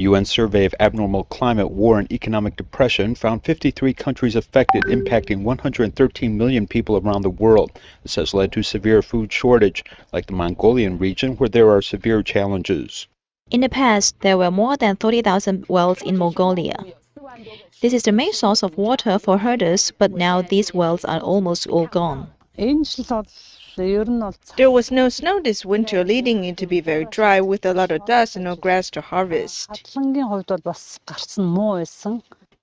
UN survey of abnormal climate, war, and economic depression found 53 countries affected, impacting 113 million people around the world. This has led to severe food shortage, like the Mongolian region, where there are severe challenges. In the past, there were more than 30,000 wells in Mongolia. This is the main source of water for herders, but now these wells are almost all gone. There was no snow this winter, leading it to be very dry with a lot of dust and no grass to harvest.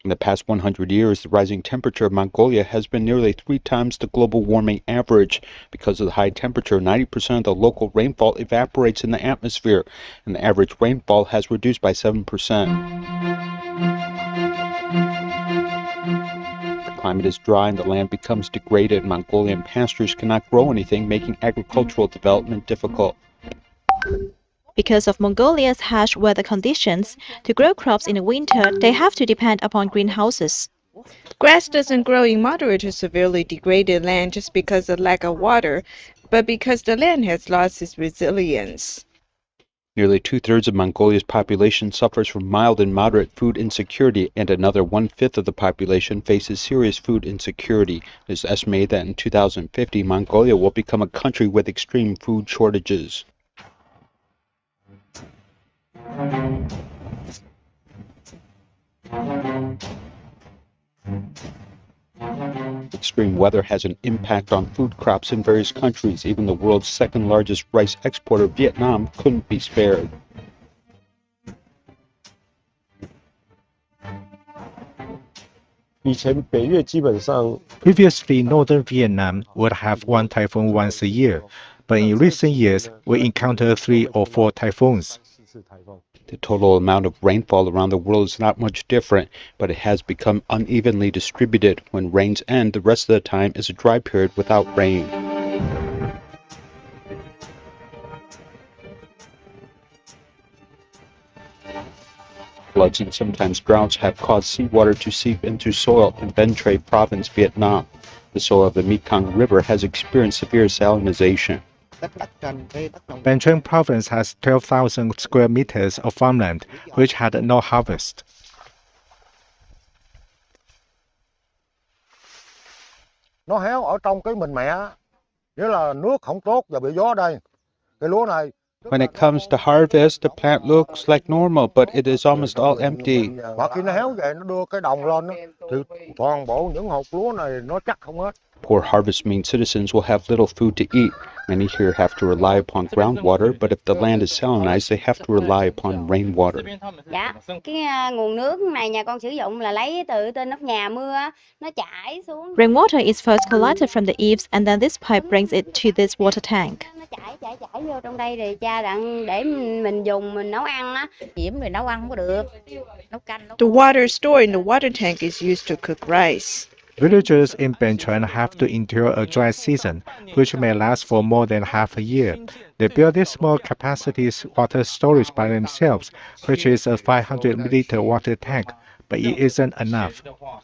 In the past 100 years, the rising temperature of Mongolia has been nearly 3 times the global warming average. Because of the high temperature, 90% of the local rainfall evaporates in the atmosphere, and the average rainfall has reduced by 7%. The climate is dry and the land becomes degraded. Mongolian pastures cannot grow anything, making agricultural development difficult. Because of Mongolia's harsh weather conditions, to grow crops in the winter, they have to depend upon greenhouses. Grass doesn't grow in moderate to severely degraded land just because of lack of water, but because the land has lost its resilience. Nearly 2/3 of Mongolia's population suffers from mild and moderate food insecurity, and another 1/5 of the population faces serious food insecurity. It is estimated that in 2050, Mongolia will become a country with extreme food shortages. Extreme weather has an impact on food crops in various countries. Even the world's second largest rice exporter, Vietnam, couldn't be spared. Previously, northern Vietnam would have one typhoon once a year, but in recent years, we encounter 3 or 4 typhoons. The total amount of rainfall around the world is not much different, but it has become unevenly distributed. When rains end, the rest of the time is a dry period without rain. Floods and sometimes droughts have caused seawater to seep into soil in Bến Tre Province, Vietnam. The soil of the Mekong River has experienced severe salinization. Bến Tre Province has 12,000 square meters of farmland, which had no harvest. Nó héo ở trong cái mình mẹ, nghĩa là nước không tốt và bị gió đây. Cái lúa này When it comes to harvest, the plant looks like normal, but it is almost all empty. Và khi nó héo vậy, nó đưa cái đồng lên, thì toàn bộ những hột lúa này nó chắc không hết. Poor harvest means citizens will have little food to eat. Many here have to rely upon groundwater, but if the land is salinized, they have to rely upon rainwater. Dạ, cái nguồn nước này nhà con sử dụng là lấy từ trên nóc nhà mưa, nó chảy xuống. Rainwater is first collected from the eaves and then this pipe brings it to this water tank. Nó chảy vô trong đây rồi cha đặng để mình dùng mình nấu ăn á. Nhiễm rồi nấu ăn không có được. Nấu canh. The water stored in the water tank is used to cook rice. Villagers in Bến Tre have to endure a dry season, which may last for more than half a year. They build this small capacity water storage by themselves, which is a 500-milliliter water tank, but it isn't enough.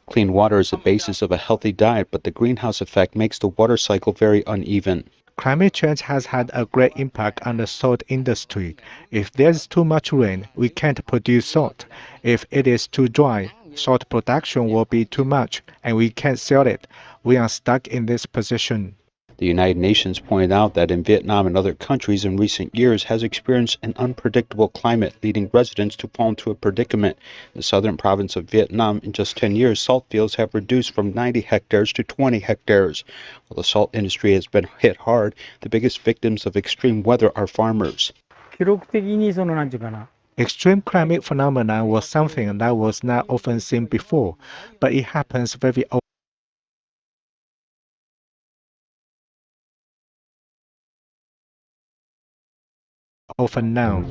Clean water is the basis of a healthy diet, but the greenhouse effect makes the water cycle very uneven. Climate change has had a great impact on the salt industry. If there's too much rain, we can't produce salt. If it is too dry, salt production will be too much, and we can't sell it. We are stuck in this position. The United Nations pointed out that in Vietnam and other countries in recent years has experienced an unpredictable climate, leading residents to fall into a predicament. In the southern province of Vietnam, in just 10 years, salt fields have reduced from 90 hectares to 20 hectares. While the salt industry has been hit hard, the biggest victims of extreme weather are farmers. Extreme climate phenomena was something that was not often seen before, but it happens very often now.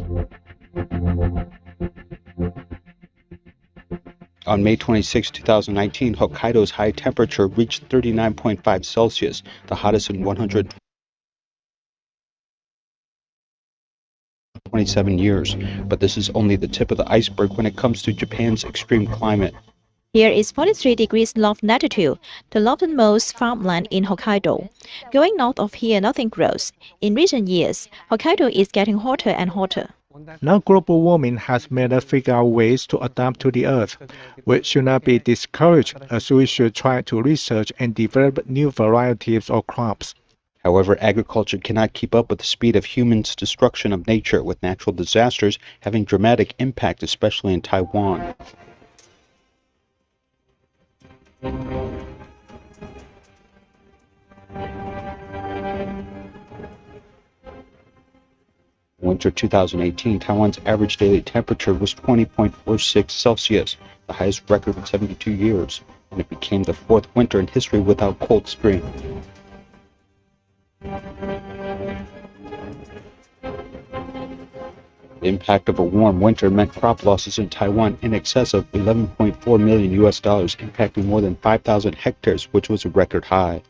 On May 26, 2019, Hokkaido's high temperature reached 39.5 Celsius, the hottest in 127 years. But this is only the tip of the iceberg when it comes to Japan's extreme climate. Here is 43 degrees north latitude, the northernmost farmland in Hokkaido. Going north of here, nothing grows. In recent years, Hokkaido is getting hotter and hotter. Now global warming has made us figure out ways to adapt to the Earth. We should not be discouraged, as we should try to research and develop new varieties of crops. However, agriculture cannot keep up with the speed of humans' destruction of nature, with natural disasters having dramatic impact, especially in Taiwan. Winter 2018, Taiwan's average daily temperature was 20.46 Celsius, the highest record in 72 years, and it became the fourth winter in history without cold spring. The impact of a warm winter meant crop losses in Taiwan in excess of $11.4 million, impacting more than 5,000 hectares, which was a record high.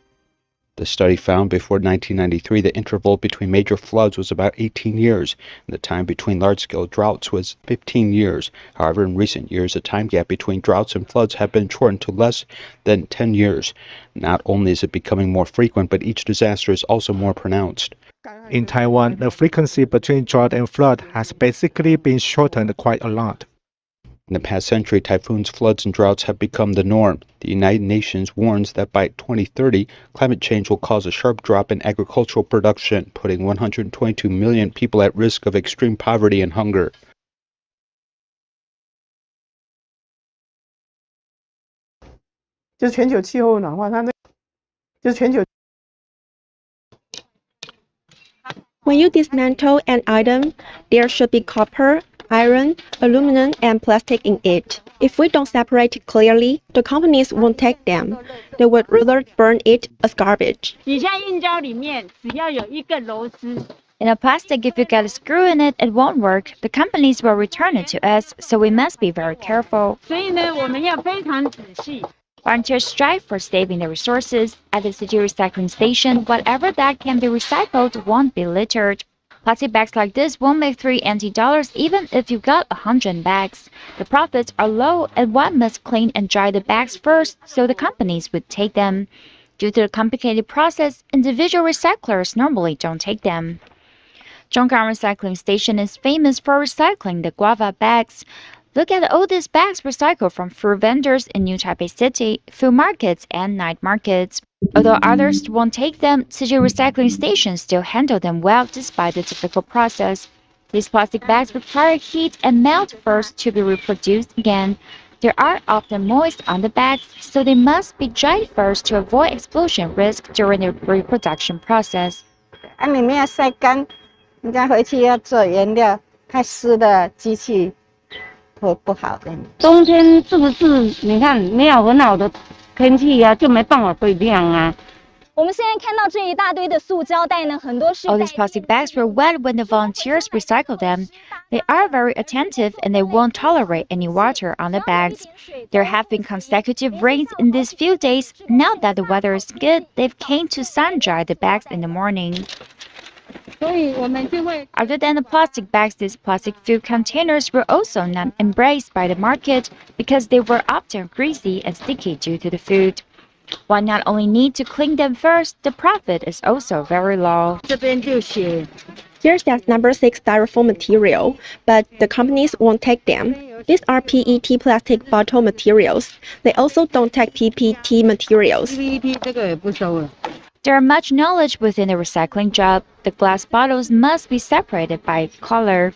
The study found before 1993 the interval between major floods was about 18 years, and the time between large-scale droughts was 15 years. However, in recent years, the time gap between droughts and floods have been shortened to less than 10 years. Not only is it becoming more frequent, but each disaster is also more pronounced. In Taiwan, the frequency between drought and flood has basically been shortened quite a lot. In the past century, typhoons, floods, and droughts have become the norm. The United Nations warns that by 2030, climate change will cause a sharp drop in agricultural production, putting 122 million people at risk of extreme poverty and hunger. When you dismantle an item, there should be copper, iron, aluminum, and plastic in it. If we don't separate it clearly, the companies won't take them. They would rather burn it as garbage. In a plastic, if you get a screw in it, it won't work. The companies will return it to us, so we must be very careful. Volunteers strive for saving the resources. At the Siji recycling station, whatever that can be recycled won't be littered. Plastic bags like this won't make $3 even if you got 100 bags. The profits are low, and one must clean and dry the bags first so the companies would take them. Due to the complicated process, individual recyclers normally don't take them. Zhonggang Recycling Station is famous for recycling the guava bags. Look at all these bags recycled from fruit vendors in New Taipei City, food markets, and night markets. Although others won't take them, Siji recycling stations still handle them well despite the difficult process. These plastic bags require heat and melt first to be reproduced again. They are often moist on the bags, so they must be dried first to avoid explosion risk during the reproduction process. 里面要晒干，你再回去要做原料，太湿的机器会不好的。冬天是不是你看没有很好的天气呀，就没办法堆量啊。我们现在看到这一大堆的塑胶袋呢，很多是。All these plastic bags were wet when the volunteers recycle them. They are very attentive and they won't tolerate any water on the bags. There have been consecutive rains in these few days. Now that the weather is good, they've came to sun dry the bags in the morning. Other than the plastic bags, these plastic food containers were also not embraced by the market because they were often greasy and sticky due to the food. One not only need to clean them first, the profit is also very low. Here says number 6 styrofoam material, but the companies won't take them. These are PET plastic bottle materials. They also don't take PPT materials. There are much knowledge within the recycling job. The glass bottles must be separated by color.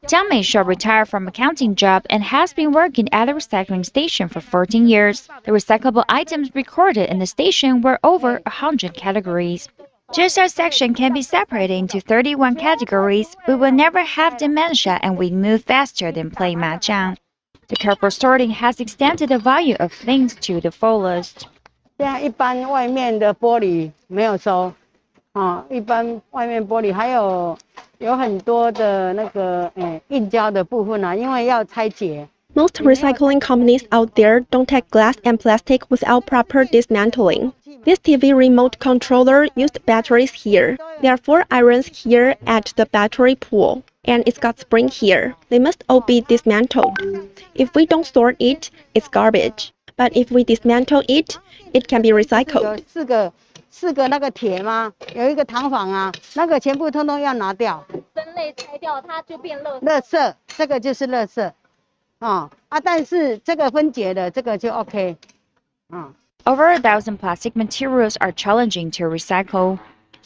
Jiang Meisha retired from accounting job and has been working at a recycling station for 14 years. The recyclable items recorded in the station were over 100 categories. Just our section can be separated into 31 categories. We will never have dementia and we move faster than playing mahjong. The careful sorting has extended the value of things to the fullest. 这样一般外面的玻璃没有收，一般外面玻璃还有很多的那个硬胶的部分啊，因为要拆解。Most recycling companies out there don't take glass and plastic without proper dismantling. This TV remote controller used batteries here. There are 4 irons here at the battery pool, and it's got spring here. They must all be dismantled. If we don't sort it, it's garbage. But if we dismantle it, it can be recycled. 4个4个那个铁吗？有一个糖坊啊，那个全部通通要拿掉。分类拆掉，它就变垃圾。垃圾，这个就是垃圾。但是这个分解的这个就 OK。Over 1,000 plastic materials are challenging to recycle.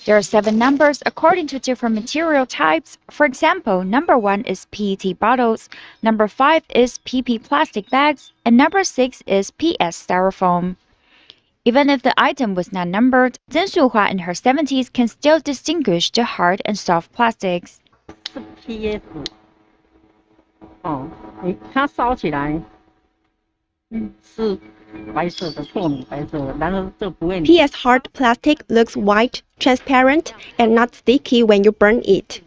There are 7 numbers according to different material types. For example, number 1 is PET bottles, number 5 is PP plastic bags, and number 6 is PS styrofoam. Even if the item was not numbered, Zhen Shuhua in her 70s can still distinguish the hard and soft plastics. 是 PS。它烧起来，是白色的，透明白色的，然后这不会。PS hard plastic looks white, transparent, and not sticky when you burn it.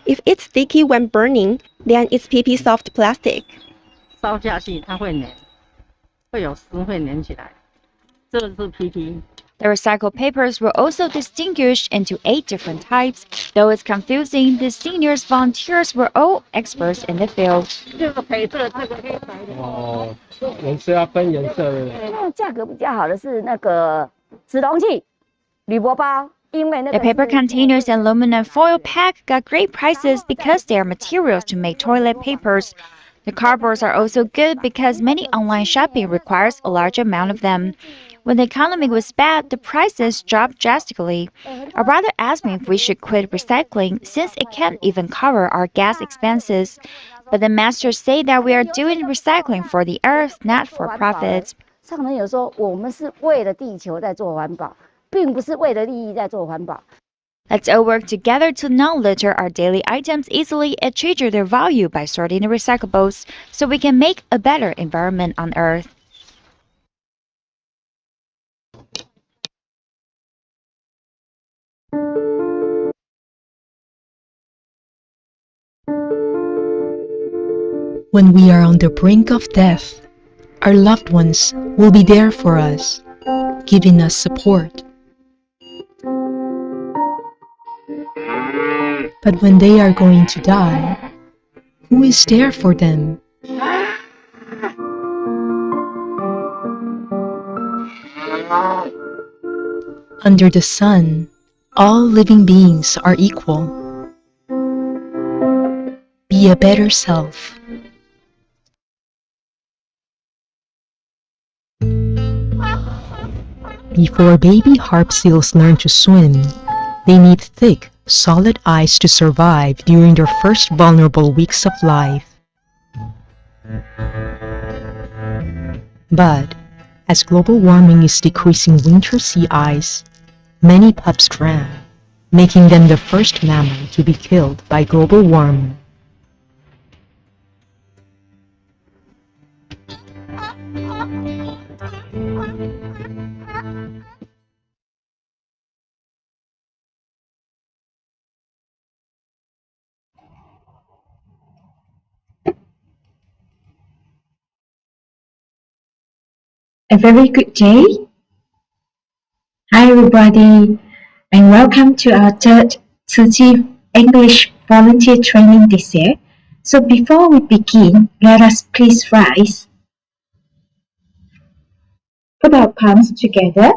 If it's sticky when burning, then it's PP soft plastic. 烧下去它会粘，会有丝会粘起来。这是 PP。The recycled papers were also distinguished into 8 different types. Though it's confusing, the seniors volunteers were all experts in the field. 这个白色，这个黑白的。颜色要分颜色的。价格比较好的是那个纸容器、铝箔包。The paper containers and aluminum foil pack got great prices because they are materials to make toilet papers. The cardboards are also good because many online shopping requires a large amount of them. When the economy was bad, the prices dropped drastically. Our brother asked me if we should quit recycling since it can't even cover our gas expenses. But the masters say that we are doing recycling for the earth, not for profit. 上人有说，我们是为了地球在做环保，并不是为了利益在做环保。 Let's all work together to not litter our daily items easily and treasure their value by sorting the recyclables so we can make a better environment on Earth. When we are on the brink of death, our loved ones will be there for us, giving us support. But when they are going to die, who is there for them? Under the sun, all living beings are equal. Be a better self. Before baby harp seals learn to swim, they need thick, solid ice to survive during their first vulnerable weeks of life. But as global warming is decreasing winter sea ice, many pups drown, making them the first mammal to be killed by global warming. A very good day. Hi everybody, and welcome to our third Siji English volunteer training this year. So before we begin, let us please rise. Put our palms together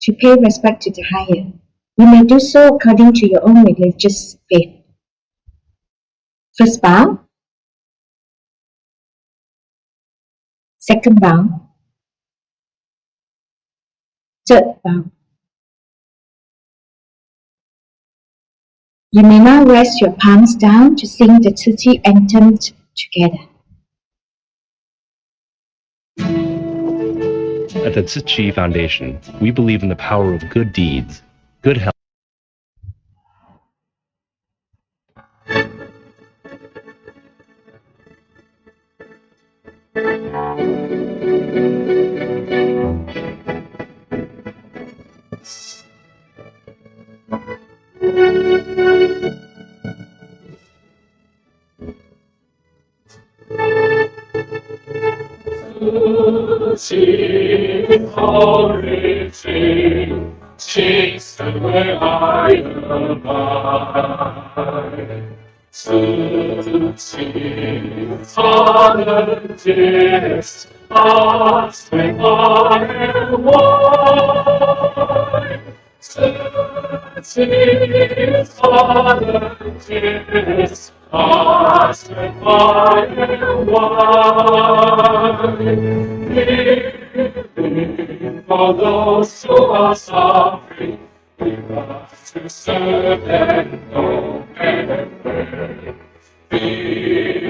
to pay respect to the higher. You may do so according to your own religious faith. First bow. Second bow. Third bow. You may now rest your palms down to sing the Siji anthem together. At the Siji Foundation, we believe in the power of good deeds, good health. volunteers are fire wide, living for those who are suffering, with us to serve and know and pray. Feeling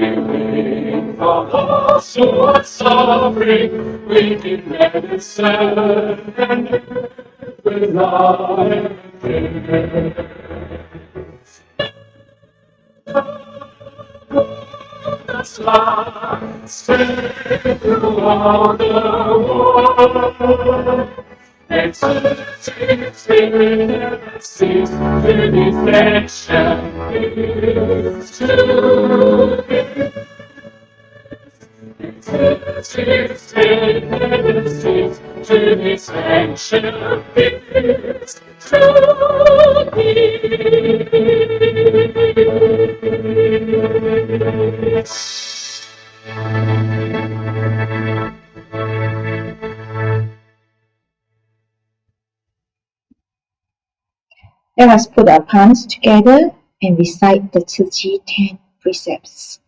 for those who are suffering, we give medicine and with love and care. That's life, spread throughout the world. It's a cease to deflection, is to to this action is to Let us put our palms together and recite the Siji 10 precepts.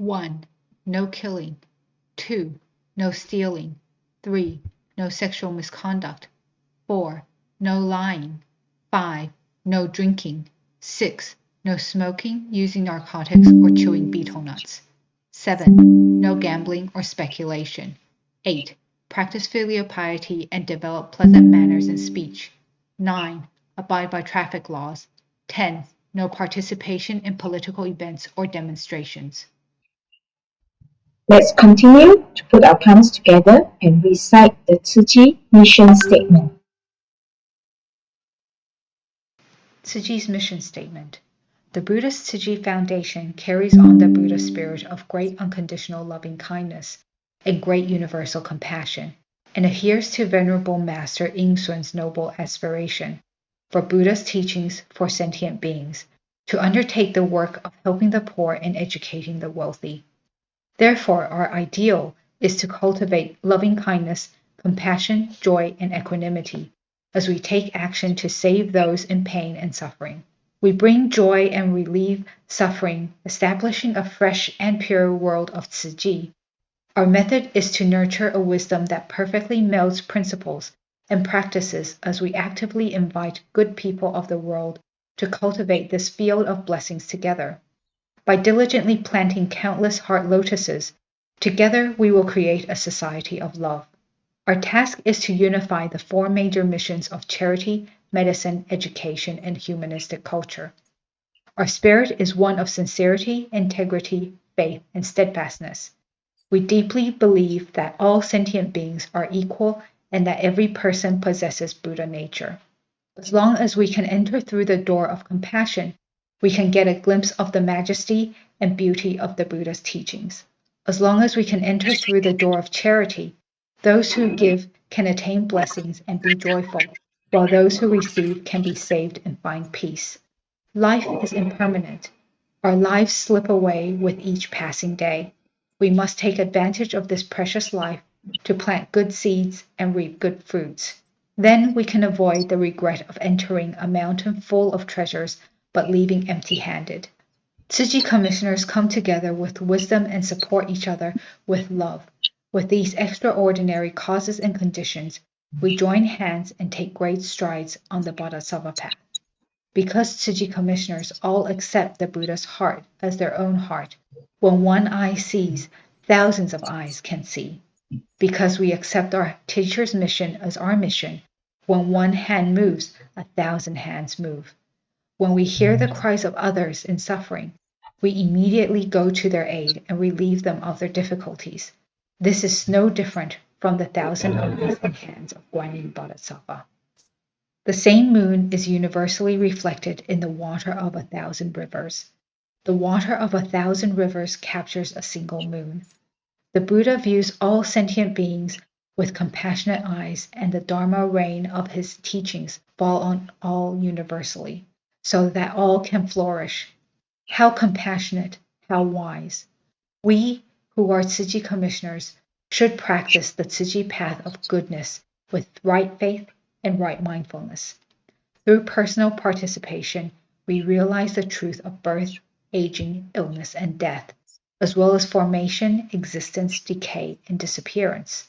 1. No killing. 2. No stealing. 3. No sexual misconduct. 4. No lying. 5. No drinking. 6. No smoking, using narcotics, or chewing betel nuts. 7. No gambling or speculation. 8. Practice filial piety and develop pleasant manners in speech. 9. Abide by traffic laws. 10. No participation in political events or demonstrations. Let's continue to put our palms together and recite the Siji mission statement. Siji's mission statement. The Buddhist Siji Foundation carries on the Buddha spirit of great unconditional loving kindness and great universal compassion, and adheres to Venerable Master Ying Sun's noble aspiration for Buddha's teachings for sentient beings, to undertake the work of helping the poor and educating the wealthy. Therefore, our ideal is to cultivate loving kindness, compassion, joy, and equanimity as we take action to save those in pain and suffering. We bring joy and relieve suffering, establishing a fresh and pure world of Siji. Our method is to nurture a wisdom that perfectly melds principles and practices as we actively invite good people of the world to cultivate this field of blessings together. By diligently planting countless heart lotuses, together we will create a society of love. Our task is to unify the four major missions of charity, medicine, education, and humanistic culture. Our spirit is one of sincerity, integrity, faith, and steadfastness. We deeply believe that all sentient beings are equal and that every person possesses Buddha nature. As long as we can enter through the door of compassion, we can get a glimpse of the majesty and beauty of the Buddha's teachings. As long as we can enter through the door of charity, those who give can attain blessings and be joyful, while those who receive can be saved and find peace. Life is impermanent. Our lives slip away with each passing day. We must take advantage of this precious life to plant good seeds and reap good fruits. Then we can avoid the regret of entering a mountain full of treasures but leaving empty-handed. Siji commissioners come together with wisdom and support each other with love. With these extraordinary causes and conditions, we join hands and take great strides on the Bodhisattva path. Because Siji commissioners all accept the Buddha's heart as their own heart, when one eye sees, thousands of eyes can see. Because we accept our teacher's mission as our mission, when one hand moves, 1,000 hands move. When we hear the cries of others in suffering, we immediately go to their aid and relieve them of their difficulties. This is no different from the 1,000 eyes and hands of Guanyin Bodhisattva. The same moon is universally reflected in the water of 1,000 rivers. The water of 1,000 rivers captures a single moon. The Buddha views all sentient beings with compassionate eyes, and the Dharma rain of his teachings fall on all universally, so that all can flourish. How compassionate, how wise. We, who are Siji commissioners, should practice the Siji path of goodness with right faith and right mindfulness. Through personal participation, we realize the truth of birth, aging, illness, and death, as well as formation, existence, decay, and disappearance.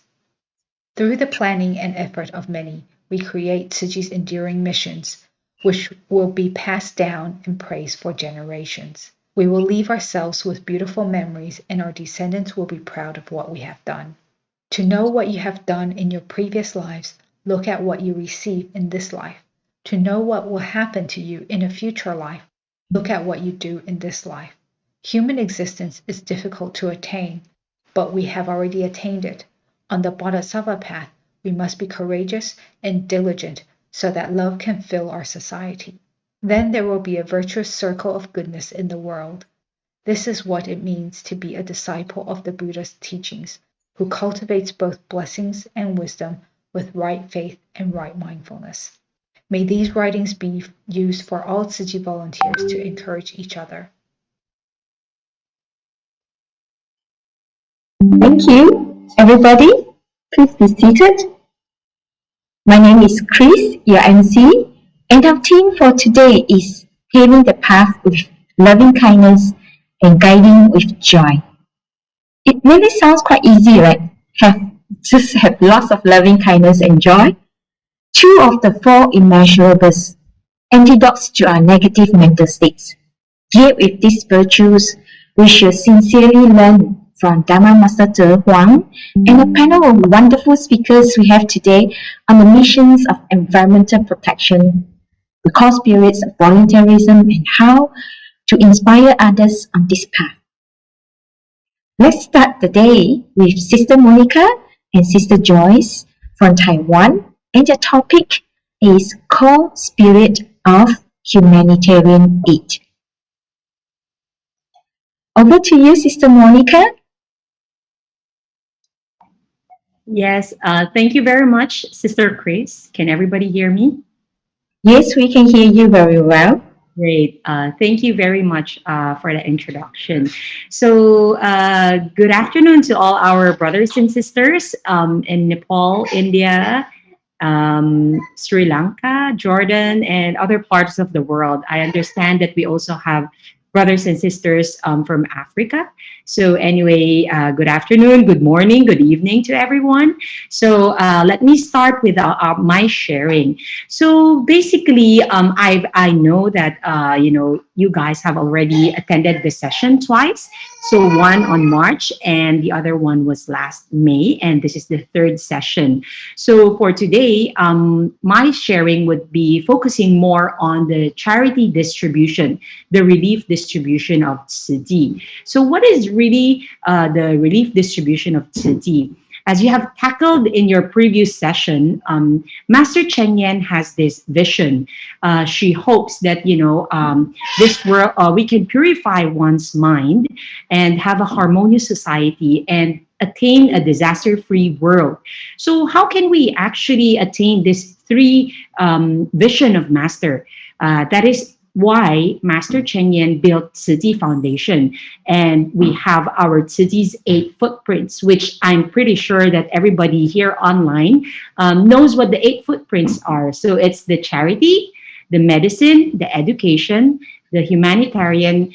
Through the planning and effort of many, we create Siji's enduring missions, which will be passed down and praised for generations. We will leave ourselves with beautiful memories, and our descendants will be proud of what we have done. To know what you have done in your previous lives, look at what you receive in this life. To know what will happen to you in a future life, look at what you do in this life. Human existence is difficult to attain, but we have already attained it. On the Bodhisattva path, we must be courageous and diligent so that love can fill our society. Then there will be a virtuous circle of goodness in the world. This is what it means to be a disciple of the Buddha's teachings, who cultivates both blessings and wisdom with right faith and right mindfulness. May these writings be used for all Siji volunteers to encourage each other. Thank you, everybody. Please be seated. My name is Chris, your MC, and our theme for today is paving the path with loving kindness and guiding with joy. It really sounds quite easy, right? Just have lots of loving kindness and joy. Two of the four immeasurables, antidotes to our negative mental states. Yet with these virtues, we should sincerely learn from Dharma Master Te Huang and a panel of wonderful speakers we have today on the missions of environmental protection, the core spirits of volunteerism, and how to inspire others on this path. Let's start the day with Sister Monica and Sister Joyce from Taiwan, and the topic is core spirit of humanitarian aid. Over to you, Sister Monica. Yes, thank you very much, Sister Chris. Can everybody hear me? Yes, we can hear you very well. Great. Thank you very much for the introduction. So, good afternoon to all our brothers and sisters in Nepal, India, Sri Lanka, Jordan, and other parts of the world. I understand that we also have brothers and sisters from Africa. So anyway, good afternoon, good morning, good evening to everyone. So let me start with my sharing. So basically, I know that you guys have already attended this session twice. So one on March and the other one was last May, and this is the third session. So for today, my sharing would be focusing more on the charity distribution, the relief distribution of Tzu Chi. So what is really the relief distribution of Tzu Chi? As you have tackled in your previous session, Master Chen Yan has this vision. She hopes that this world we can purify one's mind and have a harmonious society and attain a disaster-free world. So how can we actually attain this three vision of Master? That is why Master Chen Yan built Tzu Chi Foundation, and we have our Tzu Chi's 8 footprints, which I'm pretty sure that everybody here online knows what the 8 footprints are. So it's the charity, the medicine, the education, the humanitarian,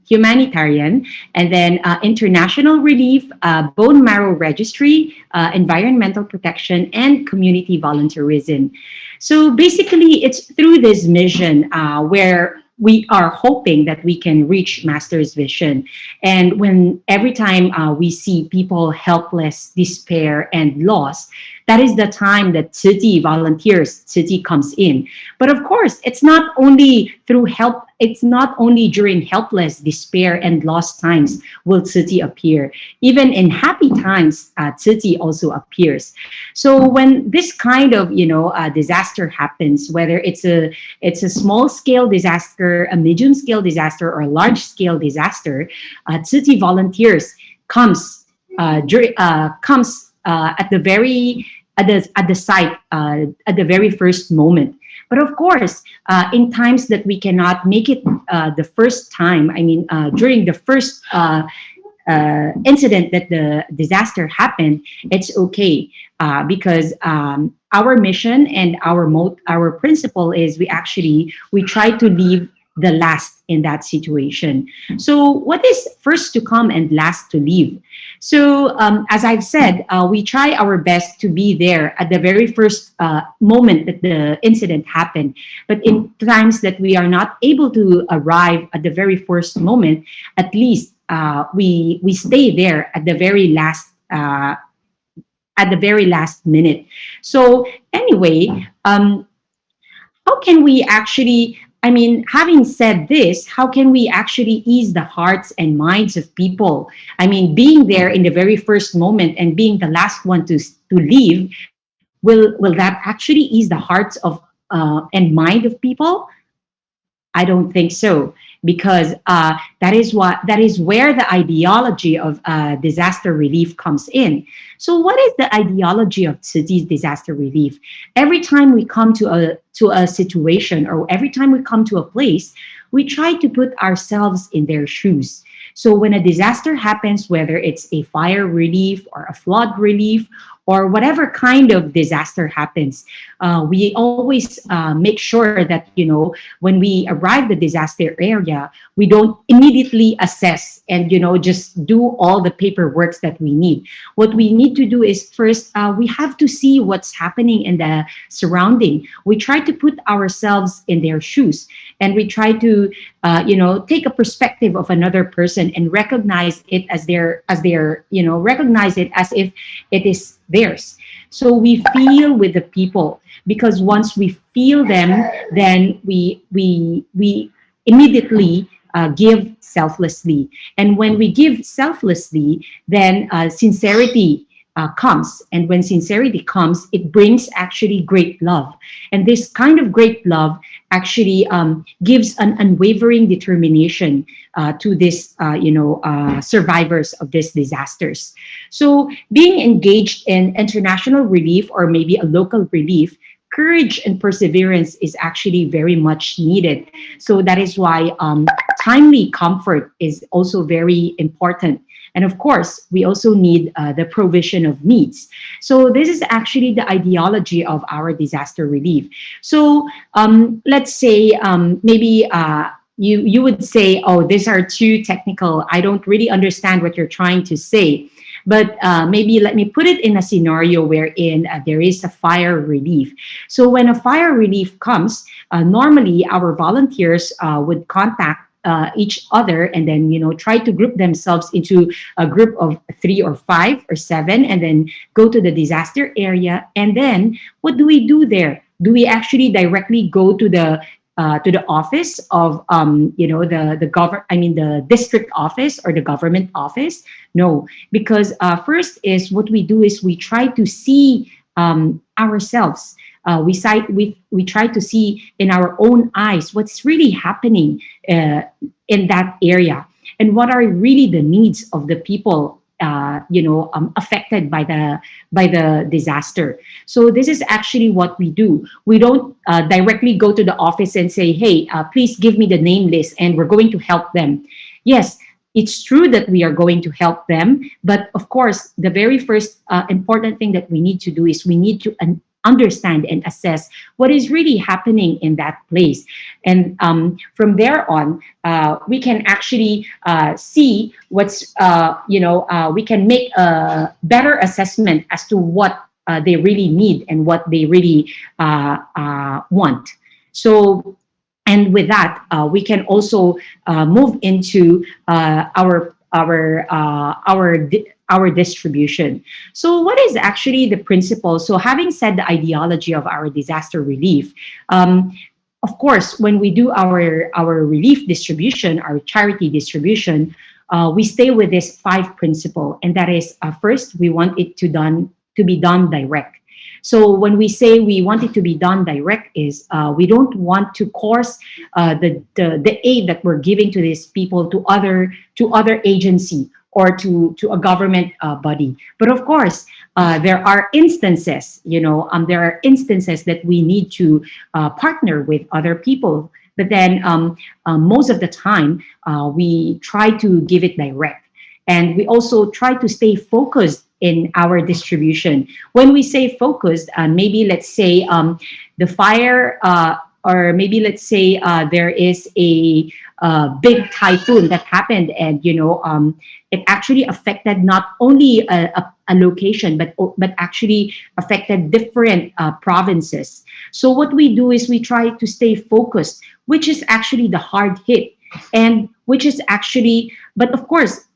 humanitarian, and then international relief, bone marrow registry, environmental protection, and community volunteerism. So basically, it's through this mission where we are hoping that we can reach Master's vision. And when every time we see people helpless, despair, and lost, that is the time that Tzu Chi volunteers, Tzu Chi comes in. But of course, it's not only through help, it's not only during helpless, despair, and lost times will Tzu Chi appear. Even in happy times, Tzu Chi also appears. So when this kind of disaster happens, whether it's a small scale disaster, a medium scale disaster, or a large scale disaster, Tzu Chi volunteers comes at the site at the very first moment. But of course, in times that we cannot make it the first time, I mean, during the first incident that the disaster happened, it's okay because our mission and our principle is we try to leave the last in that situation. So what is first to come and last to leave? So as I've said, we try our best to be there at the very first moment that the incident happened. But in times that we are not able to arrive at the very first moment, at least we stay there at the very last minute. So anyway, how can we actually, I mean, having said this, how can we actually ease the hearts and minds of people? I mean, being there in the very first moment and being the last one to leave, will that actually ease the hearts of and mind of people? I don't think so, because that is where the ideology of disaster relief comes in. So, what is the ideology of City's disaster relief? Every time we come to a situation, or every time we come to a place, we try to put ourselves in their shoes. So when a disaster happens, whether it's a fire relief or a flood relief or whatever kind of disaster happens, we always make sure that, when we arrive the disaster area, we don't immediately assess and, just do all the paperwork that we need. What we need to do is first, we have to see what's happening in the surrounding. We try to put ourselves in their shoes, and we try to, take a perspective of another person and recognize it recognize it as if it is theirs. So we feel with the people, because once we feel them, then we immediately give selflessly. And when we give selflessly, then sincerity comes. And when sincerity comes, it brings actually great love. And this kind of great love actually gives an unwavering determination to this, survivors of these disasters. So being engaged in international relief, or maybe a local relief, courage and perseverance is actually very much needed. So that is why timely comfort is also very important. And of course, we also need the provision of needs. So this is actually the ideology of our disaster relief. So let's say maybe you would say, oh, these are too technical. I don't really understand what you're trying to say. But maybe let me put it in a scenario wherein there is a fire relief. So when a fire relief comes, normally our volunteers would contact each other, and then try to group themselves into a group of 3 or 5 or 7, and then go to the disaster area. And then what do we do there? Do we actually directly go to the office of the district office or the government office? No, because first is what we do is we try to see ourselves. We try to see in our own eyes what's really happening in that area, and what are really the needs of the people affected by the disaster. So this is actually what we do. We don't directly go to the office and say, hey, please give me the name list and we're going to help them. Yes, it's true that we are going to help them, but of course, the very first important thing that we need to do is we need to understand and assess what is really happening in that place. And from there on, we can actually see what's, we can make a better assessment as to what they really need and what they really want. So, and with that, we can also move into our distribution. So what is actually the principle? So having said the ideology of our disaster relief, of course, when we do our relief distribution, our charity distribution, we stay with this 5 principle, and that is first, we want it to be done direct. So when we say we want it to be done direct, is we don't want to coerce the aid that we're giving to these people to other agency or to a government body. But of course, there are instances, there are instances that we need to partner with other people. But then most of the time, we try to give it direct. And we also try to stay focused in our distribution. When we say focused, maybe let's say the fire, or maybe let's say there is a big typhoon that happened, and it actually affected not only a location, but actually affected different provinces. So what we do is we try to stay focused, which is actually the hard hit, and which is actually, but of course,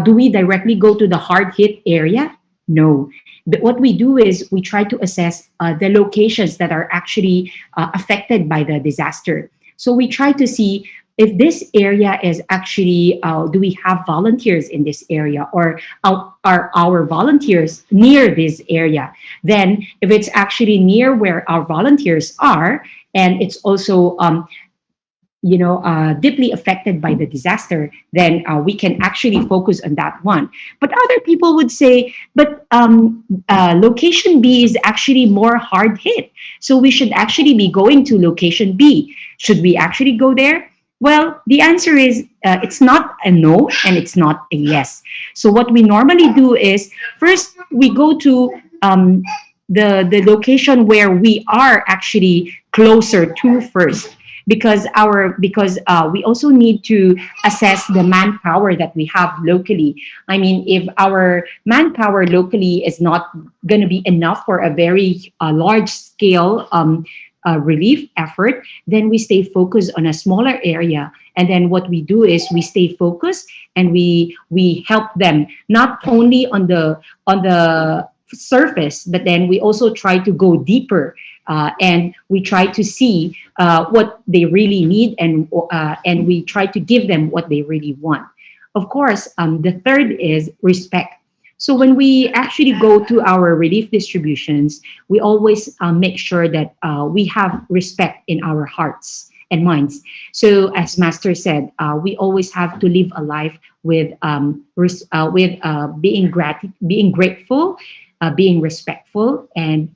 do we directly go to the hard hit area? No. But what we do is we try to assess the locations that are actually affected by the disaster. So we try to see if this area is actually, do we have volunteers in this area, or are our volunteers near this area? Then if it's actually near where our volunteers are, and it's also deeply affected by the disaster, then we can actually focus on that one. But other people would say, but location B is actually more hard hit. So we should actually be going to location B. Should we actually go there? Well, the answer is it's not a no and it's not a yes. So what we normally do is first we go to the location where we are actually closer to first, because we also need to assess the manpower that we have locally. I mean, if our manpower locally is not going to be enough for a very large scale relief effort, then we stay focused on a smaller area. And then what we do is we stay focused and we help them not only on the surface, but then we also try to go deeper, and we try to see what they really need, and we try to give them what they really want. Of course, the third is respect. So when we actually go to our relief distributions, we always make sure that we have respect in our hearts and minds. So as Master said, we always have to live a life with being grateful, being respectful, and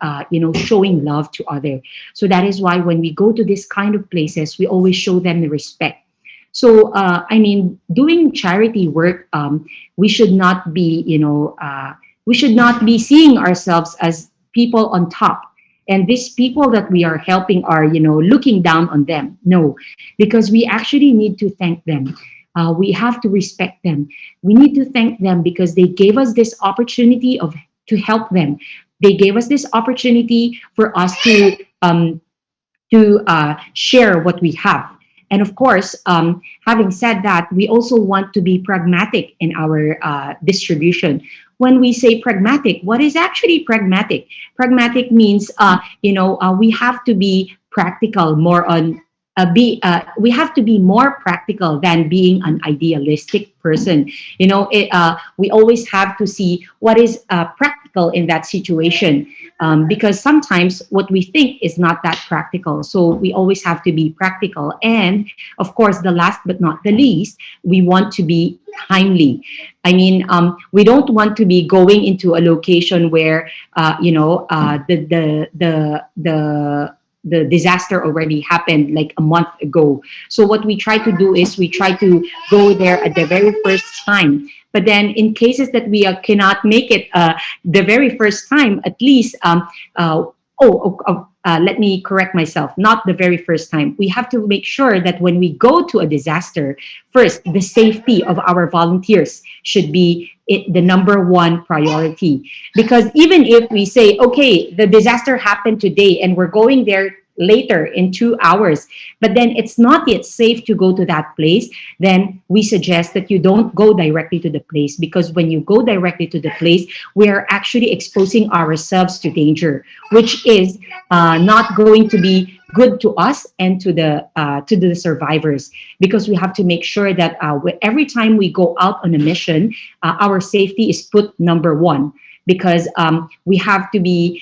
showing love to others. So that is why when we go to this kind of places, we always show them the respect. So I mean, doing charity work, we should not be seeing ourselves as people on top, and these people that we are helping are looking down on them. No, because we actually need to thank them. We have to respect them. We need to thank them because they gave us this opportunity to help them. They gave us this opportunity for us to share what we have. And of course, having said that, we also want to be pragmatic in our distribution. When we say pragmatic, what is actually pragmatic? Pragmatic means, we have to be practical more on we have to be more practical than being an idealistic person. We always have to see what is practical in that situation, because sometimes what we think is not that practical. So we always have to be practical. And of course, the last but not the least, we want to be timely. I mean, we don't want to be going into a location where the disaster already happened like a month ago. So what we try to do is we try to go there at the very first time. But then in cases that we cannot make it the very first time, at least, let me correct myself, not the very first time. We have to make sure that when we go to a disaster, first, the safety of our volunteers should be the number one priority. Because even if we say, okay, the disaster happened today and we're going there later in 2 hours, but then it's not yet safe to go to that place, then we suggest that you don't go directly to the place, because when you go directly to the place, we are actually exposing ourselves to danger, which is not going to be good to us and to the survivors, because we have to make sure that every time we go out on a mission, our safety is put number one. Because we have to be,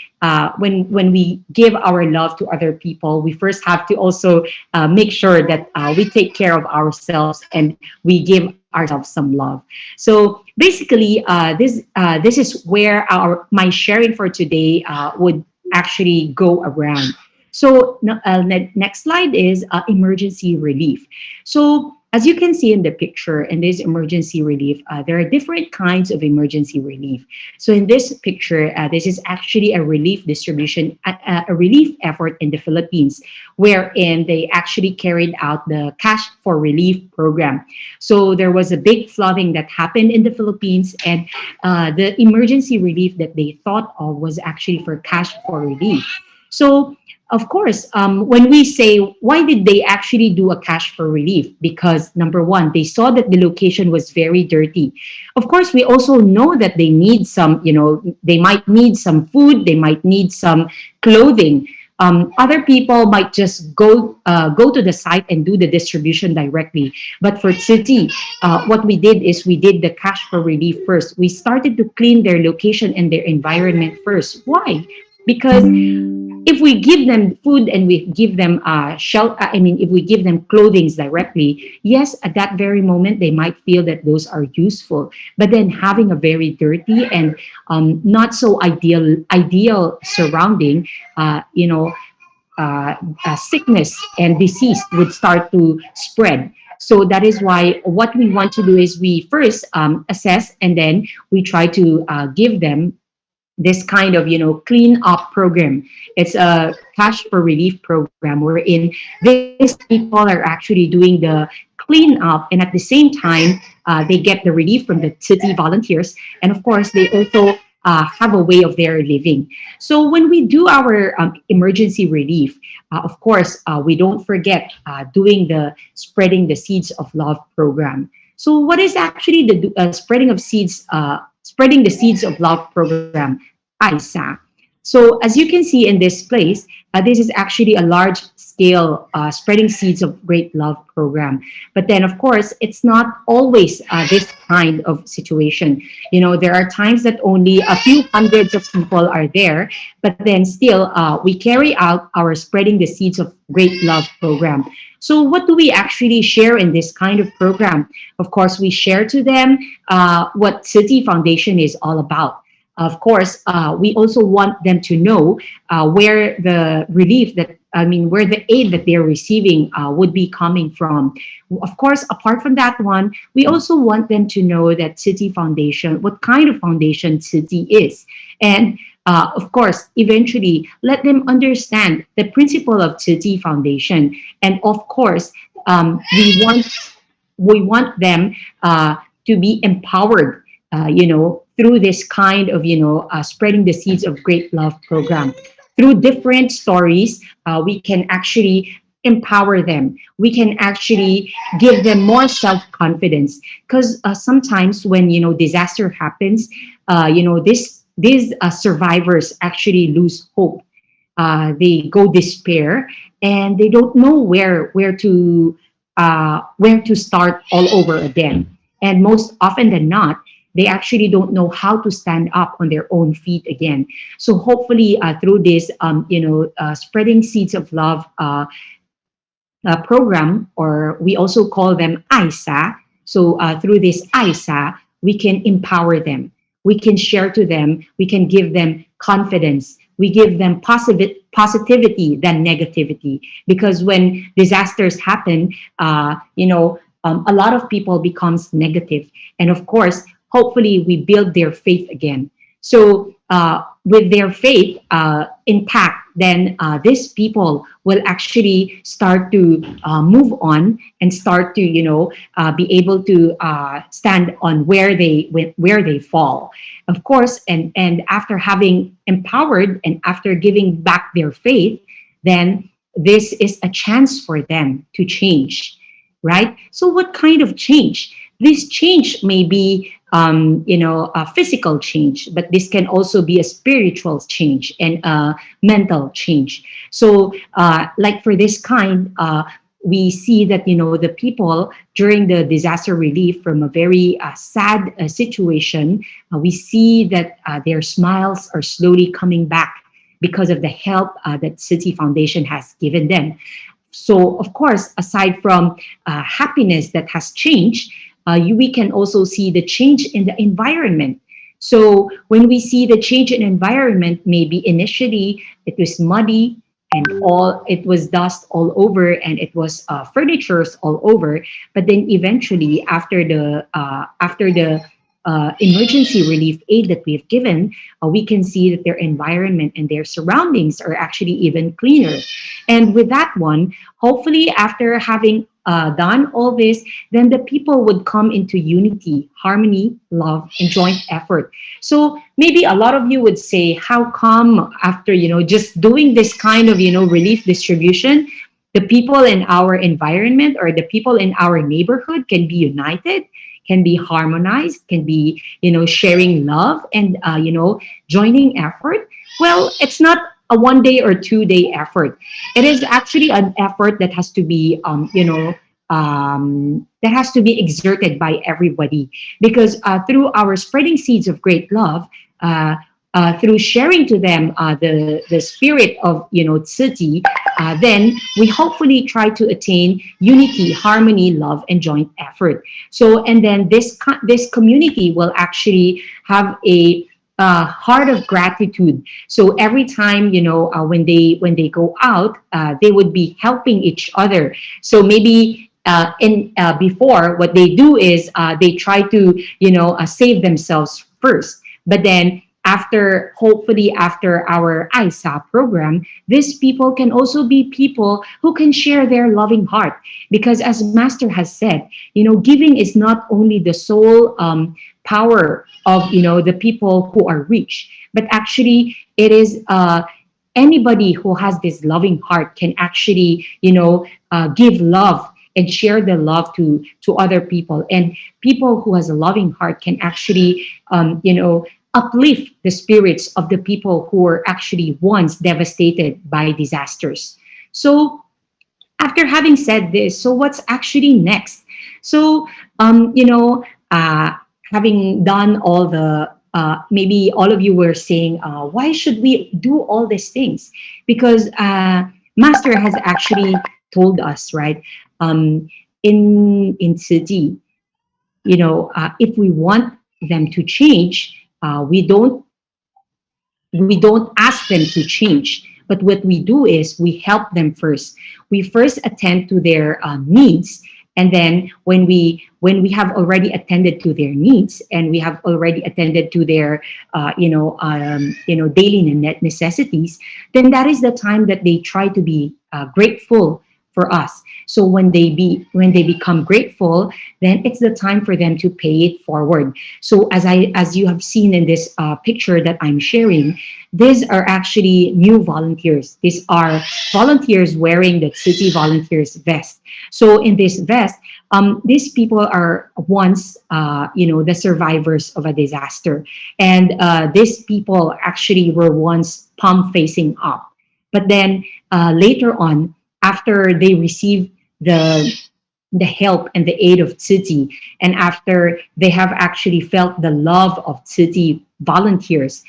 when we give our love to other people, we first have to also make sure that we take care of ourselves and we give ourselves some love. So basically, this is where our my sharing for today would actually go around. So next slide is emergency relief. So as you can see in the picture, in this emergency relief, there are different kinds of emergency relief. So in this picture, this is actually a relief distribution, a relief effort in the Philippines, wherein they actually carried out the Cash for Relief program. So there was a big flooding that happened in the Philippines, and the emergency relief that they thought of was actually for cash for relief. So of course, when we say, why did they actually do a cash for relief? Because number one, they saw that the location was very dirty. Of course, we also know that they need some, they might need some food, they might need some clothing. Other people might just go to the site and do the distribution directly. But for City, what we did is we did the cash for relief first. We started to clean their location and their environment first. Why? Because if we give them food and we give them shelter, I mean, if we give them clothing directly, yes, at that very moment they might feel that those are useful. But then having a very dirty and not so ideal surrounding, sickness and disease would start to spread. So that is why what we want to do is we first assess, and then we try to give them this kind of clean up program. It's a cash for relief program wherein these people are actually doing the clean up, and at the same time they get the relief from the city volunteers, and of course they also have a way of their living. So when we do our emergency relief, of course we don't forget doing the spreading the seeds of love program. So what is actually the spreading the seeds of love program, ISA? So as you can see in this place, this is actually a large scale spreading seeds of great love program. But then of course, it's not always this kind of situation. There are times that only a few hundreds of people are there, but then still we carry out our spreading the seeds of great love program. So what do we actually share in this kind of program? Of course, we share to them what City Foundation is all about. Of course, we also want them to know where the where the aid that they're receiving would be coming from. Of course, apart from that one, we also want them to know that City Foundation, what kind of foundation City is. And of course, eventually, let them understand the principle of City Foundation. And of course, we want them to be empowered, through this kind of, spreading the seeds of great love program. Through different stories, we can actually empower them. We can actually give them more self-confidence. Because sometimes when, disaster happens, these survivors actually lose hope. They go despair, and they don't know where to start all over again. And most often than not, they actually don't know how to stand up on their own feet again. So hopefully through this, spreading seeds of love program, or we also call them ISA. So through this ISA, we can empower them. We can share to them. We can give them confidence. We give them positivity than negativity. Because when disasters happen, a lot of people becomes negative. And of course, hopefully we build their faith again. So with their faith intact, then these people will actually start to move on and start to, be able to stand on where they fall. Of course, and after having empowered and after giving back their faith, then this is a chance for them to change, right? So what kind of change? This change may be a physical change, but this can also be a spiritual change and a mental change. So like for this kind, we see that, the people during the disaster relief from a very sad situation, we see that their smiles are slowly coming back because of the help that City Foundation has given them. So, of course, aside from happiness that has changed, we can also see the change in the environment. So when we see the change in environment, maybe initially it was muddy and all it was dust all over and it was furnitures all over, but then eventually after the emergency relief aid that we've given, we can see that their environment and their surroundings are actually even cleaner. And with that one, hopefully after having done all this, then the people would come into unity, harmony, love, and joint effort. So maybe a lot of you would say, how come after, just doing this kind of, relief distribution, the people in our environment or the people in our neighborhood can be united, can be harmonized, can be, sharing love and, joining effort? Well, it's not a 1 day or 2 day effort. It is actually an effort that has to be, that has to be exerted by everybody, because through our spreading seeds of great love, through sharing to them the spirit of Siji, then we hopefully try to attain unity, harmony, love, and joint effort. So and then this community will actually have a heart of gratitude. So every time when they go out, they would be helping each other. So maybe before, what they do is they try to save themselves first, but then hopefully after our ISA program, these people can also be people who can share their loving heart. Because as Master has said, giving is not only the sole power of the people who are rich, but actually it is anybody who has this loving heart can actually give love and share the love to other people. And people who has a loving heart can actually uplift the spirits of the people who were actually once devastated by disasters. So after having said this, so what's actually next? So having done all the maybe all of you were saying, why should we do all these things? Because Master has actually told us, right? In Siji, if we want them to change, we don't ask them to change, but what we do is we help them first. We first attend to their needs, and then when we have already attended to their needs and we have already attended to their daily necessities, then that is the time that they try to be grateful for us. So when they become grateful, then it's the time for them to pay it forward. So as you have seen in this picture that I'm sharing, these are actually new volunteers. These are volunteers wearing the City Volunteers vest. So in this vest, these people are once, the survivors of a disaster. And these people actually were once palm facing up. But then later on, after they receive the help and the aid of City, and after they have actually felt the love of City volunteers,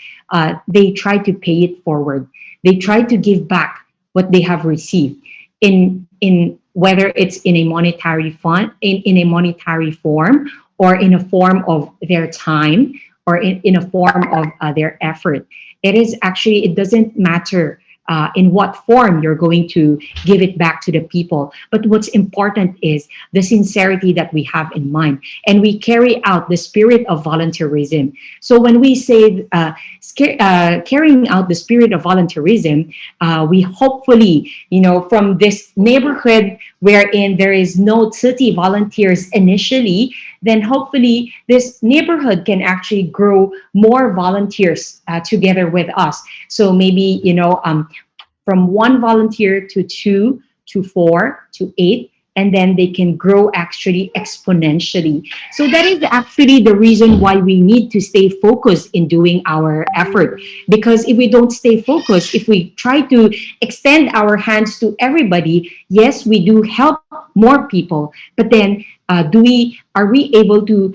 they try to pay it forward. They try to give back what they have received in whether it's in a monetary fund, in a monetary form, or in a form of their time, or in a form of their effort. It doesn't matter in what form you're going to give it back to the people. But what's important is the sincerity that we have in mind, and we carry out the spirit of volunteerism. So when we say carrying out the spirit of volunteerism, we hopefully, from this neighborhood wherein there is no city volunteers initially, then hopefully this neighborhood can actually grow more volunteers together with us. So maybe, from 1 volunteer to 2 to 4 to 8, and then they can grow actually exponentially. So that is actually the reason why we need to stay focused in doing our effort. Because if we don't stay focused, if we try to extend our hands to everybody, yes, we do help more people, but then are we able to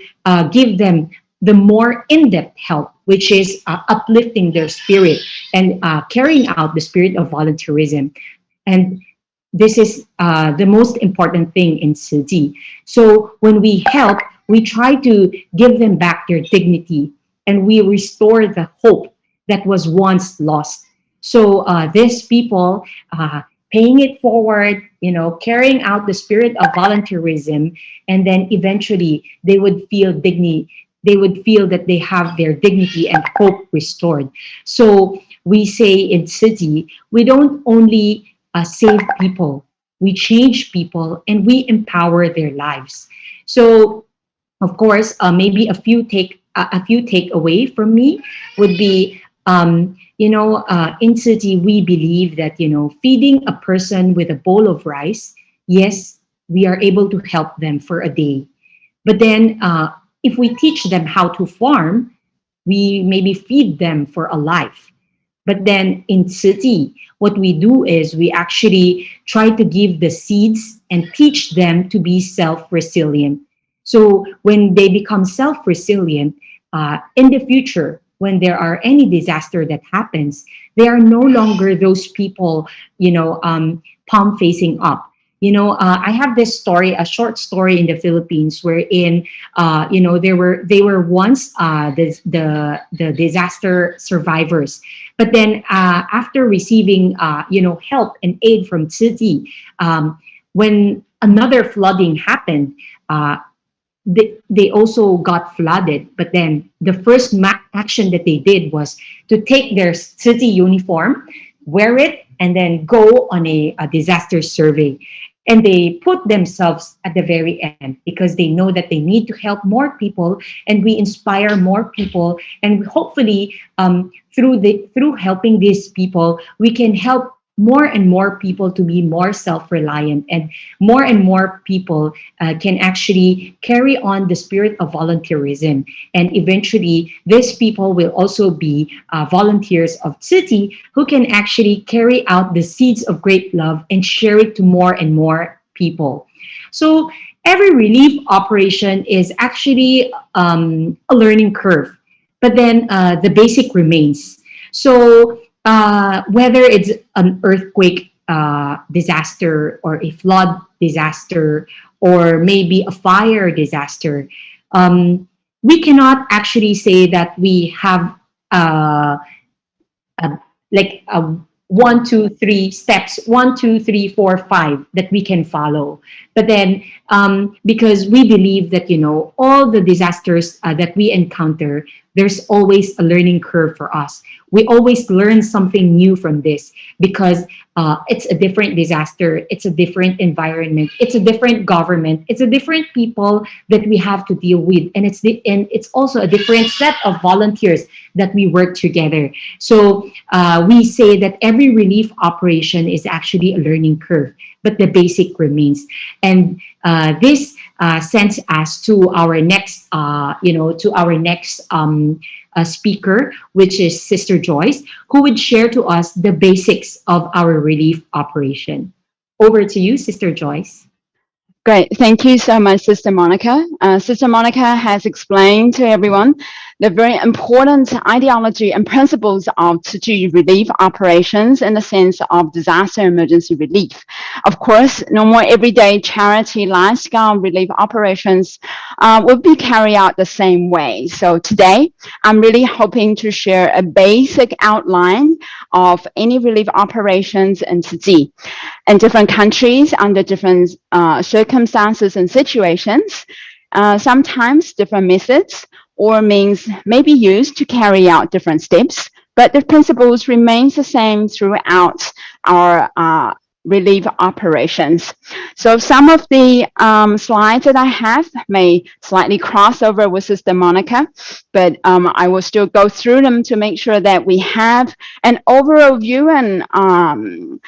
give them the more in-depth help, which is uplifting their spirit and carrying out the spirit of volunteerism. And this is the most important thing in Siji. So when we help, we try to give them back their dignity, and we restore the hope that was once lost. So these people paying it forward, carrying out the spirit of volunteerism, and then eventually they would feel dignity. They would feel that they have their dignity and hope restored. So we say in Siji, we don't only save people, we change people and we empower their lives. So of course, maybe a few takeaway from me would be, in City we believe that feeding a person with a bowl of rice, yes, we are able to help them for a day. But then, if we teach them how to farm, we maybe feed them for a life. But then in City, what we do is we actually try to give the seeds and teach them to be self-resilient. So when they become self-resilient, in the future, when there are any disaster that happens, they are no longer those people, palm facing up. I have this story, a short story in the Philippines, wherein, they were once the disaster survivors, but then after receiving, help and aid from city, when another flooding happened, uh, they also got flooded. But then the first action that they did was to take their city uniform, wear it, and then go on a disaster survey. And they put themselves at the very end because they know that they need to help more people, and we inspire more people. And hopefully, through helping these people, we can help more and more people to be more self-reliant, and more people can actually carry on the spirit of volunteerism. And eventually, these people will also be volunteers of city who can actually carry out the seeds of great love and share it to more and more people. So every relief operation is actually a learning curve, but then the basic remains. So whether it's an earthquake disaster or a flood disaster or maybe a fire disaster, we cannot actually say that we have uh, like 1, 2, 3 steps, 1, 2, 3, 4, 5 that we can follow. But then, because we believe that all the disasters that we encounter, there's always a learning curve for us. We always learn something new from this because it's a different disaster, it's a different environment, it's a different government, it's a different people that we have to deal with, and it's also a different set of volunteers that we work together. So we say that every relief operation is actually a learning curve, but the basic remains. And this sends us to our next, speaker, which is Sister Joyce, who would share to us the basics of our relief operation. Over to you, Sister Joyce. Great. Thank you so much, Sister Monica. Sister Monica has explained to everyone the very important ideology and principles of Siji relief operations in the sense of disaster emergency relief. Of course, no more everyday charity large-scale relief operations will be carried out the same way. So today, I'm really hoping to share a basic outline of any relief operations in Siji. In different countries, under different circumstances and situations, sometimes different methods or means may be used to carry out different steps, but the principles remain the same throughout our relief operations. So some of the slides that I have may slightly cross over with Sister Monica, but I will still go through them to make sure that we have an overall view and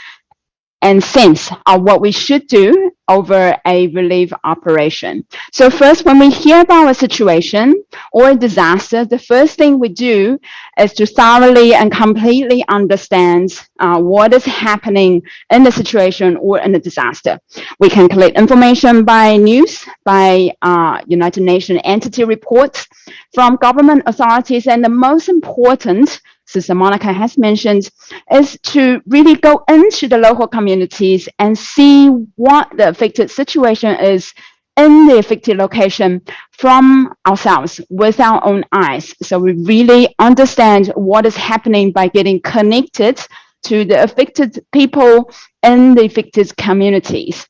sense of what we should do over a relief operation. So first, when we hear about a situation or a disaster, the first thing we do is to thoroughly and completely understand what is happening in the situation or in the disaster. We can collect information by news, by United Nations entity reports, from government authorities, and the most important, Sister Monica has mentioned, is to really go into the local communities and see what the affected situation is in the affected location from ourselves with our own eyes. So we really understand what is happening by getting connected to the affected people in the affected communities.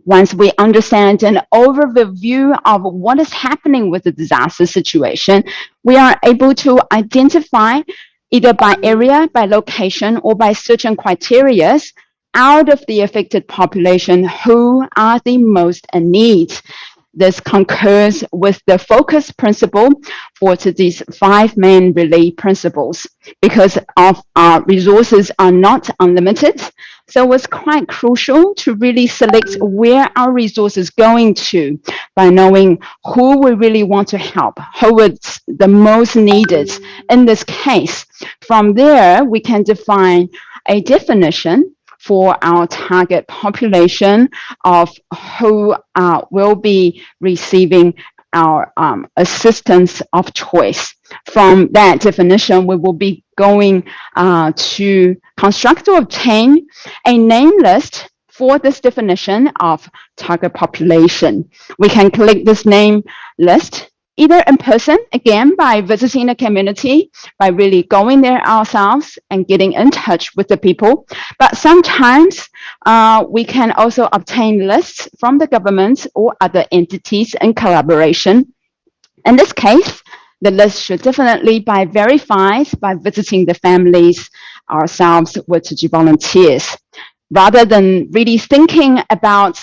Once we understand an overview of what is happening with the disaster situation, we are able to identify either by area, by location, or by certain criteria out of the affected population who are the most in need. This concurs with the focus principle for these 5 main relief principles. Because our resources are not unlimited, so it's quite crucial to really select where our resources going to by knowing who we really want to help, who is the most needed in this case. From there, we can define a definition for our target population of who will be receiving our assistance of choice. From that definition, we will be going to construct or obtain a name list for this definition of target population. We can collect this name list either in person, again, by visiting the community, by really going there ourselves and getting in touch with the people. But sometimes we can also obtain lists from the government or other entities in collaboration. In this case, the list should definitely be verified by visiting the families ourselves with Siji volunteers. Rather than really thinking about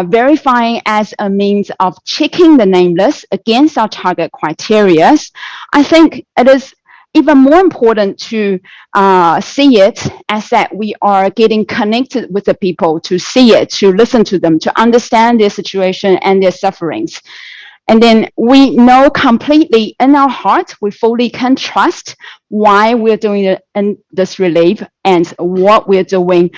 verifying as a means of checking the name list against our target criteria, I think it is even more important to see it as that we are getting connected with the people, to see it, to listen to them, to understand their situation and their sufferings. And then we know completely in our heart, we fully can trust why we're doing it in this relief and what we're doing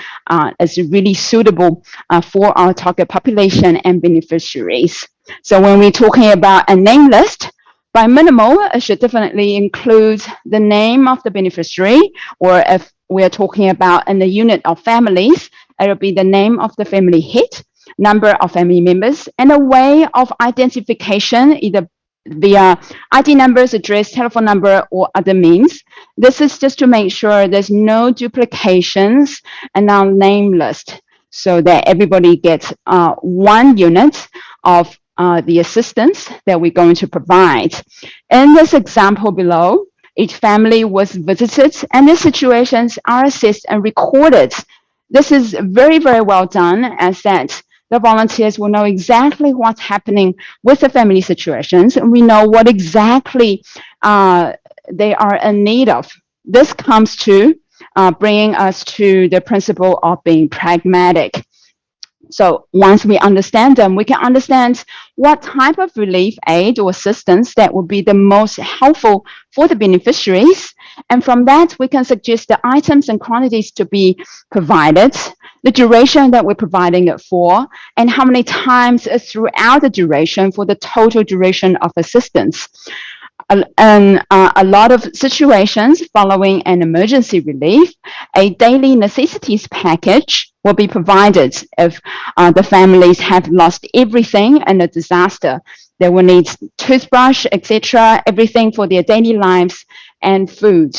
is really suitable for our target population and beneficiaries. So when we're talking about a name list, by minimal, it should definitely include the name of the beneficiary, or if we're talking about in the unit of families, it'll be the name of the family head, number of family members, and a way of identification, either via ID numbers, address, telephone number, or other means. This is just to make sure there's no duplications in our name list, so that everybody gets one unit of the assistance that we're going to provide. In this example below, each family was visited and their situations are assessed and recorded. This is very, very well done, as that the volunteers will know exactly what's happening with the family situations, and we know what exactly they are in need of. This comes to bringing us to the principle of being pragmatic. So once we understand them, we can understand what type of relief aid or assistance that will be the most helpful for the beneficiaries. And from that, we can suggest the items and quantities to be provided, the duration that we're providing it for, and how many times throughout the duration for the total duration of assistance. And a lot of situations following an emergency relief, a daily necessities package will be provided if the families have lost everything in a disaster. They will need toothbrush, etc., everything for their daily lives and food.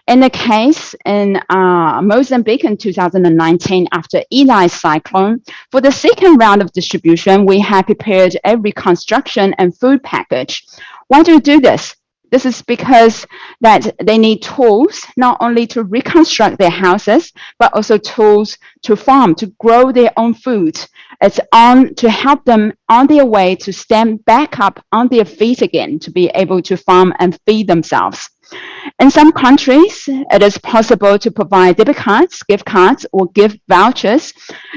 In the case in Mozambique in 2019, after Eli's cyclone, for the second round of distribution, we have prepared a reconstruction and food package. Why do we do this? This is because that they need tools not only to reconstruct their houses, but also tools to farm, to grow their own food. It's on to help them on their way to stand back up on their feet again, to be able to farm and feed themselves. In some countries, it is possible to provide debit cards, gift cards, or gift vouchers.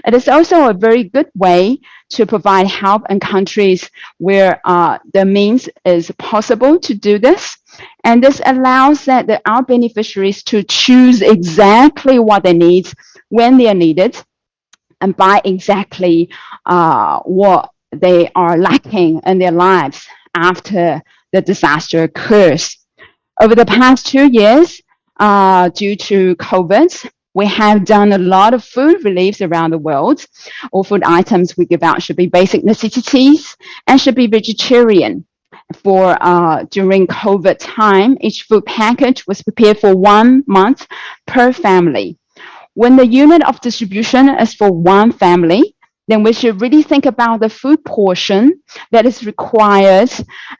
It is also a very good way to provide help in countries where the means is possible to do this. And this allows that our beneficiaries to choose exactly what they need when they are needed and buy exactly what they are lacking in their lives after the disaster occurs. Over the past 2 years, due to COVID, We have done a lot of food reliefs around the world. All food items we give out should be basic necessities and should be vegetarian. For during COVID time, each food package was prepared for 1 month per family. When the unit of distribution is for one family, then we should really think about the food portion that is required.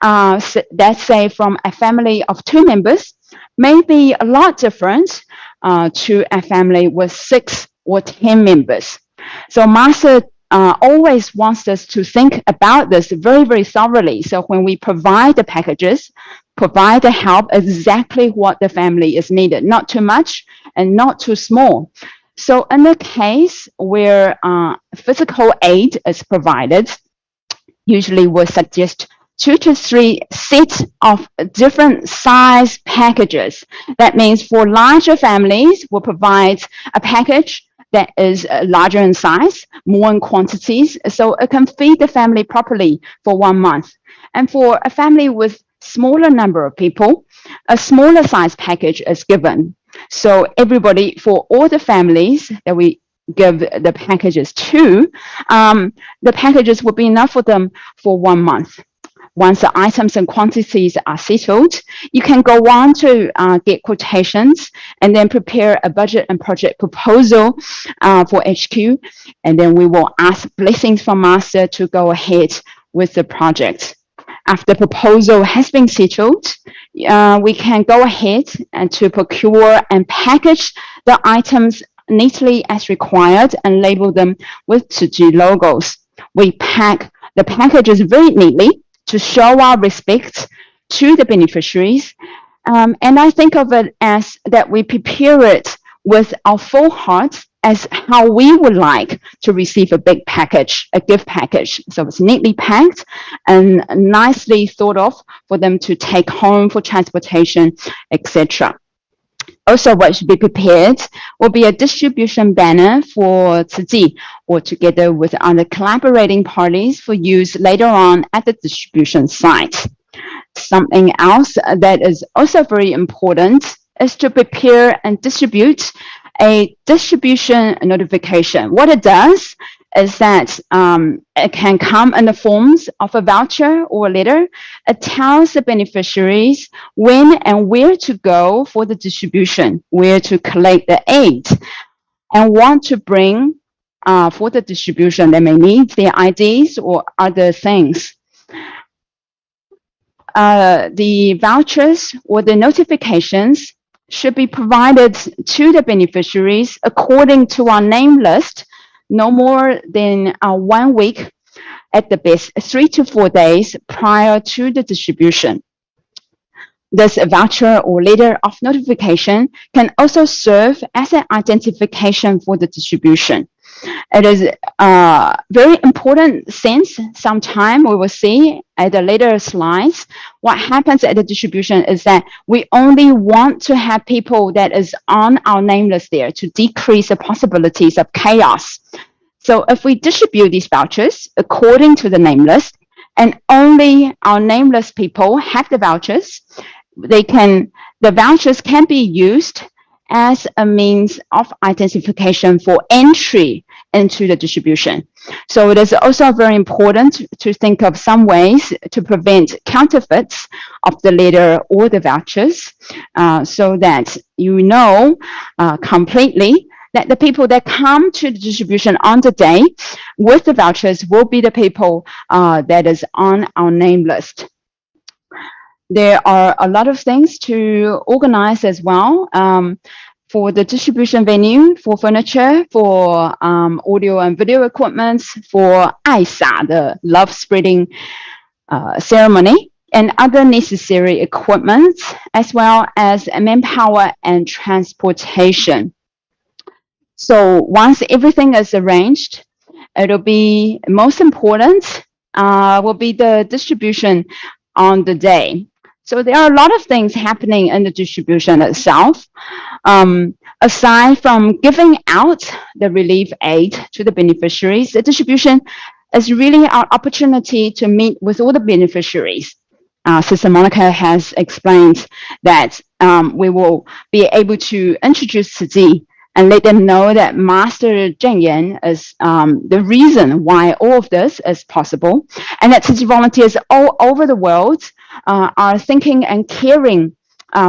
Let's say from a family of 2 members, may be a lot different to a family with 6 or 10 members. So Master always wants us to think about this very, very thoroughly. So when we provide the packages, provide the help exactly what the family is needed, not too much and not too small. So in the case where physical aid is provided, usually we'll suggest 2 to 3 sets of different size packages. That means for larger families, we'll provide a package that is larger in size, more in quantities, so it can feed the family properly for 1 month. And for a family with smaller number of people, a smaller size package is given. So everybody, for all the families that we give the packages to, the packages will be enough for them for 1 month. Once the items and quantities are settled, you can go on to get quotations and then prepare a budget and project proposal for HQ. And then we will ask blessings from Master to go ahead with the project. After proposal has been settled, we can go ahead and to procure and package the items neatly as required and label them with Siji logos. We pack the packages very neatly to show our respect to the beneficiaries. And I think of it as that we prepare it with our full heart as how we would like to receive a big package, a gift package. So it's neatly packed and nicely thought of for them to take home for transportation, etc. Also, what should be prepared will be a distribution banner for Siji or together with other collaborating parties for use later on at the distribution site. Something else that is also very important is to prepare and distribute a distribution notification. What it does is that it can come in the forms of a voucher or a letter. It tells the beneficiaries when and where to go for the distribution, where to collect the aid, and what to bring for the distribution. They may need their IDs or other things. The vouchers or the notifications should be provided to the beneficiaries according to our name list, no more than 1 week, at the best 3 to 4 days prior to the distribution. This voucher or letter of notification can also serve as an identification for the distribution. It is very important since sometime we will see at the later slides, what happens at the distribution is that we only want to have people that is on our name list there to decrease the possibilities of chaos. So if we distribute these vouchers according to the name list and only our name list people have the vouchers, the vouchers can be used as a means of identification for entry into the distribution. So it is also very important to think of some ways to prevent counterfeits of the letter or the vouchers so that you know completely that the people that come to the distribution on the day with the vouchers will be the people that is on our name list. There are a lot of things to organize as well. For the distribution venue, for furniture, for audio and video equipment, for 爱撒, the love spreading ceremony, and other necessary equipment, as well as manpower and transportation. So once everything is arranged, it'll be most important will be the distribution on the day. So there are a lot of things happening in the distribution itself. Aside from giving out the relief aid to the beneficiaries, the distribution is really our opportunity to meet with all the beneficiaries. Sister Monica has explained that we will be able to introduce Siji and let them know that Master Zheng Yan is the reason why all of this is possible, and that Tzu Chi volunteers all over the world are thinking and caring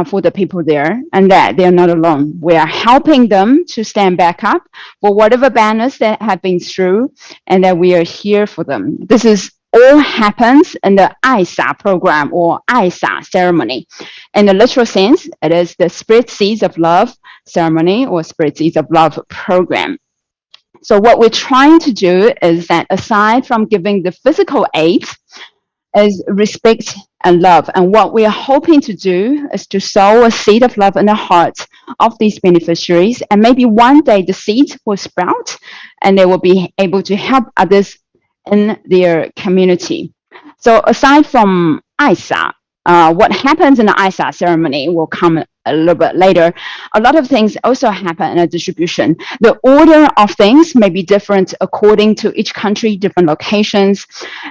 for the people there, and that they're not alone. We are helping them to stand back up for whatever banners that have been through, and that we are here for them. This is all happens in the Aisa program or Aisa ceremony. In the literal sense, it is the Spread Seeds of Love ceremony or Spread Seeds of Love program. So what we're trying to do is that aside from giving the physical aid, is respect and love. And what we are hoping to do is to sow a seed of love in the hearts of these beneficiaries. And maybe one day the seed will sprout and they will be able to help others in their community. So aside from Aisa, what happens in the Aisa ceremony will come a little bit later. A lot of things also happen in a distribution. The order of things may be different according to each country, different locations.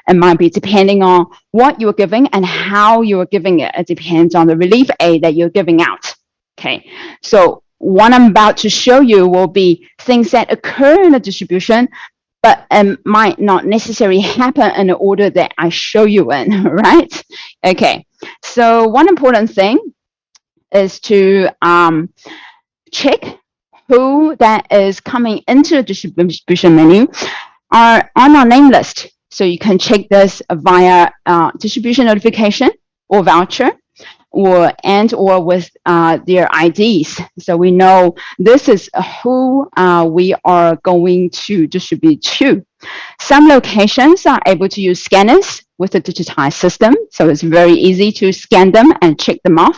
It might be depending on what you're giving and how you're giving it. It depends on the relief aid that you're giving out. Okay, so what I'm about to show you will be things that occur in a distribution, but might not necessarily happen in the order that I show you in, right? Okay, so one important thing is to check who that is coming into the distribution menu are on our name list. So you can check this via distribution notification or voucher, or with their IDs. So we know this is who we are going to distribute to. Some locations are able to use scanners with the digitized system, so it's very easy to scan them and check them off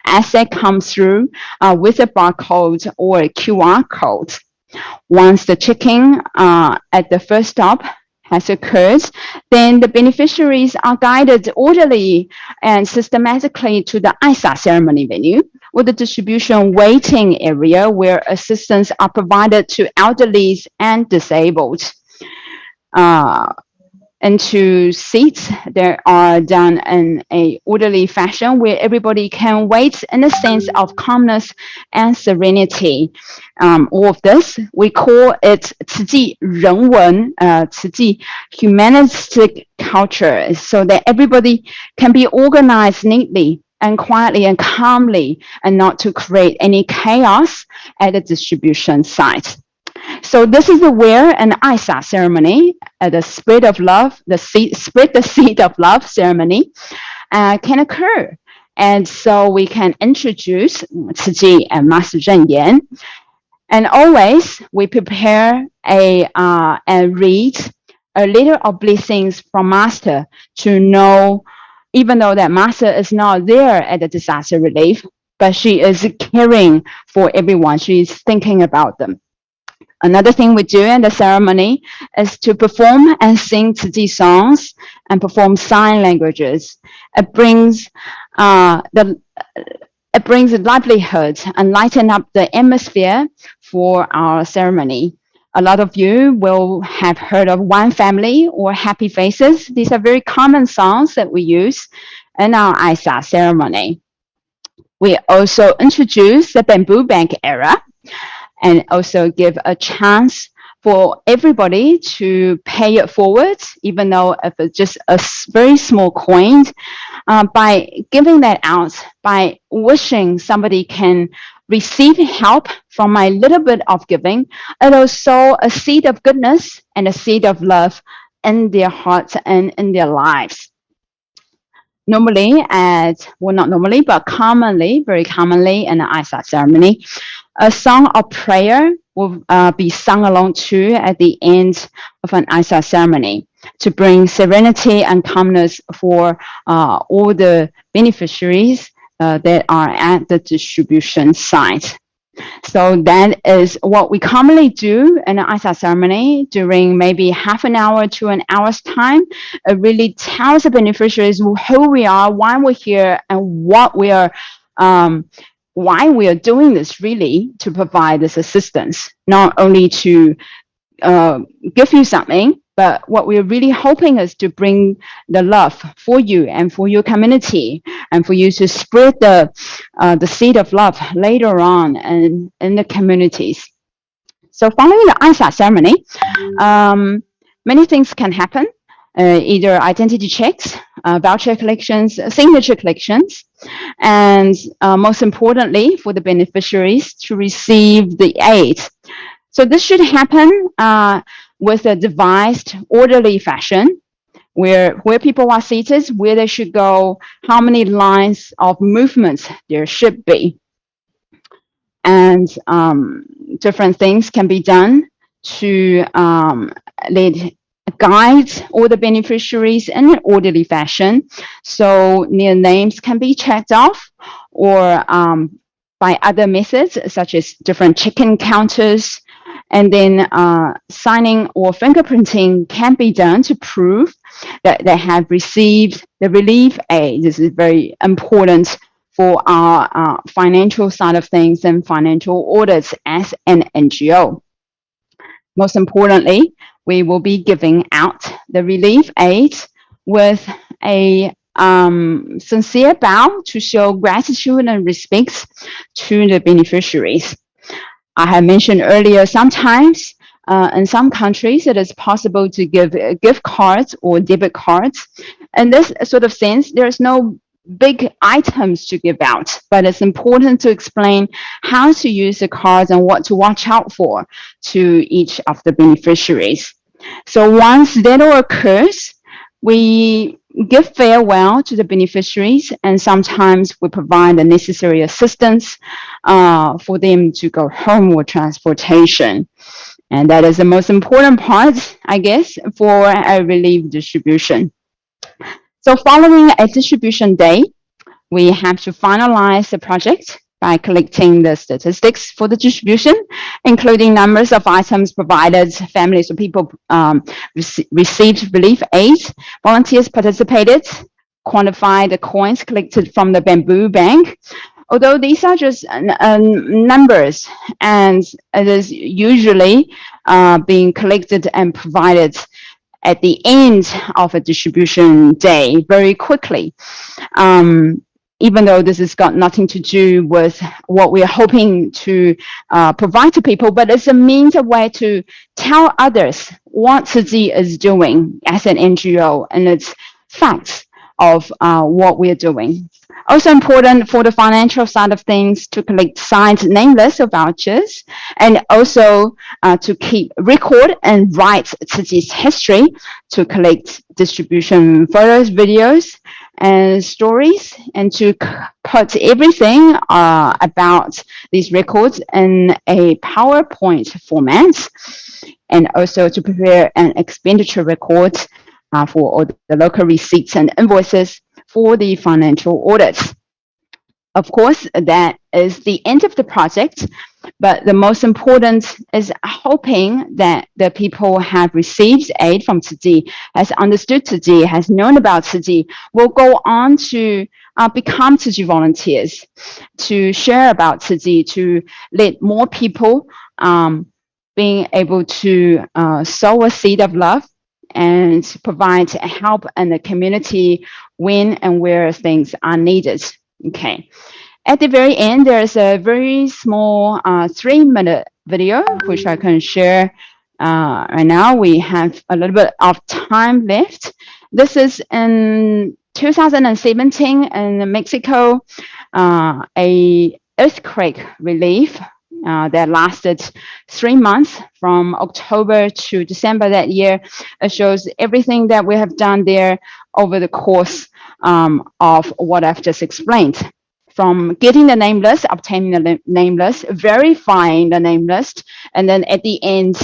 as they come through with a barcode or a QR code. Once the checking at the first stop has occurred, then the beneficiaries are guided orderly and systematically to the Aisa ceremony venue or the distribution waiting area where assistance are provided to elderly and disabled. Into seats that are done in a orderly fashion where everybody can wait in a sense of calmness and serenity. All of this, we call it 慈济人文, 慈济 humanistic culture, so that everybody can be organized neatly and quietly and calmly and not to create any chaos at the distribution site. So this is where an Aisa ceremony, the spread of love, spread the seed of love ceremony can occur. And so we can introduce Tzu Chi and Master Zheng Yan. And always we prepare and read a letter of blessings from Master to know, even though that Master is not there at the disaster relief, but she is caring for everyone. She is thinking about them. Another thing we do in the ceremony is to perform and sing Tzu Chi songs and perform sign languages. It brings livelihood and lighten up the atmosphere for our ceremony. A lot of you will have heard of One Family or Happy Faces. These are very common songs that we use in our Aisa ceremony. We also introduce the bamboo bank era, and also give a chance for everybody to pay it forward, even though if it's just a very small coin. By giving that out, by wishing somebody can receive help from my little bit of giving, it'll sow a seed of goodness and a seed of love in their hearts and in their lives. Normally, not normally, but commonly, very commonly in the Aisa ceremony, a song of prayer will be sung along to at the end of an Aisa ceremony to bring serenity and calmness for all the beneficiaries that are at the distribution site. So that is what we commonly do in an Aisa ceremony during maybe half an hour to an hour's time. It really tells the beneficiaries who we are, why we're here, and what we are, why we are doing this, really to provide this assistance, not only to give you something, but what we're really hoping is to bring the love for you and for your community, and for you to spread the seed of love later on in the communities. So following the answer ceremony, many things can happen. Either identity checks, voucher collections, signature collections, and most importantly, for the beneficiaries to receive the aid. So this should happen with a devised, orderly fashion, where people are seated, where they should go, how many lines of movements there should be. And different things can be done to guide all the beneficiaries in an orderly fashion, so their names can be checked off, or by other methods such as different check-in counters, and then signing or fingerprinting can be done to prove that they have received the relief aid. This is very important for our financial side of things and financial audits as an NGO. Most importantly, we will be giving out the relief aid with a sincere bow to show gratitude and respect to the beneficiaries. I have mentioned earlier, sometimes in some countries it is possible to give gift cards or debit cards. In this sort of sense, there's no big items to give out, but it's important to explain how to use the cards and what to watch out for to each of the beneficiaries. So once that all occurs, we give farewell to the beneficiaries, and sometimes we provide the necessary assistance for them to go home with transportation. And that is the most important part, I guess, for a relief distribution. So following a distribution day, we have to finalize the project by collecting the statistics for the distribution, including numbers of items provided, families or people received relief aid, volunteers participated, quantify the coins collected from the bamboo bank. Although these are just numbers, and it is usually being collected and provided at the end of a distribution day very quickly. Even though this has got nothing to do with what we are hoping to provide to people, but it's a means, a way to tell others what Siji is doing as an NGO and its facts of what we're doing. Also important for the financial side of things to collect signed name lists of vouchers, and also to keep record and write Siji's history, to collect distribution photos, videos, and stories, and to put everything about these records in a PowerPoint format, and also to prepare an expenditure record for all the local receipts and invoices for the financial audits. Of course, that is the end of the project, but the most important is hoping that the people have received aid from Siji, has understood Siji, has known about Siji, will go on to become Siji volunteers, to share about Siji, to let more people being able to sow a seed of love and provide help in the community when and where things are needed. Okay. At the very end, there's a very small 3-minute video, which I can share right now. We have a little bit of time left. This is in 2017 in Mexico, a earthquake relief that lasted 3 months from October to December that year. It shows everything that we have done there over the course of what I've just explained. From getting the name list, obtaining the name list, verifying the name list, and then at the end,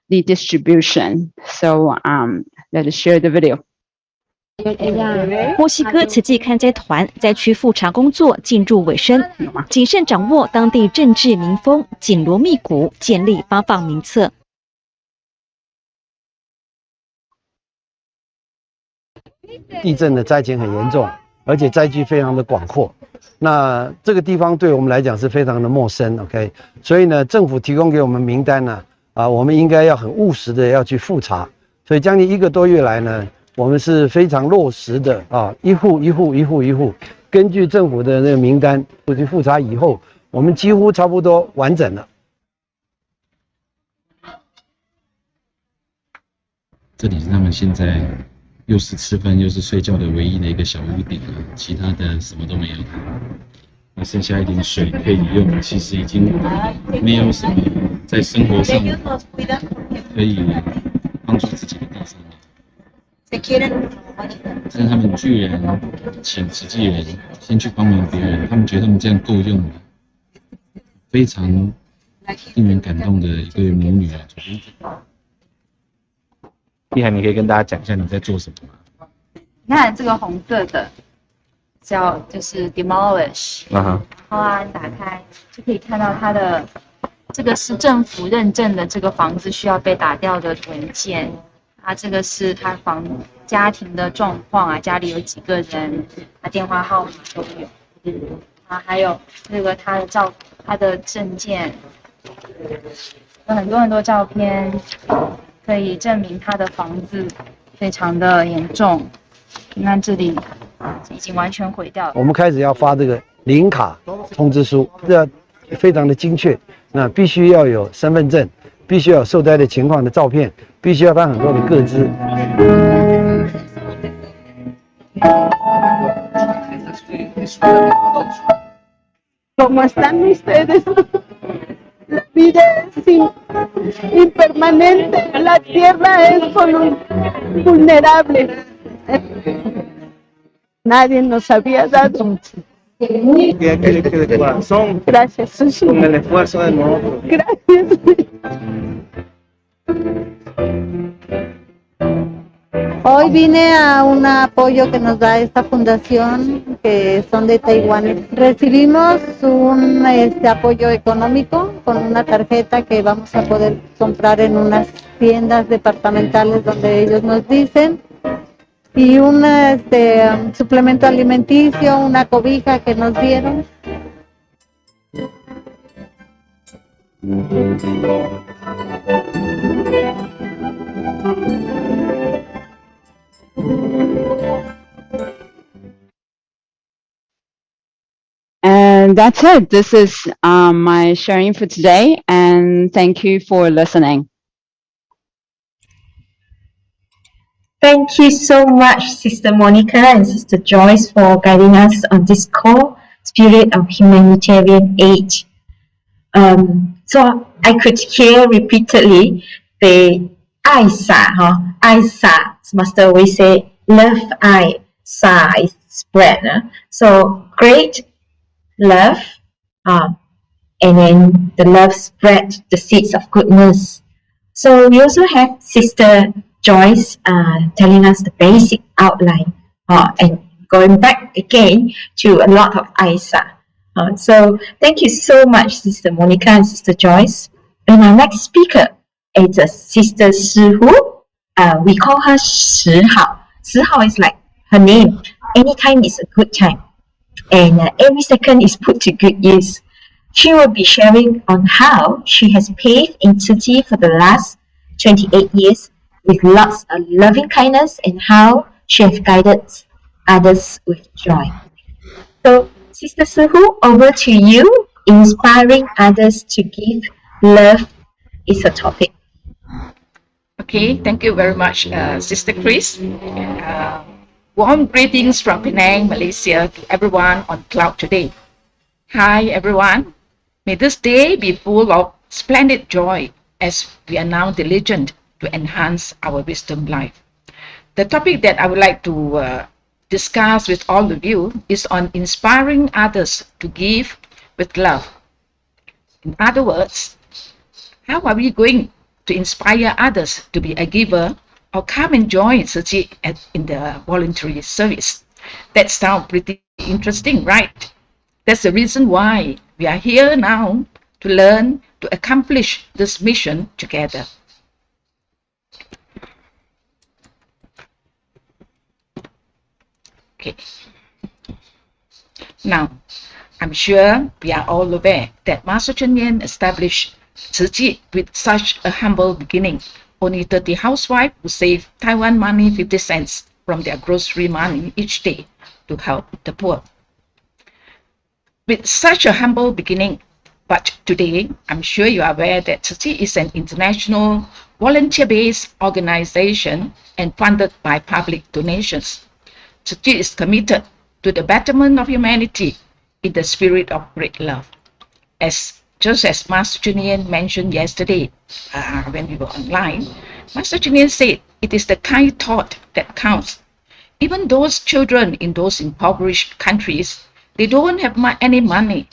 the distribution. So let us share the video. 墨西哥慈济看灾团在区复查工作进入尾声，谨慎掌握当地政治民风，紧锣密鼓建立发放名册。地震的灾情很严重，而且灾区非常的广阔。那这个地方对我们来讲是非常的陌生 ，OK？ 所以呢，政府提供给我们名单呢，我们应该要很务实的要去复查。所以将近1个多月来呢，我们是非常落实的一户一户，根据政府的那个名单去复查以后，我们几乎差不多完整了。这里是他们现在又是吃饭又是睡觉的唯一的一个小屋顶啊，其他的什么都没有。那剩下一点水可以用，其实已经没有什么在生活上可以帮助自己的地方了。但是他们居然请慈济人先去帮忙别人，他们觉得他们这样够用了，非常令人感动的一对母女啊。碧涵，你可以跟大家讲一下你在做什么吗？你看这个红色的就是 demolish， 然后你打开就可以看到它的这个是政府认证的这个房子需要被打掉的文件，这个是他家庭的状况啊，家里有几个人，电话号码都有，还有这个他的证件，有很多照片，可以证明他的房子非常的严重。你看这里已经完全毁掉了。我们开始要发这个零卡通知书，这非常的精确。那必须要有身份证，必须要有受灾的情况的照片，必须要放很多的个资。¿Cómo están ustedes? La vida es impermanente, la tierra es vulnerable. Nadie nos había dado. Que de corazón, gracias, Sushi. Con el esfuerzo de nosotros. Gracias. Hoy vine a un apoyo que nos da esta fundación, que son de Taiwán. Recibimos un apoyo económico con una tarjeta que vamos a poder comprar en unas tiendas departamentales donde ellos nos dicen, y un suplemento alimenticio, una cobija que nos dieron. And that's it. This is my sharing for today, and thank you for listening. Thank you so much, Sister Monica and Sister Joyce, for guiding us on this core spirit of humanitarian aid. So I could hear repeatedly the I sa, I sa. Master always say, love I, sa is spread. So great love, and then the love spread the seeds of goodness. So we also have Sister Joyce telling us the basic outline, and going back again to a lot of ISA. So thank you so much, Sister Monica and Sister Joyce. And our next speaker is Sister Shihu. We call her Shi Hao. Shi Hao is like her name. Anytime is a good time. And every second is put to good use. She will be sharing on how she has paved in Siji for the last 28 years with lots of loving kindness, and how she has guided others with joy. So, Sister Suhu, over to you. Inspiring others to give love is a topic. Okay, thank you very much, Sister Chris. Warm greetings from Penang, Malaysia, to everyone on cloud today. Hi, everyone. May this day be full of splendid joy as we are now diligent to enhance our wisdom life. The topic that I would like to discuss with all of you is on inspiring others to give with love. In other words, how are we going to inspire others to be a giver or come and join Siji in the voluntary service? That sounds pretty interesting, right? That's the reason why we are here now, to learn to accomplish this mission together. Okay. Now, I'm sure we are all aware that Master Cheng Yen established Siji with such a humble beginning. Only 30 housewives who save Taiwan money 50 cents from their grocery money each day to help the poor. With such a humble beginning, But today, I'm sure you are aware that Siji is an international volunteer-based organization and funded by public donations. Siji is committed to the betterment of humanity in the spirit of great love. Just as Master Julian mentioned yesterday when we were online, Master Julian said it is the kind thought that counts. Even those children in those impoverished countries, they don't have any money.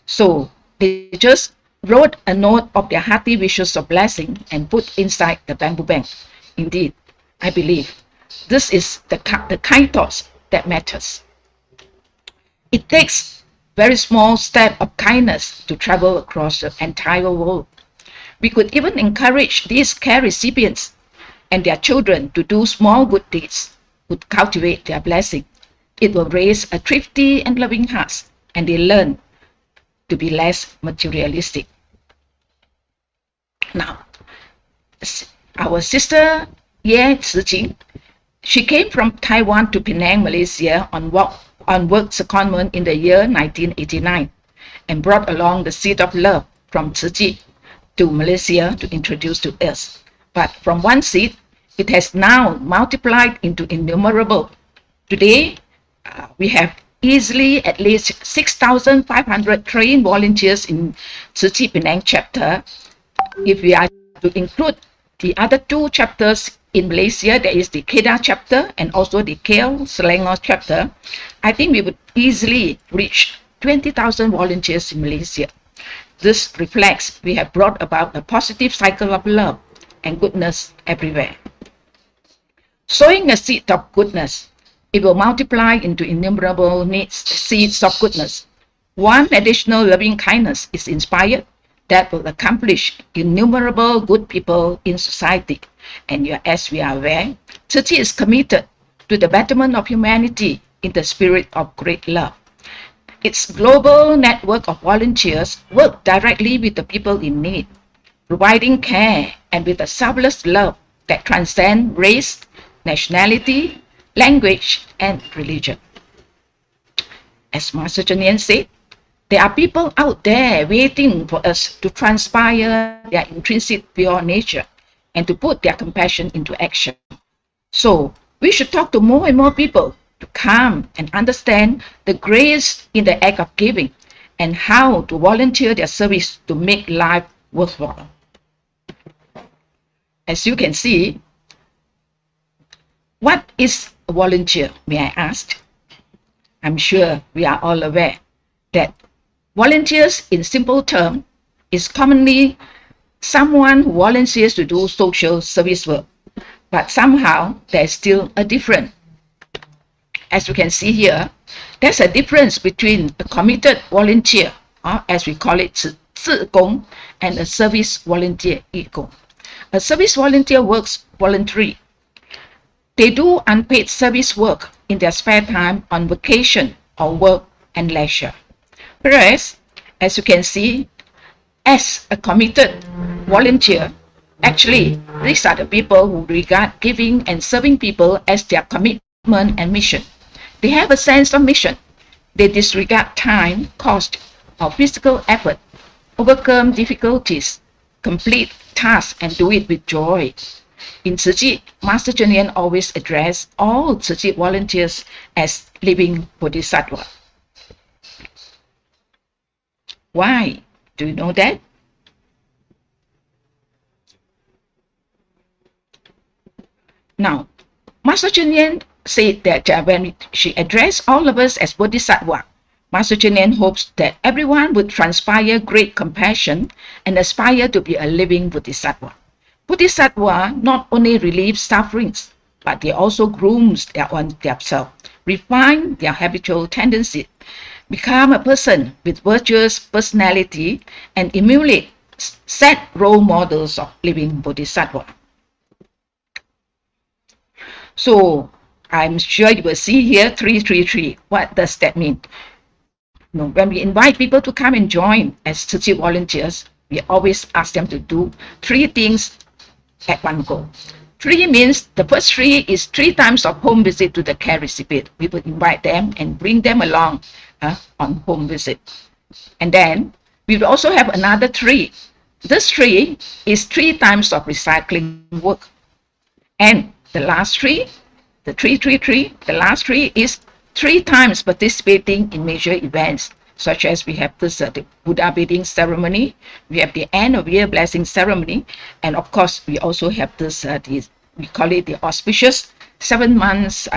So they just wrote a note of their hearty wishes of blessing and put inside the bamboo bank. Indeed, I believe this is the kind thoughts that matters. It takes very small step of kindness to travel across the entire world. We could even encourage these care recipients and their children to do small good deeds, would cultivate their blessing. It will raise a thrifty and loving heart, and they learn to be less materialistic. Now, our sister Ye Siji, she came from Taiwan to Penang, Malaysia on work secondment in the year 1989 and brought along the seed of love from Siji to Malaysia to introduce to us. But from one seed, it has now multiplied into innumerable. Today, we have easily at least 6,500 trained volunteers in Siji Penang chapter. If we are to include the other two chapters in Malaysia, there is the Kedah chapter and also the KL Selangor chapter, I think we would easily reach 20,000 volunteers in Malaysia. This reflects we have brought about a positive cycle of love and goodness everywhere. Sowing a seed of goodness, it will multiply into innumerable seeds of goodness. One additional loving kindness is inspired that will accomplish innumerable good people in society. And as we are aware, Siji is committed to the betterment of humanity in the spirit of great love. Its global network of volunteers work directly with the people in need, providing care and with a selfless love that transcends race, nationality, language, and religion. As Master Chanian said, there are people out there waiting for us to transpire their intrinsic pure nature and to put their compassion into action. So we should talk to more and more people to come and understand the grace in the act of giving and how to volunteer their service to make life worthwhile. As you can see, what is a volunteer, may I ask? I'm sure we are all aware that volunteers, in simple terms, is commonly someone who volunteers to do social service work. But somehow there's still a difference. As you can see here, there's a difference between a committed volunteer, or as we call it, 志工, and a service volunteer, 义工. A service volunteer works voluntarily. They do unpaid service work in their spare time on vacation or work and leisure. Whereas, as you can see, as a committed volunteer, actually, these are the people who regard giving and serving people as their commitment and mission. They have a sense of mission. They disregard time, cost, or physical effort, overcome difficulties, complete tasks, and do it with joy. In Siji, Master Chanian always addressed all Siji volunteers as living bodhisattva. Why? Do you know that? Now, Master Chanian said that when she addressed all of us as bodhisattva, Master Chanian hopes that everyone would transpire great compassion and aspire to be a living bodhisattva. Bodhisattva not only relieves sufferings, but they also grooms themselves, refine their habitual tendencies, become a person with virtuous personality, and emulate set role models of living bodhisattva. So I'm sure you will see here 333. What does that mean? When we invite people to come and join as Siji volunteers, we always ask them to do 3 things at one go. 3 means the first 3 is 3 times of home visit to the care recipient. We would invite them and bring them along on home visit. And then We will also have another tree. This tree is 3 times of recycling work. And the last tree, the the last tree is 3 times participating in major events, such as we have this the Buddha bathing ceremony, we have the end of year blessing ceremony, and of course we also have this we call it the auspicious 7 months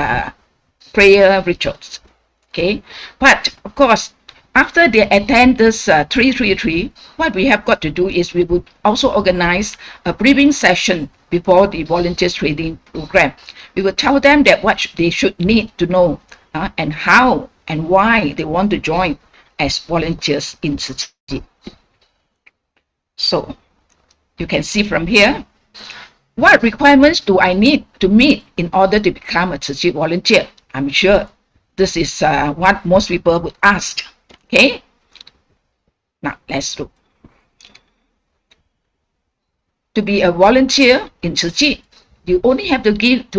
prayer rituals. Okay, but of course after they attend this 333, what we have got to do is we would also organize a briefing session before the volunteers training program. We will tell them that what they should need to know and how and why they want to join as volunteers in Siji. So you can see from here, what requirements do I need to meet in order to become a Siji volunteer? I'm sure this is what most people would ask. Okay, now let's look. To be a volunteer in Siji, you only have to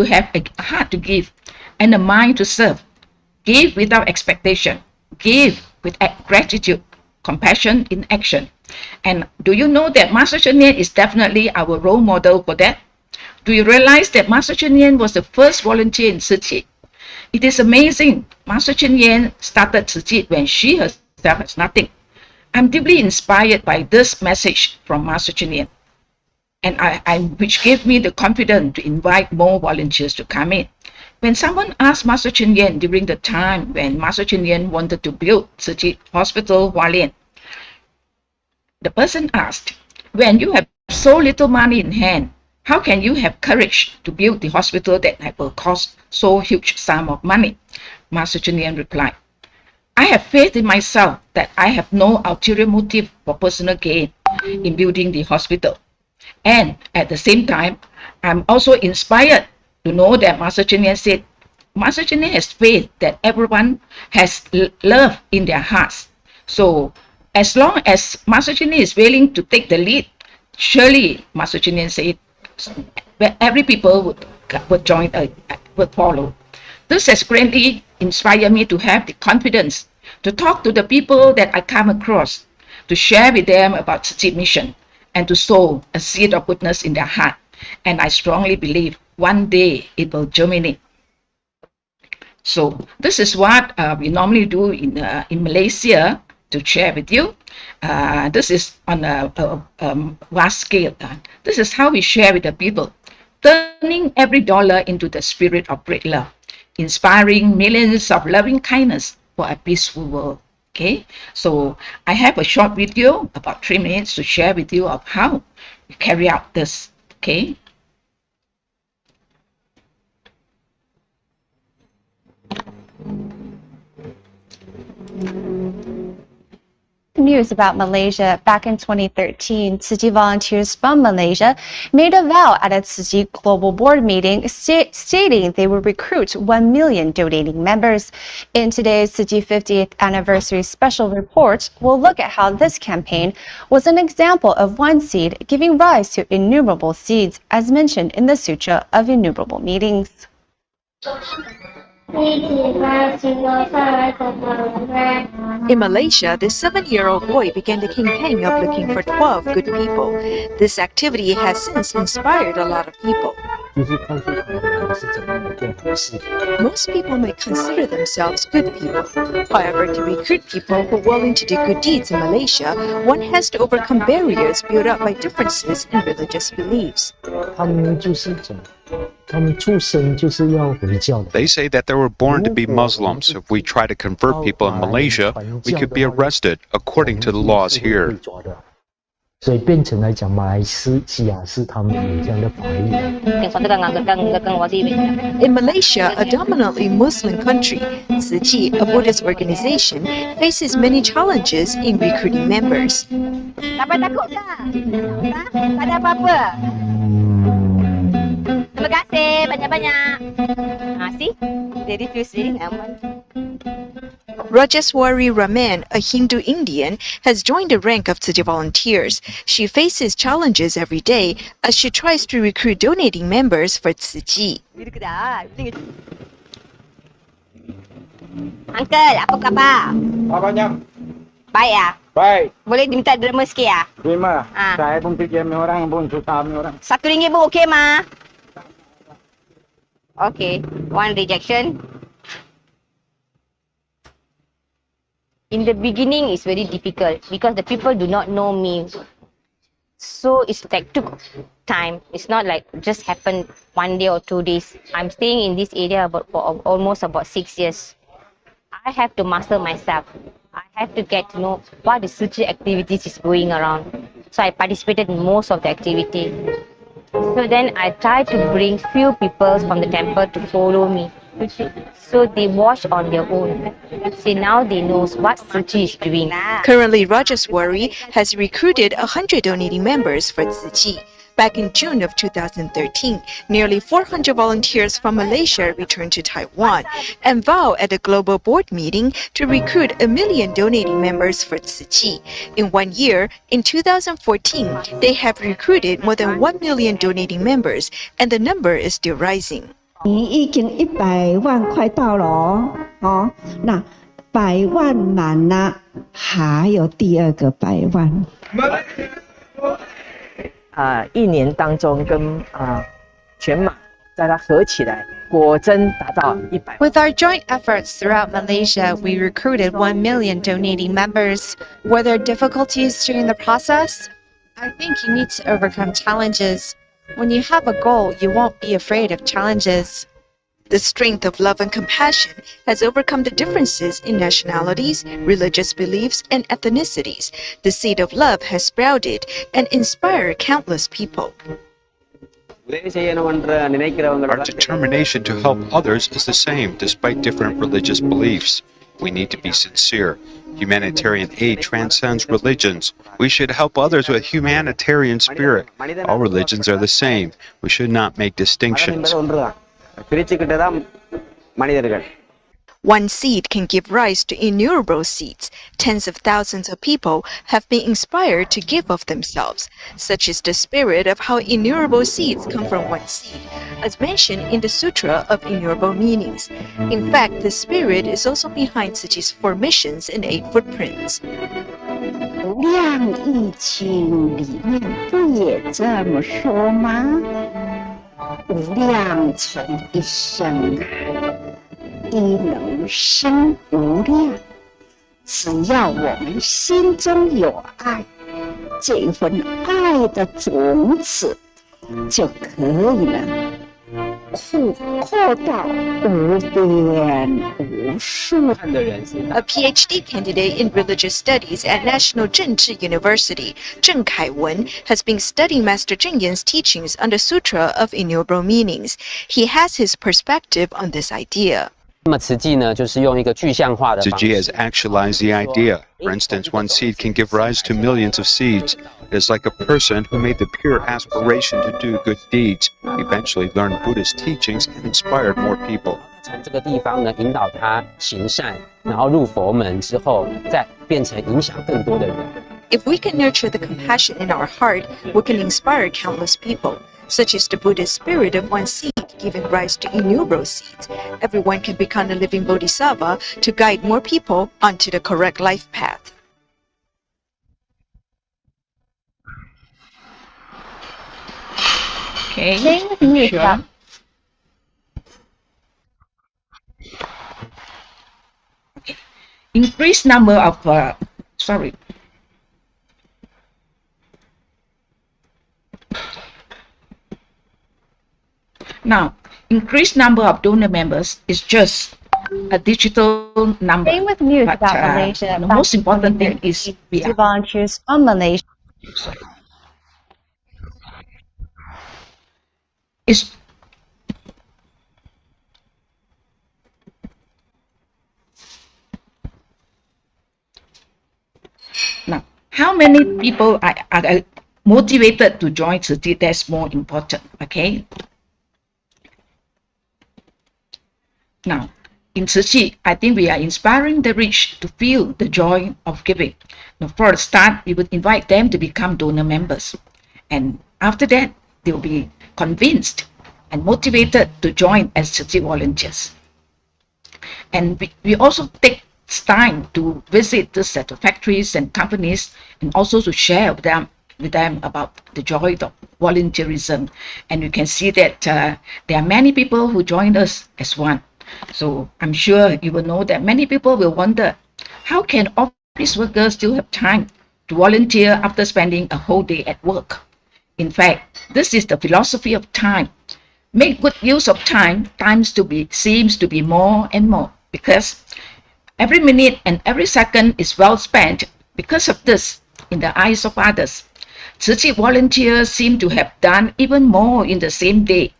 have a heart to give and a mind to serve. Give without expectation. Give with gratitude, compassion in action. And do you know that Master Cheng Yen is definitely our role model for that? Do you realize that Master Cheng Yen was the first volunteer in Siji? It is amazing. Master Cheng Yen started Siji when she herself has nothing. I'm deeply inspired by this message from Master Cheng Yen, and which gave me the confidence to invite more volunteers to come in. When someone asked Master Cheng Yen during the time when Master Cheng Yen wanted to build Siji Hospital Hualien, the person asked, when you have so little money in hand, how can you have courage to build the hospital that will cost so huge sum of money? Master Cheng Yen replied, I have faith in myself that I have no ulterior motive for personal gain in building the hospital. And at the same time, I'm also inspired to know that Master Cheng Yen said, Master Cheng Yen has faith that everyone has love in their hearts. So as long as Master Cheng Yen is willing to take the lead, surely Master Cheng Yen said, every people would join, would follow. This has greatly inspired me to have the confidence to talk to the people that I come across, to share with them about Siji mission, and to sow a seed of goodness in their heart. And I strongly believe one day it will germinate. So this is what we normally do in Malaysia to share with you. This is on a vast scale. This is how we share with the people, turning every dollar into the spirit of great love, inspiring millions of loving kindness for a peaceful world. Okay, so I have a short video, about 3 minutes, to share with you of how we carry out this. Okay. News about Malaysia. Back in 2013, Siji volunteers from Malaysia made a vow at a Siji Global Board meeting stating they would recruit 1 million donating members. In today's Siji 50th anniversary special report, we'll look at how this campaign was an example of one seed giving rise to innumerable seeds, as mentioned in the Sutra of Innumerable Meetings. In Malaysia, this 7-year-old boy began the campaign of looking for 12 good people. This activity has since inspired a lot of people. Most people may consider themselves good people. However, to recruit people who are willing to do good deeds in Malaysia, one has to overcome barriers built up by differences in religious beliefs. They say that they were born to be Muslims. If we try to convert people in Malaysia, we could be arrested according to the laws here. In Malaysia, a dominantly Muslim country, Siji, a Buddhist organization, faces many challenges in recruiting members. Tak takut ke? Tak ada apa-apa. Terima kasih banyak-banyak. See? They refuse really aman. Rajeswari Raman, a Hindu Indian, has joined the rank of Siji volunteers. She faces challenges every day as she tries to recruit donating members for Siji. Uncle, apa khabar? Baik ah? Baik. Boleh diminta derma sikit ah? Terima. Ah. Saya pun kerja dengan orang pun susah dengan orang. RM1 pun okey mah. Okay, one rejection. In the beginning, it's very difficult because the people do not know me. So it's like took time. It's not like just happened 1 day or 2 days. I'm staying in this area for almost about 6 years. I have to master myself. I have to get to know what the Siji activities is going around. So I participated in most of the activity. So then I tried to bring few people from the temple to follow me. So they watch on their own. See, now they know what Siji is doing. Currently, Rajaswari has recruited 100 donating members for Siji. Back in June of 2013, nearly 400 volunteers from Malaysia returned to Taiwan and vow at a global board meeting to recruit 1 million donating members for Siji. In 1 year, in 2014, they have recruited more than 1 million donating members, and the number is still rising. 已经100万快到了哦，那100万满了，还有第二个100万。1年当中跟全马在它合起来，果真达到100万。With our joint efforts throughout Malaysia, we recruited 1 million donating members. Were there difficulties during the process? I think you need to overcome challenges. When you have a goal, you won't be afraid of challenges. The strength of love and compassion has overcome the differences in nationalities, religious beliefs, and ethnicities. The seed of love has sprouted and inspired countless people. Our determination to help others is the same, despite different religious beliefs. We need to be sincere. Humanitarian aid transcends religions. We should help others with humanitarian spirit. All religions are the same. We should not make distinctions. One seed can give rise to innumerable seeds. Tens of thousands of people have been inspired to give of themselves. Such is the spirit of how innumerable seeds come from one seed, as mentioned in the Sutra of Innumerable Meanings. In fact, the spirit is also behind Siji's 4 missions and 8 footprints. 量易经里面不也这么说吗？无量从一生啊，亦能生无量。只要我们心中有爱，这份爱的种子就可以了。扩到无边无数。A PhD candidate in religious studies at National Zhengzhi University, Zheng Kaiwen, has been studying Master Zheng Yan's teachings on the Sutra of Innumerable Meanings. He has his perspective on this idea. Siji has actualized the idea. For instance, one seed can give rise to millions of seeds. It is like a person who made the pure aspiration to do good deeds, eventually learned Buddhist teachings and inspired more people. 从这个地方呢，引导他行善，然后入佛门之后，再变成影响更多的人。If we can nurture the compassion in our heart, we can inspire countless people. Such is the Buddhist spirit of one seed giving rise to innumerable seeds. Everyone can become a living bodhisattva to guide more people onto the correct life path. Okay, sure. Okay. Increased number of Now, increased number of donor members is just a digital number. Same with news but, about Malaysia. The most important thing is we are volunteers from Malaysia. Now, how many people are motivated to join Siji? That's more important, okay? Now, in Siji, I think we are inspiring the rich to feel the joy of giving. Now, for the start, we would invite them to become donor members. And after that, they will be convinced and motivated to join as Siji volunteers. And we also take time to visit the set of factories and companies and also to share with them about the joy of volunteerism. And you can see that there are many people who join us as one. So I'm sure you will know that many people will wonder, how can office workers still have time to volunteer after spending a whole day at work? In fact, this is the philosophy of time. Make good use of time. Seems to be more and more, because every minute and every second is well spent. Because of this, in the eyes of others, Tzu Chi volunteers seem to have done even more in the same day.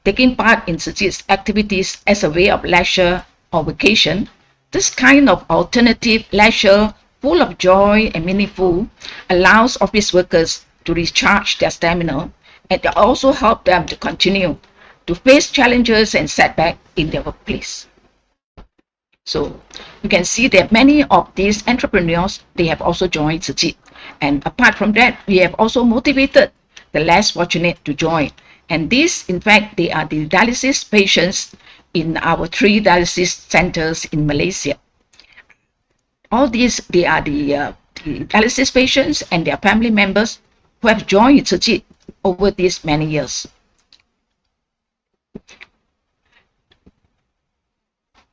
Taking part in Tzu Chi's activities as a way of leisure or vacation, this kind of alternative leisure, full of joy and meaningful, allows office workers to recharge their stamina, and also help them to continue to face challenges and setbacks in their workplace. So you can see that many of these entrepreneurs, they have also joined Tzu Chi. And apart from that, we have also motivated the less fortunate to join. And these, in fact, they are the dialysis patients in our 3 dialysis centers in Malaysia. All these, they are the dialysis patients and their family members who have joined Tzu Chi over these many years.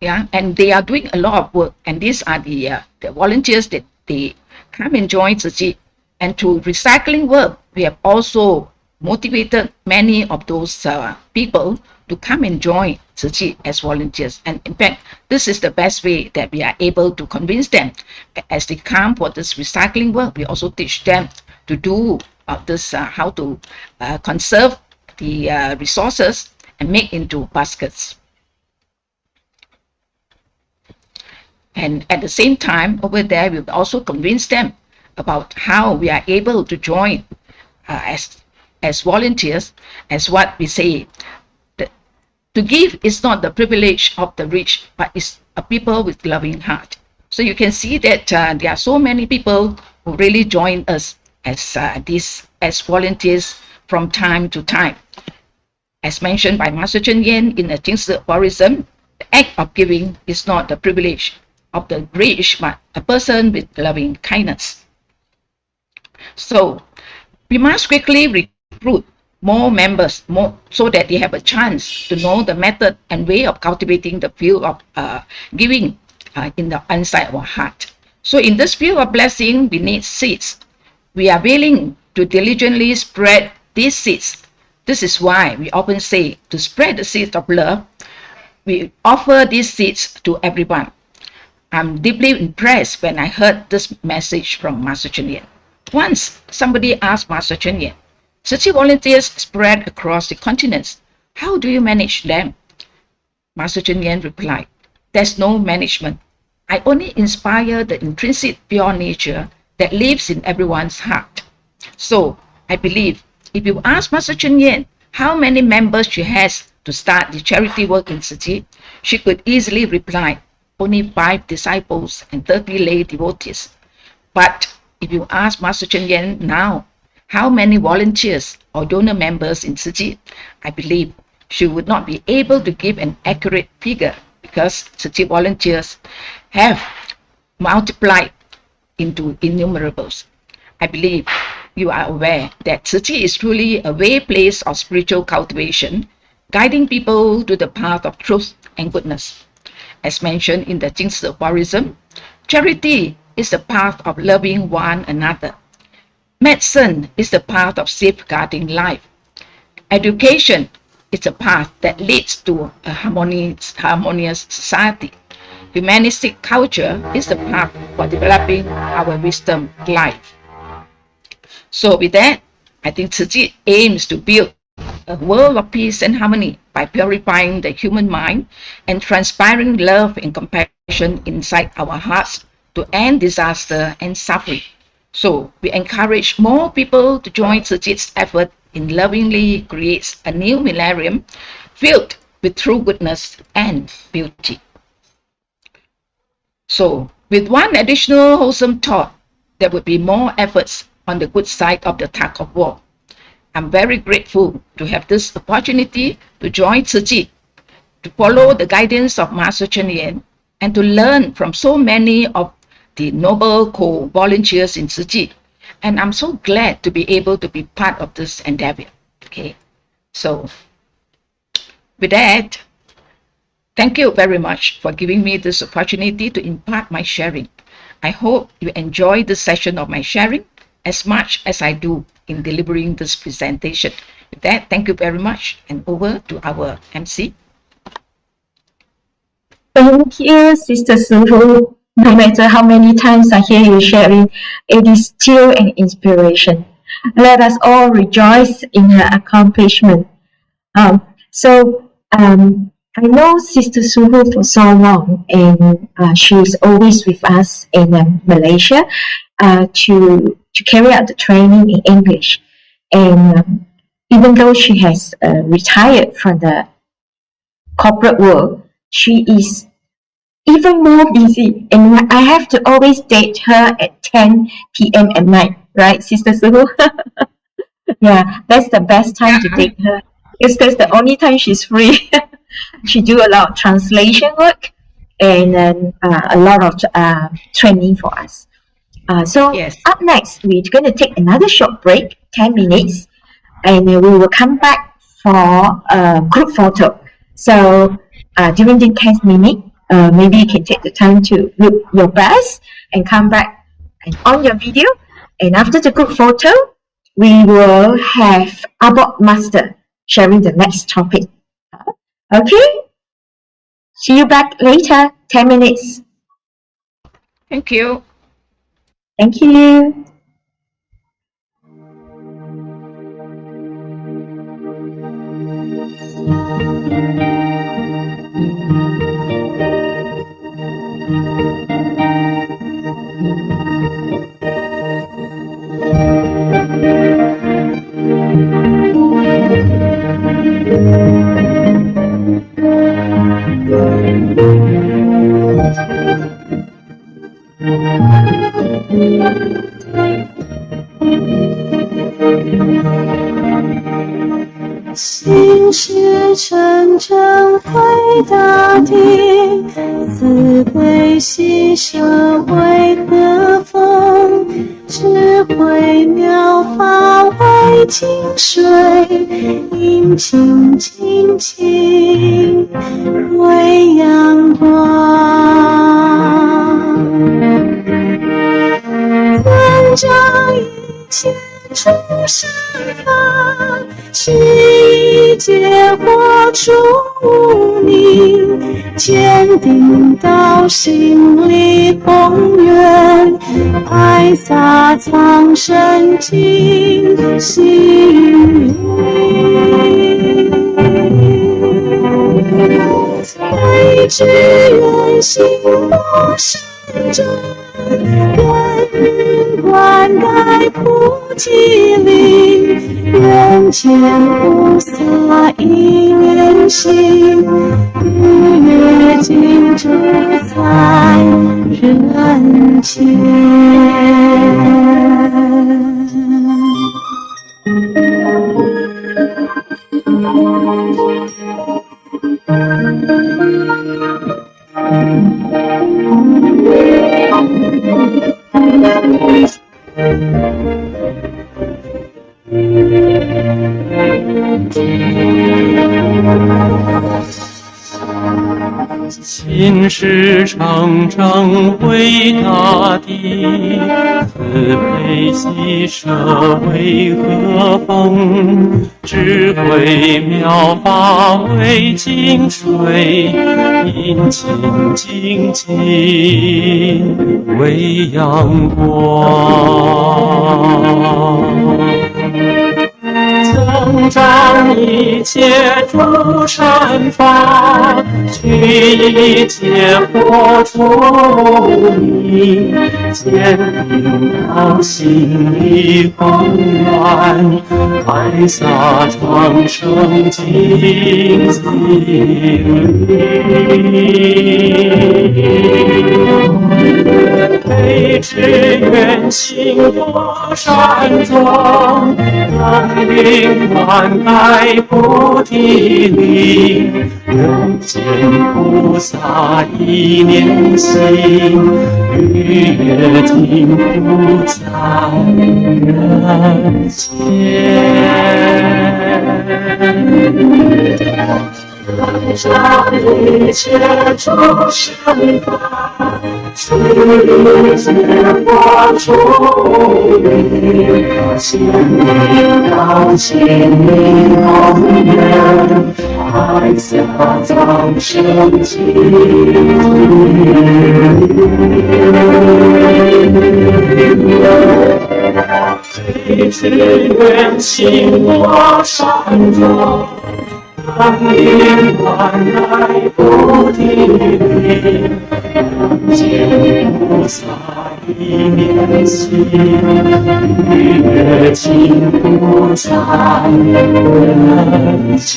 Yeah, and they are doing a lot of work, and these are the volunteers that they come and join Tzu Chi. And through recycling work, we have also motivated many of those people to come and join Tzu Chi as volunteers. And in fact, this is the best way that we are able to convince them. As they come for this recycling work, we also teach them to do this, how to conserve the resources and make into baskets. And at the same time, over there, we'll also convince them about how we are able to join as volunteers, as what we say. To give is not the privilege of the rich, but it's a people with loving heart. So you can see that there are so many people who really join us as volunteers from time to time. As mentioned by Master Cheng Yen in the Jingsi aphorism, the act of giving is not the privilege of the rich, but a person with loving kindness. So we must quickly recruit more members, so that they have a chance to know the method and way of cultivating the field of giving in the inside of our heart. So in this field of blessing, we need seeds. We are willing to diligently spread these seeds. This is why we often say to spread the seeds of love. We offer these seeds to everyone. I'm deeply impressed when I heard this message from Master Cheng Yen. Once, somebody asked Master Cheng Yen, Tzu Chi volunteers spread across the continents. How do you manage them? Master Cheng Yen replied, there's no management. I only inspire the intrinsic pure nature that lives in everyone's heart. So, I believe, if you ask Master Cheng Yen how many members she has to start the charity work in Tzu Chi, she could easily reply, only 5 disciples and 30 lay devotees. But if you ask Master Cheng Yen now, how many volunteers or donor members in Tzu Chi, I believe she would not be able to give an accurate figure, because Tzu Chi volunteers have multiplied into innumerables. I believe you are aware that Tzu Chi is truly a way place of spiritual cultivation, guiding people to the path of truth and goodness. As mentioned in the Jingsi aphorism, charity is the path of loving one another. Medicine is the path of safeguarding life. Education is a path that leads to a harmonious society. Humanistic culture is the path for developing our wisdom life. So with that, I think Tzu Chi aims to build a world of peace and harmony by purifying the human mind and transpiring love and compassion inside our hearts to end disaster and suffering. So we encourage more people to join Tzu Chi's effort in lovingly creates a new millennium filled with true goodness and beauty. So with one additional wholesome thought, there would be more efforts on the good side of the tug of war. I'm very grateful to have this opportunity to join Tzu Chi, to follow the guidance of Master Cheng Yen, and to learn from so many of the noble co-volunteers in Siji. And I'm so glad to be able to be part of this endeavor. Okay, so with that, thank you very much for giving me this opportunity to impart my sharing. I hope you enjoy this session of my sharing as much as I do in delivering this presentation. With that, thank you very much, and over to our MC. Thank you, Sister Suhu. No matter how many times I hear you sharing, it is still an inspiration. Let us all rejoice in her accomplishment. I know Sister Suhu for so long, and she's always with us in Malaysia to carry out the training in English. And even though she has retired from the corporate world, she is even more busy, and I have to always date her at 10 p.m. at night, right, Sister Suhu? Yeah, that's the best time to date her. Because that's the only time she's free. She do a lot of translation work and then a lot of training for us. Up next, we're going to take another short break, 10 minutes, and we will come back for a group photo. So during the 10 minutes, maybe you can take the time to look your best and come back and on your video. And after the group photo, we will have Abbot Master sharing the next topic. Okay? See you back later, 10 minutes. Thank you. Thank you.心事沉沉回大地，慈悲喜舍为和风，智慧妙法为净水，阴晴清净为阳光，增长一切诸善法，是一切活出无明，坚定到心里宏愿，爱洒苍生尽心灵，为知愿心不生真，根灌溉菩提林，愿见菩萨一念心，日月尽诸在人间。心事常常回大地，慈悲喜舍为和风，智慧妙法为净水，阴晴净净为阳光，增长一切诸善法，去一切活出你，坚定到心里宏愿，爱洒长生尽心灵。飞驰远行过山中，当云灌溉菩提林，人间菩萨一念心，日月听不在人间。让一切众生法，世间光出离，千里高千里共远，海下众生尽飞驰远行过山中，当云灌溉菩提林，人间菩萨一念心，日月尽不在人间。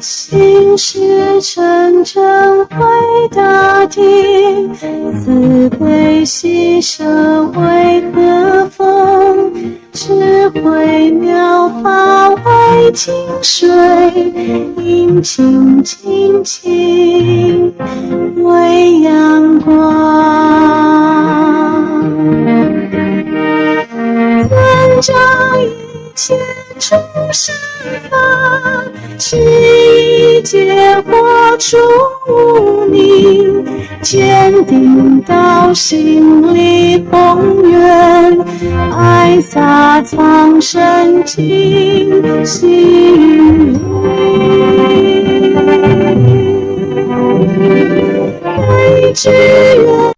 心事沉沉回大地，慈悲牺牲为何风？智慧妙法为清水，阴晴清净为阳光。增长一切众生法，是一切活出无明，坚定到心里宏愿，爱洒苍生尽心为之愿。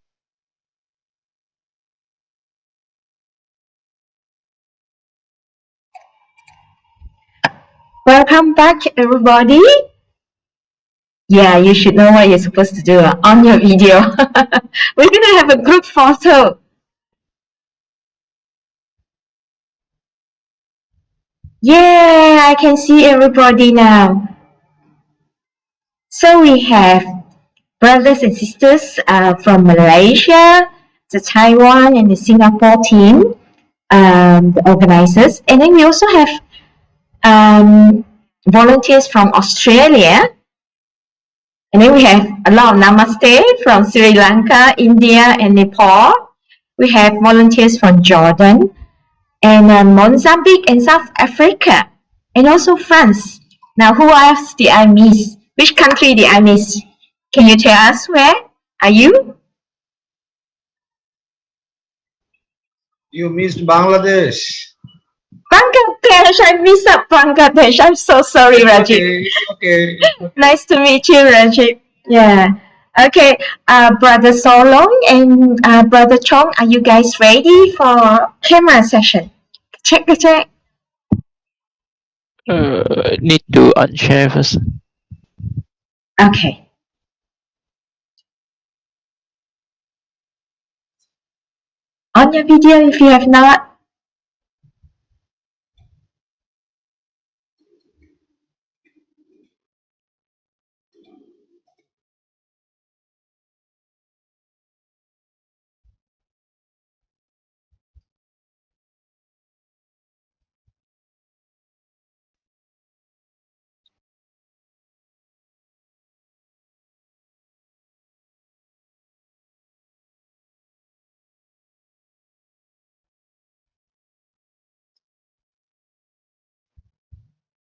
Welcome back, everybody. Yeah, you should know what you're supposed to do on your video. We're gonna have a group photo. Yeah, I can see everybody now. So we have brothers and sisters from Malaysia, the Taiwan, and the Singapore team, the organizers, and then we also have volunteers from Australia, and then we have a lot of namaste from Sri Lanka, India, and Nepal. We have volunteers from Jordan and Mozambique and South Africa, and also France. Now, who else did I miss? Which country did I miss? Can you tell us where are you? You missed Bangladesh. Bangladesh, I missed out Bangladesh. I'm so sorry, Rajiv. Okay. Nice to meet you, Rajiv. Yeah. Okay, Brother Solong and Brother Chong, are you guys ready for camera session? Check. Need to unshare first. Okay. On your video if you have not.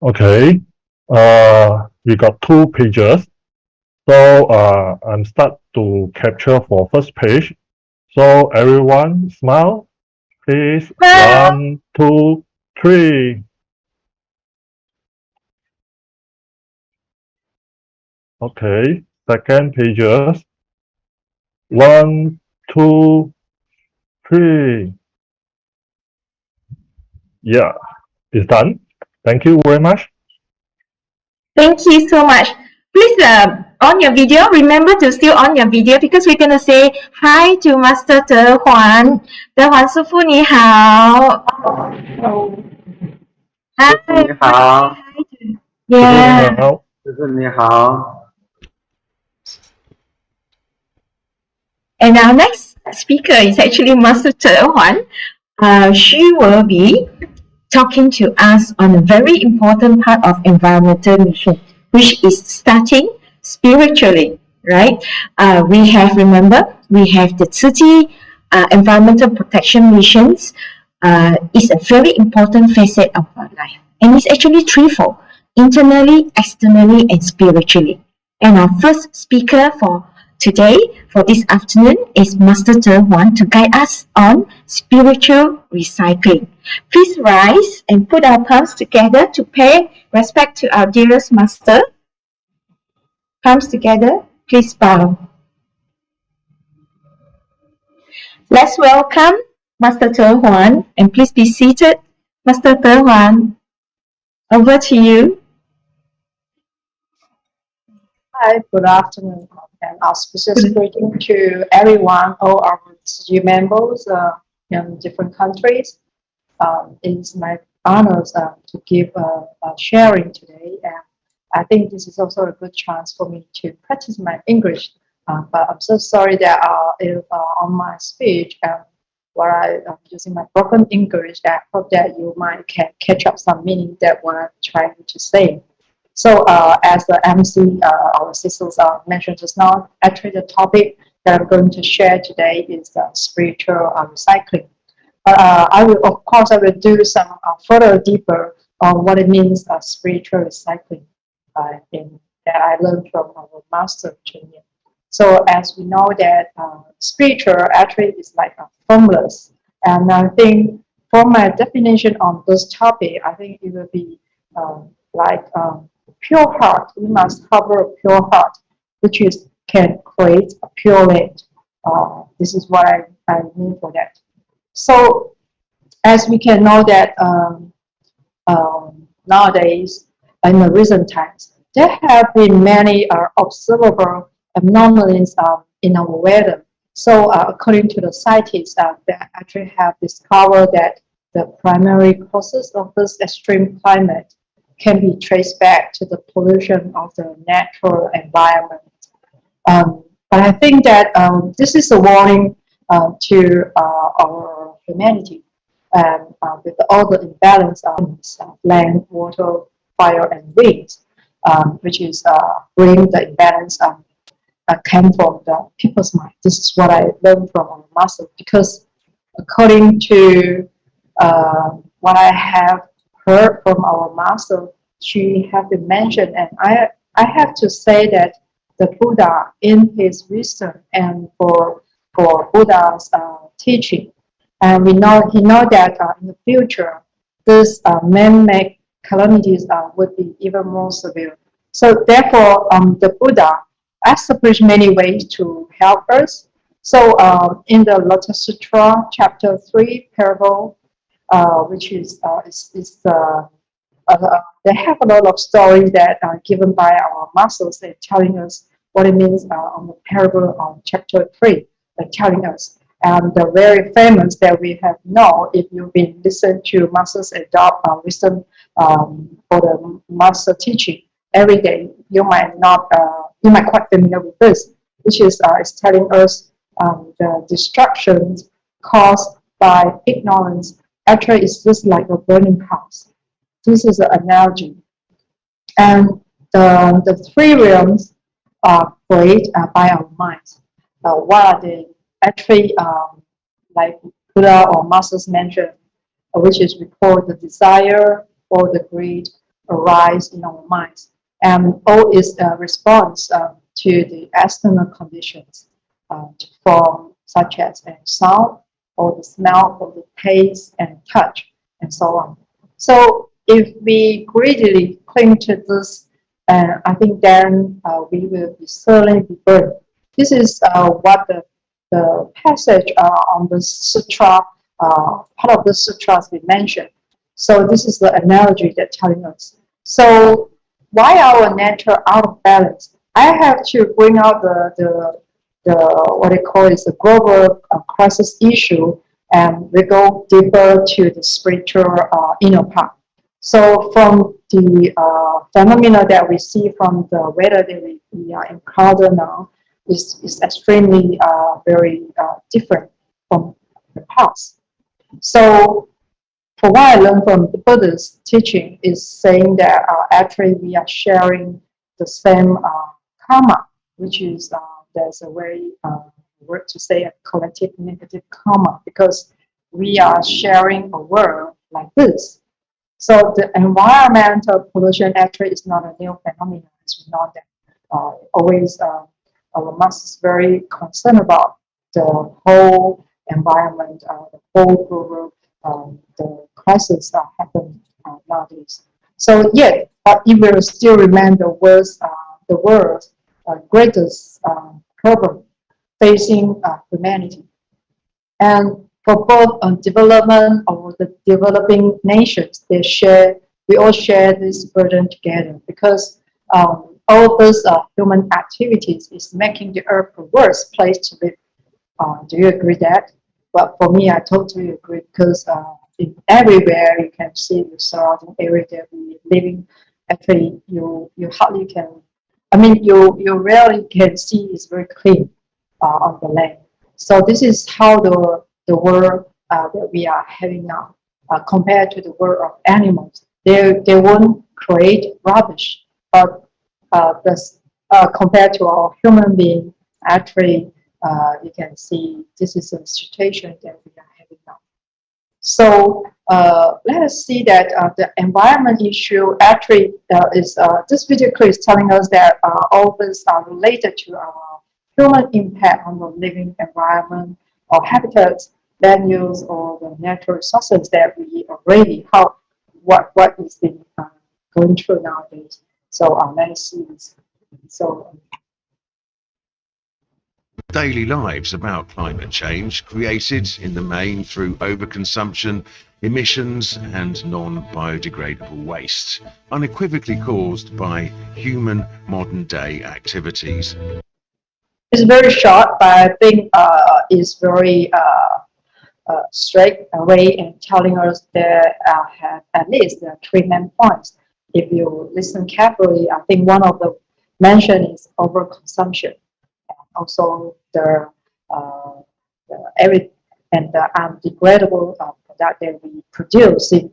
Okay, we got 2 pages. So I'm start to capture for first page. So everyone smile, please. 1, 2, 3. Okay, second pages. 1, 2, 3. Yeah, it's done. Thank you very much. Thank you so much. Please, on your video, remember to still on your video because we're gonna say hi to Master De Huan. De Huan 师傅你好。Hi. 你好。 Yeah. 师傅你好。 And our next speaker is actually Master De Huan. She will be talking to us on a very important part of environmental mission, which is starting spiritually, right? We have the Siji environmental protection missions is a very important facet of our life. And it's actually threefold: internally, externally, and spiritually. And our first speaker for Today, for this afternoon, is Master Te Huan to guide us on spiritual recycling. Please rise and put our palms together to pay respect to our dearest Master. Palms together, please bow. Let's welcome Master Te Huan, and please be seated. Master Te Huan, over to you. Hi, good afternoon, and auspicious greeting to everyone, all our Siji members in different countries. It's my honor to give a sharing today, and I think this is also a good chance for me to practice my English. But I'm so sorry that if on my speech, while I'm using my broken English, I hope that you might can catch up some meaning that what I'm trying to say. So as the MC, our sisters mentioned just now, actually the topic that I'm going to share today is spiritual recycling. But I will, of course, I will do some further deeper on what it means spiritual recycling that I learned from our master training. So as we know that spiritual actually is like a formless, and I think for my definition on this topic, I think it will be like pure heart. We must have a pure heart, which is can create a pure land. This is what I mean for that. So as we can know that nowadays, in the recent times, there have been many observable anomalies in our weather. So according to the scientists, they actually have discovered that the primary causes of this extreme climate can be traced back to the pollution of the natural environment. But I think that this is a warning to our humanity, and with all the imbalance of land, water, fire, and wind, which is bringing the imbalance came from the people's mind. This is what I learned from our master, because according to what I have heard from our master, she have been mentioned, and I have to say that the Buddha, in his wisdom and for Buddha's teaching, and he know that in the future, these man-made calamities would be even more severe. So therefore, the Buddha established many ways to help us. So in the Lotus Sutra, chapter 3, parable, which is they have a lot of stories that are given by our masters and telling us what it means on the parable on chapter 3, telling us. And the very famous that we have known, if you've been listening to masters adopt wisdom for the master teaching every day, you might not, you might quite familiar with this, which is telling us the destructions caused by ignorance actually is just like a burning house. This is an analogy. And the three realms are created by our minds. What are they? Actually, like Buddha or Masters mentioned, which is we call the desire or the greed arise in our minds. And all is a response to the external conditions to form, such as sound or the smell or the taste and touch and so on. So if we greedily cling to this, I think then we will be certainly be burned. This is what the passage on the sutra, part of the sutras we mentioned. So this is the analogy that's telling us. So why our nature out of balance? I have to bring out the what they call is the global crisis issue, and we go deeper to the spiritual inner part. So from the phenomena that we see from the weather that we are encountering now is extremely very different from the past. So for what I learned from the Buddha's teaching is saying that actually we are sharing the same karma, which is there's a very word to say a collective negative karma, because we are sharing a world like this. So the environmental pollution actually is not a new phenomenon. It's not that always our master is very concerned about the whole environment, the whole global the crisis that happen nowadays. So yet, it will still remain the world's greatest problem facing humanity. And for both development or the developing nations, we all share this burden together because all those human activities is making the earth a worse place to live. Do you agree that? But for me, I totally agree because in everywhere you can see the surrounding area that we living. Actually, you hardly can. I mean, you rarely can see it's very clean on the land. So this is how the world that we are having now compared to the world of animals. They won't create rubbish, but compared to our human being, actually you can see this is a situation that we are having now. So let us see that the environment issue actually is this video clip is telling us that all these are related to our human impact on the living environment or habitats, land use, or the natural resources that we already what is been going through nowadays. So let us see this. So daily lives about climate change, created in the main through overconsumption, emissions and non-biodegradable waste, unequivocally caused by human modern-day activities. it's very short, but I think it's very straight away in telling us there have at least three main points. If you listen carefully, I think one of the mention is overconsumption. Also the every and the undegradable product that we produce in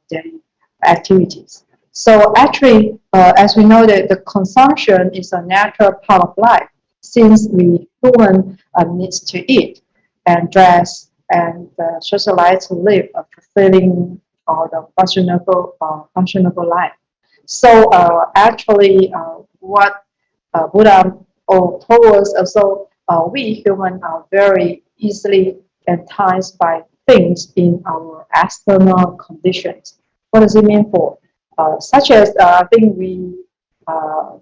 daily activities. So actually, as we know that the consumption is a natural part of life, since we human needs to eat and dress and socialize to live a fulfilling or the functionable life. So actually, what Buddha told us also, we humans are very easily enticed by things in our external conditions. What does it mean for? Such as I think we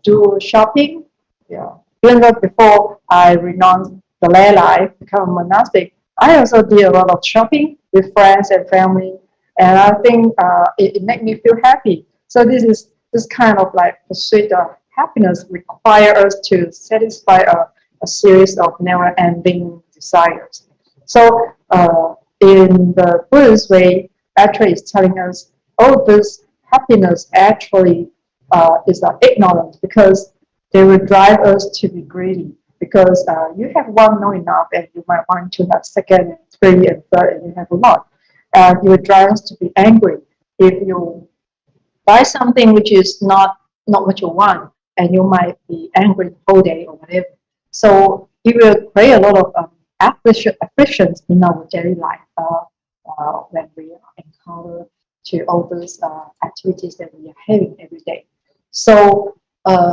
do shopping. Yeah. Even though before I renounced the lay life, become a monastic, I also did a lot of shopping with friends and family, and I think it made me feel happy. So this kind of like pursuit of happiness require us to satisfy a series of never-ending desires. So in the Buddhist way, actually is telling us, oh, this happiness actually is ignorant because they will drive us to be greedy. Because you have one, not enough, and you might want to have second, and three, and third, and you have a lot. It will drive us to be angry if you buy something which is not what you want, and you might be angry the whole day or whatever. So it will create a lot of afflictions in our daily life when we encounter to all those activities that we are having every day. So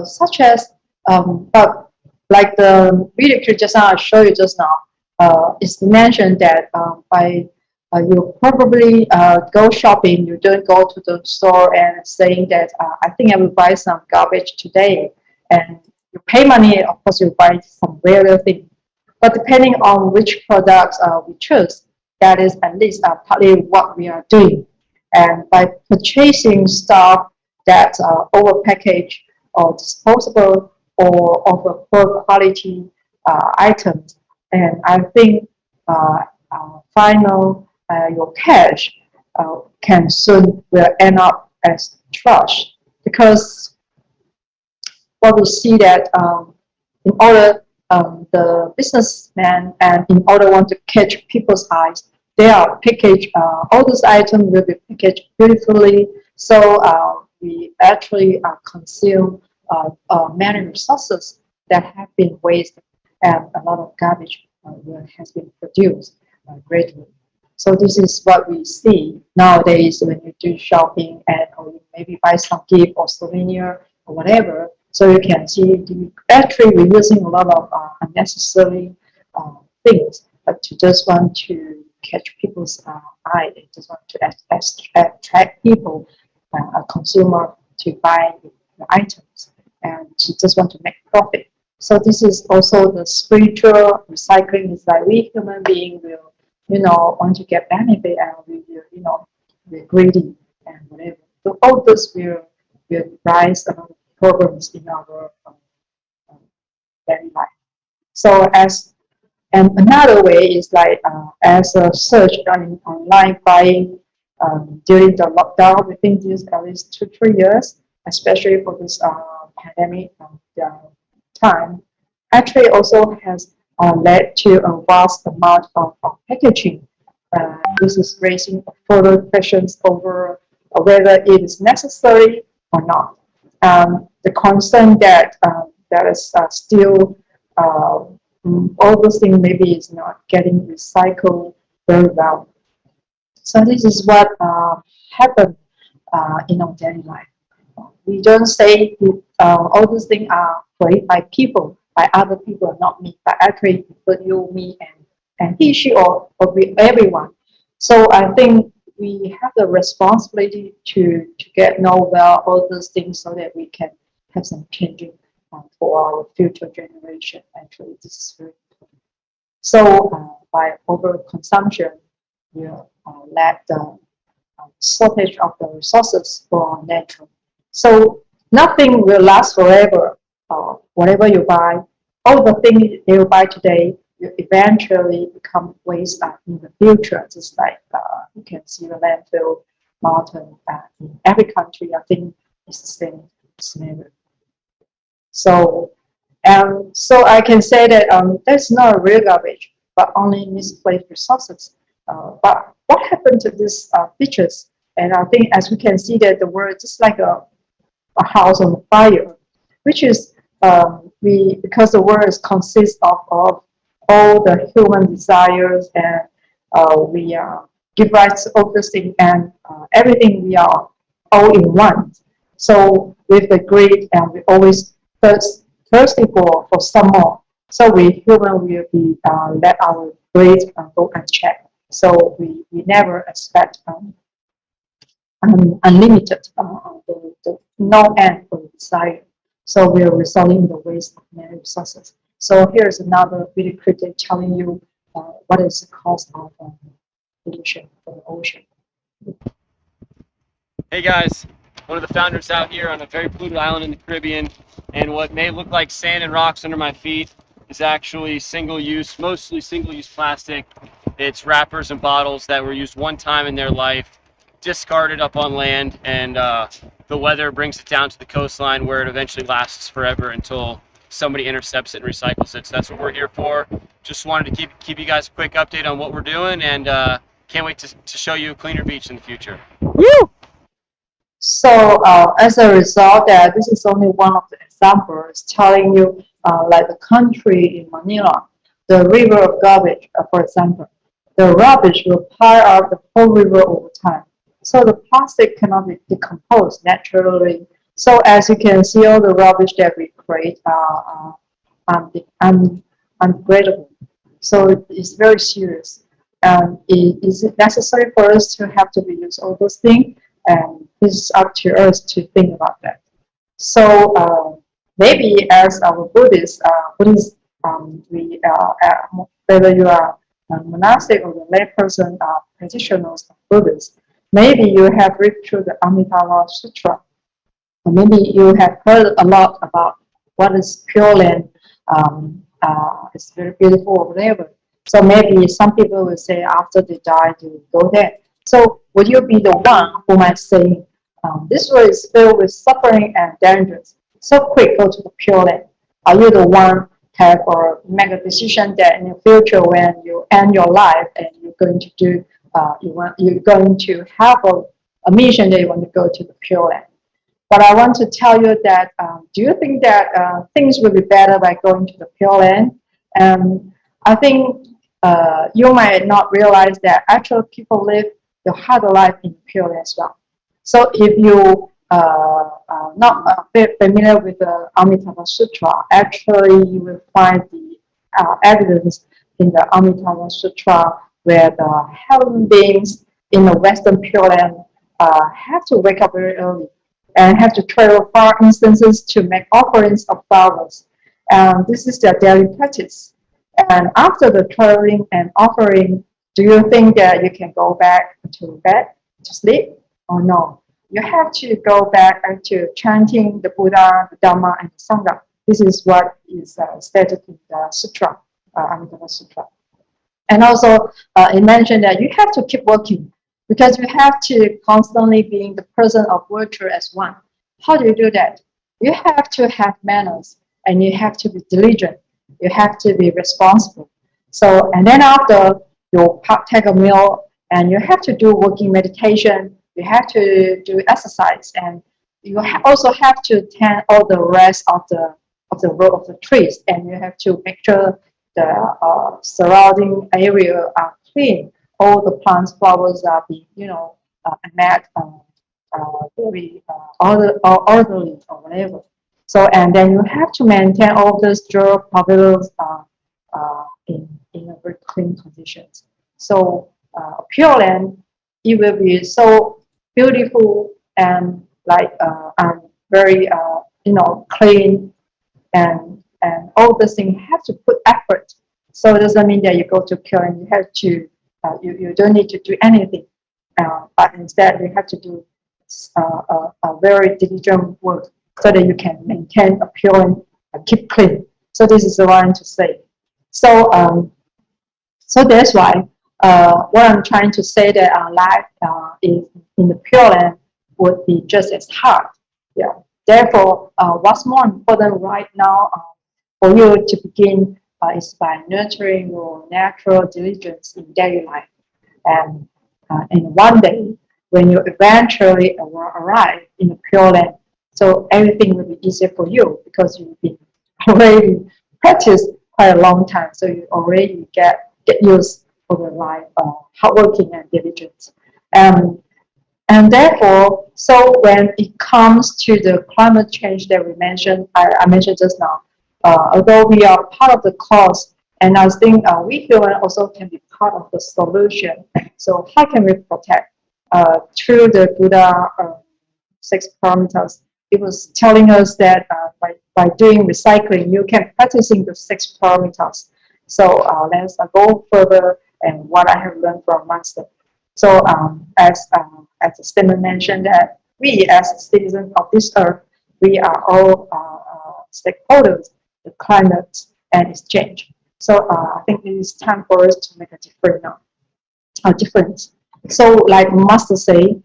such as but like the video clip just now I showed you just now, it's mentioned that by you probably go shopping, you don't go to the store and saying that I think I will buy some garbage today, and you pay money, of course you buy some rare thing. But depending on which products we choose, that is at least partly what we are doing. And by purchasing stuff that's overpackaged or disposable or of a poor quality items, and I think final your cash can soon will end up as trash, because what we see that in order the businessman and in order want to catch people's eyes, they are packaged, all those items will be packaged beautifully, so we actually consume many resources that have been wasted, and a lot of garbage has been produced greatly. So this is what we see nowadays when you do shopping and or you maybe buy some gift or souvenir or whatever. So you can see actually we're using a lot of unnecessary things, but to just want to catch people's eye. They just want to attract people, a consumer, to buy the items, and to just want to make profit. So this is also the spiritual recycling. Is like we human beings will, want to get benefit, and we will, we're greedy and whatever. So all this will rise problems in our daily life. So and another way is like as a search on online buying during the lockdown within these at least 2-3 years, especially for this pandemic time, actually also has led to a vast amount of packaging. This is raising further questions over whether it is necessary or not. The concern that that is still all those things maybe is not getting recycled very well. So this is what happened in our daily life. We don't say all these things are created by people, by other people, not me, but actually people, you, me, and he, she, or we, everyone. So I think we have the responsibility to get know well all those things so that we can have some changing for our future generation. Actually, this is very important. So by overconsumption, we let the shortage of the resources for nature. So nothing will last forever. Whatever you buy, all the things you buy today will eventually become waste in the future. Just like you can see the landfill mountain in every country. I think it's the same scenario. So so I can say that that's not a real garbage, but only misplaced resources. But what happened to these features? And I think as we can see that the world is just like a house on fire, which is because the world consists of all the human desires, and we give rise to all this thing, and everything we are all in one. So with the greed, and we always thirsty for some more. So we human will be let our greed go unchecked. So we never expect unlimited, the no end for the desire. So we are resulting in the waste of many resources. So here's another video critic telling you what is the cost of pollution for the ocean. Hey guys, one of the founders out here on a very polluted island in the Caribbean, and what may look like sand and rocks under my feet is actually mostly single-use plastic. It's wrappers and bottles that were used one time in their life, discarded up on land, and the weather brings it down to the coastline where it eventually lasts forever until somebody intercepts it and recycles it. So that's what we're here for. Just wanted to keep you guys a quick update on what we're doing, and can't wait to show you a cleaner beach in the future. Woo! So as a result, this is only one of the examples telling you, like the country in Manila, the river of garbage, for example, the rubbish will pile up the whole river over time. So the plastic cannot be decomposed naturally. So as you can see, all the rubbish that we create are ungradable. So it's very serious. Is it necessary for us to have to use all those things? And it's up to us to think about that. So maybe as our Buddhists, we whether you are a monastic or a lay person, practitioners of Buddhists, maybe you have read through the Amitabha Sutra, or maybe you have heard a lot about what is Pure Land. It's very beautiful or whatever. So maybe some people will say after they die, they will go there. So would you be the one who might say, this world is filled with suffering and dangers, so quick, go to the Pure Land? Are you the one have or make a decision that in the future when you end your life and you're going to do, you're going to have a mission that you want to go to the Pure Land? But I want to tell you that, do you think that things will be better by going to the Pure Land? I think you might not realize that actually people live the harder life in Pure Land as well. So if you not familiar with the Amitabha Sutra, actually you will find the evidence in the Amitabha Sutra where the heaven beings in the Western Pure Land have to wake up very early and have to travel far distances to make offerings of flowers. And this is their daily practice. And after the traveling and offering, do you think that you can go back to bed to sleep? Or no? You have to go back to chanting the Buddha, the Dhamma, and the Sangha. This is what is stated in the Sutra, Amitabha Sutra. And also, it mentioned that you have to keep working because you have to constantly being the person of virtue as one. How do you do that? You have to have manners and you have to be diligent. You have to be responsible. So, and then after you take a meal and you have to do working meditation, you have to do exercise, and you also have to tend all the rest of the row of the trees, and you have to make sure the surrounding area are clean. All the plants, flowers are being, met very orderly or whatever. So, and then you have to maintain all the straw pavilions in a very clean conditions. So, Pure Land, it will be so beautiful and and very clean, and all the things have to put effort. So it doesn't mean that you go to Pure and you have to you don't need to do anything, but instead you have to do a very diligent work so that you can maintain a pure and keep clean. So this is what I want to say. So so that's why what I'm trying to say that our life in the Pure Land would be just as hard. Yeah. Therefore, what's more important right now for you to begin is by nurturing your natural diligence in daily life. And one day, when you eventually arrive in the Pure Land, so everything will be easier for you because you've been already practiced quite a long time. So you already get used for the life hardworking and diligent. And therefore, so when it comes to the climate change that we mentioned, I mentioned just now, although we are part of the cause, and I think we humans also can be part of the solution. So how can we protect? Through the Buddha 6 parameters, it was telling us that by doing recycling, you can practicing the 6 parameters. So let's go further and what I have learned from Master. So as the statement mentioned that we as citizens of this earth, we are all stakeholders, the climate and its change. So I think it is time for us to make a difference. So like Master say,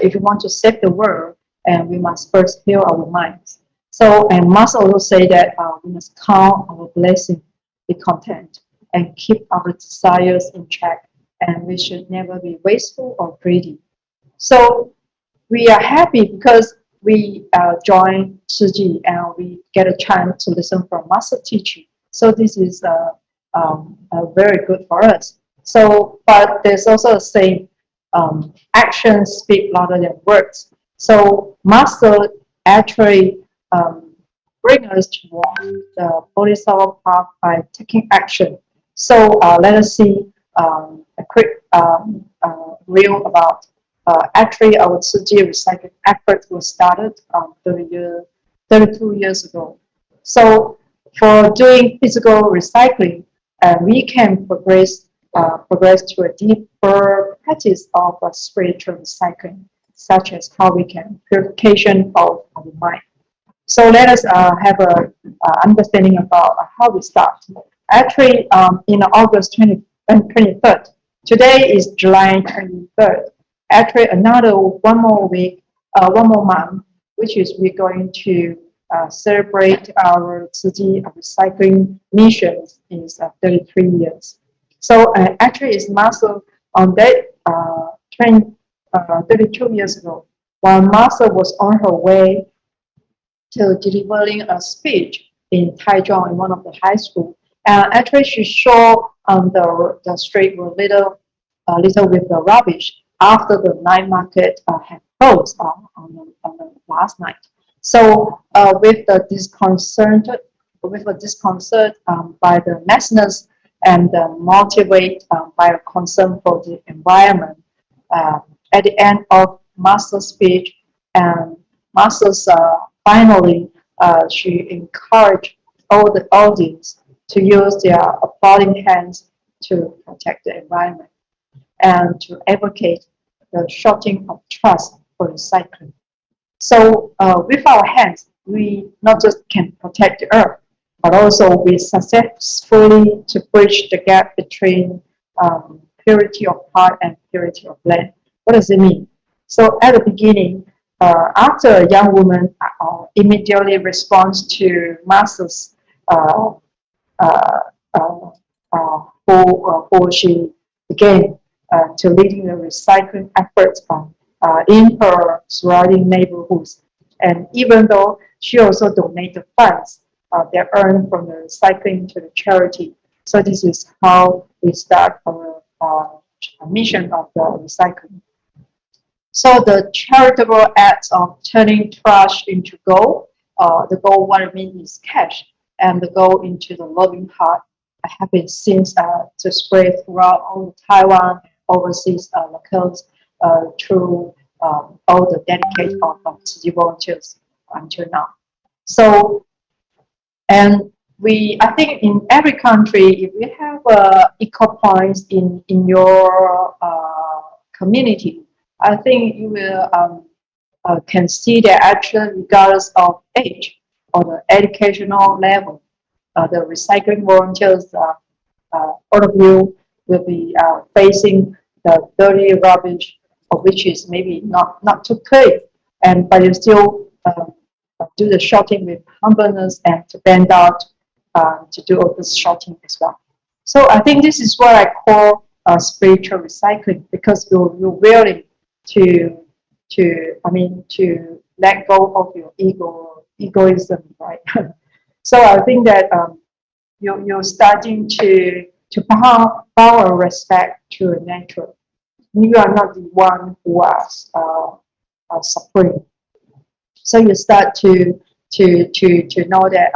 if you want to save the world, and we must first heal our minds. So and Master also say that we must count our blessing, be content, and keep our desires in check. And we should never be wasteful or greedy. So we are happy because we join Siji and we get a chance to listen from Master teaching. So this is very good for us. So, but there's also a saying, actions speak louder than words. So Master actually bring us to walk the Bodhisattva path by taking action. So let us see a quick reel about actually our Siji recycling effort was started 32 years ago. So for doing physical recycling, we can progress to a deeper practice of spiritual recycling, such as how we can purification of our mind. So let us have a understanding about how we start. Actually, in August 23rd, today is July 23rd. Actually, another one more week, one more month, which is we're going to celebrate our Siji recycling missions is 33 years. So actually, it's Master on that 32 years ago, while Master was on her way to delivering a speech in Taichung in one of the high school. Actually, she saw the street were little with the rubbish after the night market had closed on the last night. So with the disconcert by the listeners and motivate by a concern for the environment, at the end of Master's speech, and Master's finally she encouraged all the audience to use their applauding hands to protect the environment and to advocate the shorting of trust for recycling. So with our hands, we not just can protect the earth, but also we successfully to bridge the gap between purity of heart and purity of land. What does it mean? So at the beginning, after a young woman immediately responds to Master's uh, uh, uh, who she began to leading the recycling efforts in her surrounding neighborhoods. And even though she also donated funds that earned from the recycling to the charity. So this is how we start our mission of the recycling. So the charitable acts of turning trash into gold, the gold what I mean is cash, and the gold into the loving heart have been seen to spread throughout all Taiwan, overseas locales through all the dedicated of Siji volunteers until now. So, and I think in every country, if you have eco points in your community, I think you will can see that actually regardless of age or the educational level, the recycling volunteers, all of you will be facing the dirty rubbish, of which is maybe not too clean, but you still do the sorting with humbleness and to bend out to do all this sorting as well. So I think this is what I call spiritual recycling, because you're willing to to let go of your egoism, right? So I think that you're starting to bow a respect to nature. You are not the one who are suffering. So you start to know that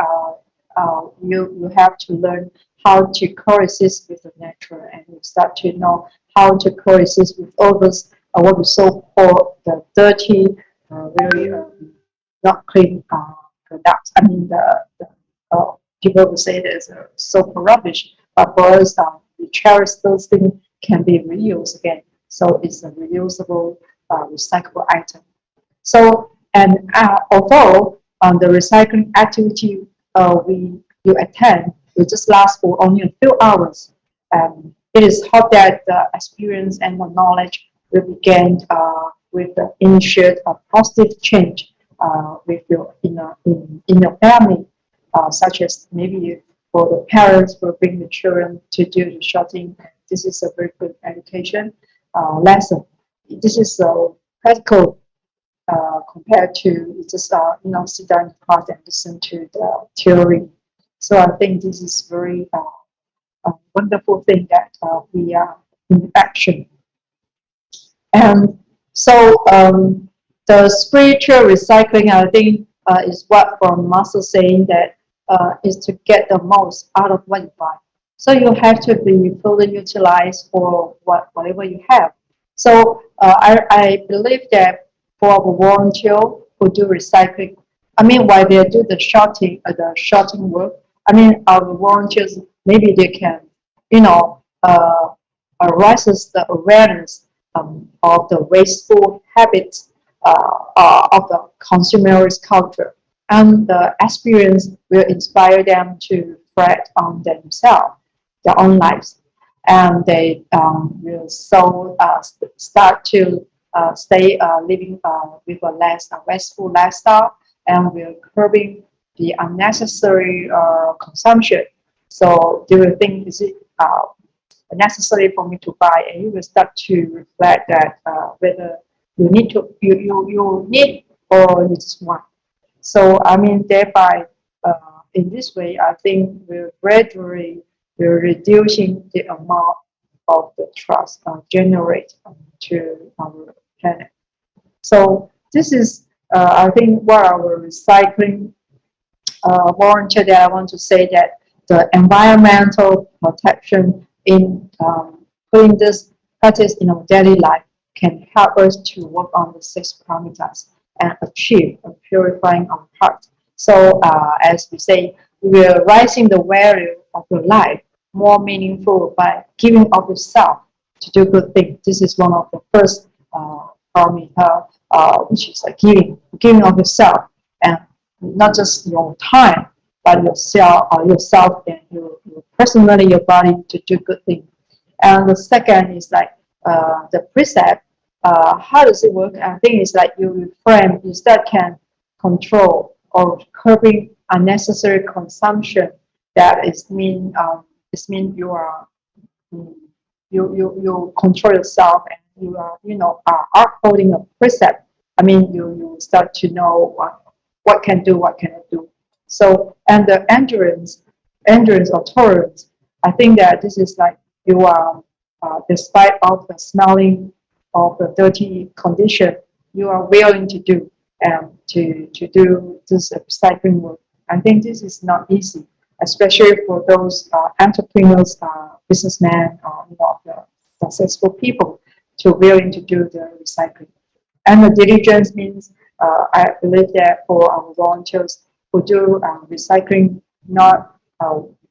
you have to learn how to coexist with the nature, and you start to know how to coexist with all those what we so call the dirty, very not clean products. I mean people will say there's so rubbish, but for us, we cherish those things can be reused again. So it's a reusable, recyclable item. So, and although the recycling activity you attend will just last for only a few hours, it is hoped that the experience and the knowledge will be gained with the initiate positive change with your in your family, such as maybe for the parents will bring the children to do the shopping. This is a very good education lesson. This is a practical compared to just sit down in the class and listen to the theory. So I think this is very wonderful thing that we are in action. And so the spiritual recycling, I think, is what from Master saying that is to get the most out of what you buy. So you have to be fully utilized for whatever you have. So I believe that for our volunteer who do recycling, I mean, while they do the sorting work, I mean, our volunteers maybe they can, raises the awareness of the wasteful habits of the consumerist culture, and the experience will inspire them to reflect on themselves, their own lives, and they will start to stay living with a less wasteful lifestyle, and will curbing the unnecessary consumption. So they will think, is it necessary for me to buy? And you will start to reflect that whether you need or you just want. So I mean, thereby in this way, I think we're gradually reducing the amount of the trust generated to our planet. So this is I think what our recycling volunteer that I want to say that the environmental protection in putting this practice in our daily life can help us to work on the 6 parameters and achieve a purifying our heart. So as we say, we are raising the value of your life more meaningful by giving of yourself to do good things. This is one of the first parameter, which is giving of yourself, and not just your time, but yourself and your personally your body to do good things. And the second is like the precept. How does it work? I think it's like you refrain, you still can control or curbing unnecessary consumption. That is mean you are you control yourself, and you are upholding a precept. I mean you start to know what can do, what cannot do. So, and the endurance or tolerance, I think that this is like you are, despite of the smelling of the dirty condition, you are willing to do and to do this recycling work. I think this is not easy, especially for those entrepreneurs, businessmen, or the successful people to willing to do the recycling. And the diligence means I believe that for our volunteers who do recycling not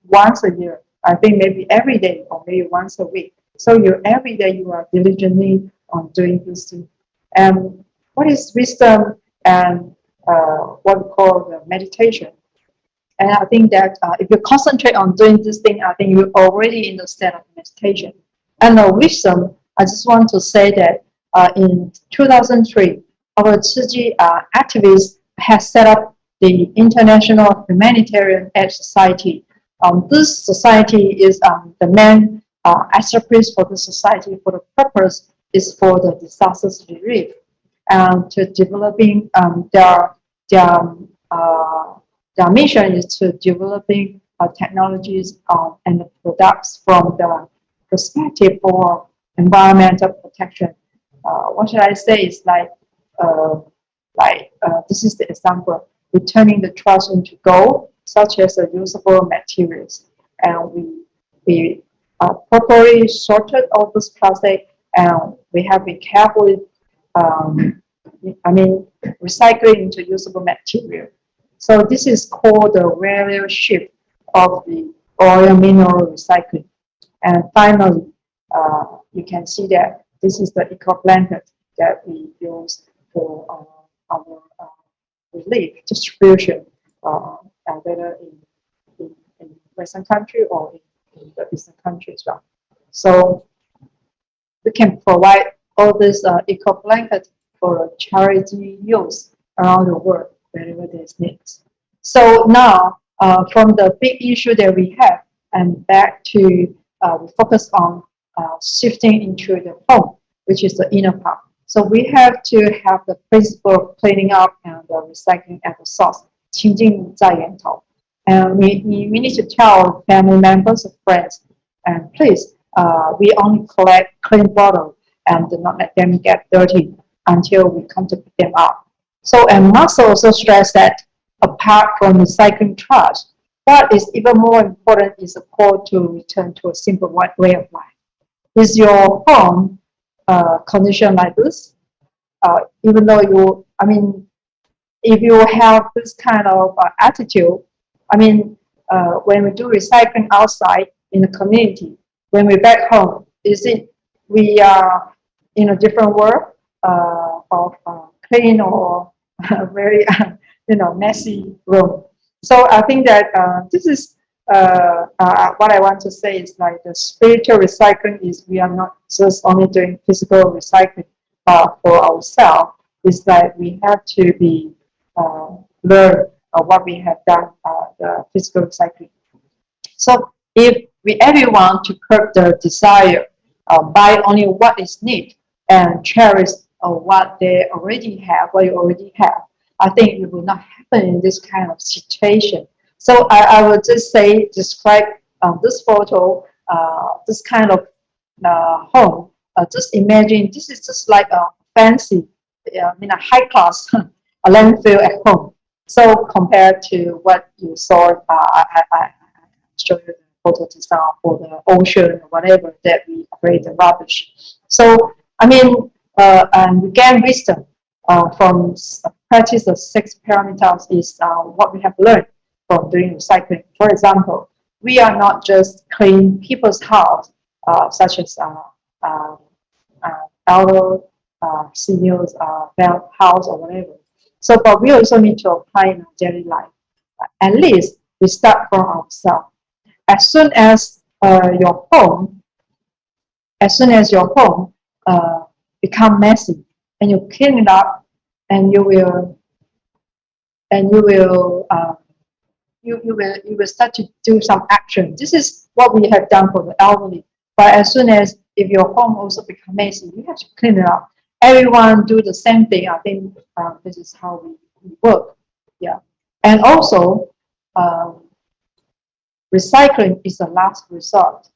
once a year, I think maybe every day or maybe once a week. So you every day you are diligently on doing this thing. And what is wisdom and what we call the meditation? And I think that if you concentrate on doing this thing, I think you're already in the state of meditation. And wisdom, I just want to say that in 2003, our Siji activists has set up the International Humanitarian Aid Society. This society is the main enterprise for the society for the purpose is for the disasters relief and to developing their mission is to developing technologies and products from the perspective for environmental protection. What should I say is this is the example, returning the trash into gold, such as the usable materials. And we properly sorted all this plastic, and we have been carefully, recycling into usable material. So this is called the value shift of the oil mineral recycling. And finally, you can see that this is the eco blanket that we use for our relief distribution, whether in Western country or in the Eastern country as well. So we can provide all this eco blanket for charity use around the world wherever there's needs. So now, from the big issue that we have, and back to we focus on shifting into the home, which is the inner part. So we have to have the principle of cleaning up and the recycling at the source, 清净在源头. And we need to tell family members or friends, and please, we only collect clean bottle and do not let them get dirty until we come to pick them up. So, and must also stress that apart from recycling trash, what is even more important is a call to return to a simple way of life. Is your home condition like this? Even though if you have this kind of attitude, when we do recycling outside in the community, when we're back home, is it we are in a different world of clean or very messy room? So I think that this is what I want to say is like the spiritual recycling is we are not just only doing physical recycling for ourselves. It's like we have to be learn what we have done, the physical recycling. So if we everyone to curb the desire, buy only what is needed and cherish what they already have, what you already have, I think it will not happen in this kind of situation. So I will just say, describe this photo, this kind of home. Just imagine this is just like a fancy, a high class a landfill at home. So compared to what you saw, I showed you the photo just now for the ocean or whatever that we create the rubbish. So I mean, and we gain wisdom from practice of 6 parameters is what we have learned from doing recycling. For example, we are not just clean people's house, such as elder, seniors, house or whatever. So, but we also need to apply in our daily life. At least we start from ourselves. As soon as your home, become messy, and you clean it up, and you will start to do some action. This is what we have done for the elderly. But as soon as if your home also become messy, you have to clean it up. Everyone do the same thing. I think this is how we work. Yeah, and also recycling is the last resort.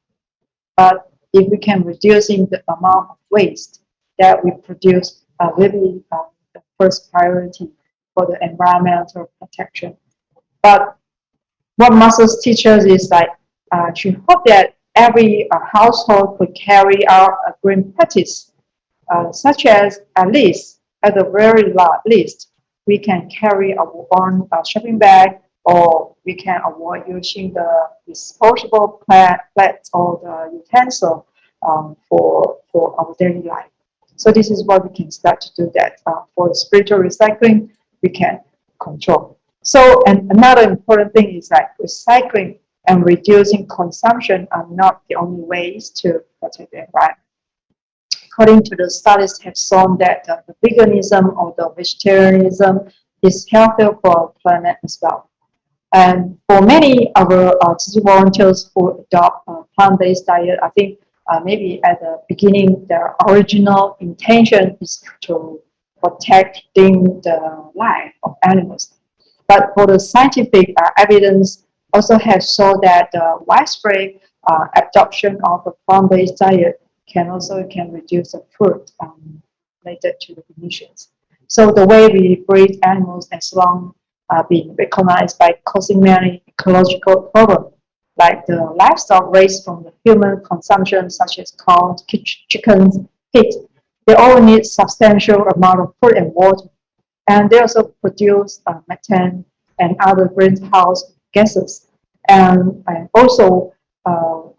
But if we can reducing the amount of waste that we produce, really the first priority for the environmental protection. But what muscles teach us is like to hope that every household could carry out a green practice, such as at least, at the very least, we can carry our own shopping bag, or we can avoid using the disposable plates or the utensil for our daily life. So this is what we can start to do that. For spiritual recycling, we can control. So, and another important thing is that recycling and reducing consumption are not the only ways to protect the environment. According to the studies have shown that the veganism or the vegetarianism is healthier for our planet as well. And for many of our Siji volunteers who adopt a plant-based diet, I think maybe at the beginning, their original intention is to protecting the life of animals. But for the scientific evidence also has shown that widespread adoption of a plant-based diet can reduce the food related to the emissions. So the way we breed animals as long being recognized by causing many ecological problems, like the livestock raised from the human consumption, such as cows, chickens, pigs. They all need substantial amount of food and water, and they also produce methane and other greenhouse gases, and also a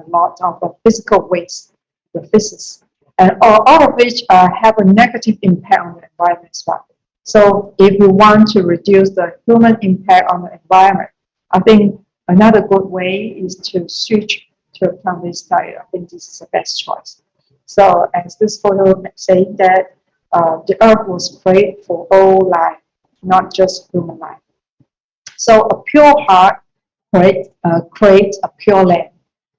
lot of physical waste, the physics, and all of which have a negative impact on the environment as well. So if we want to reduce the human impact on the environment, I think another good way is to switch to a plant-based diet. I think this is the best choice. So as this photo says that the earth was created for all life, not just human life. So a pure heart creates a pure land.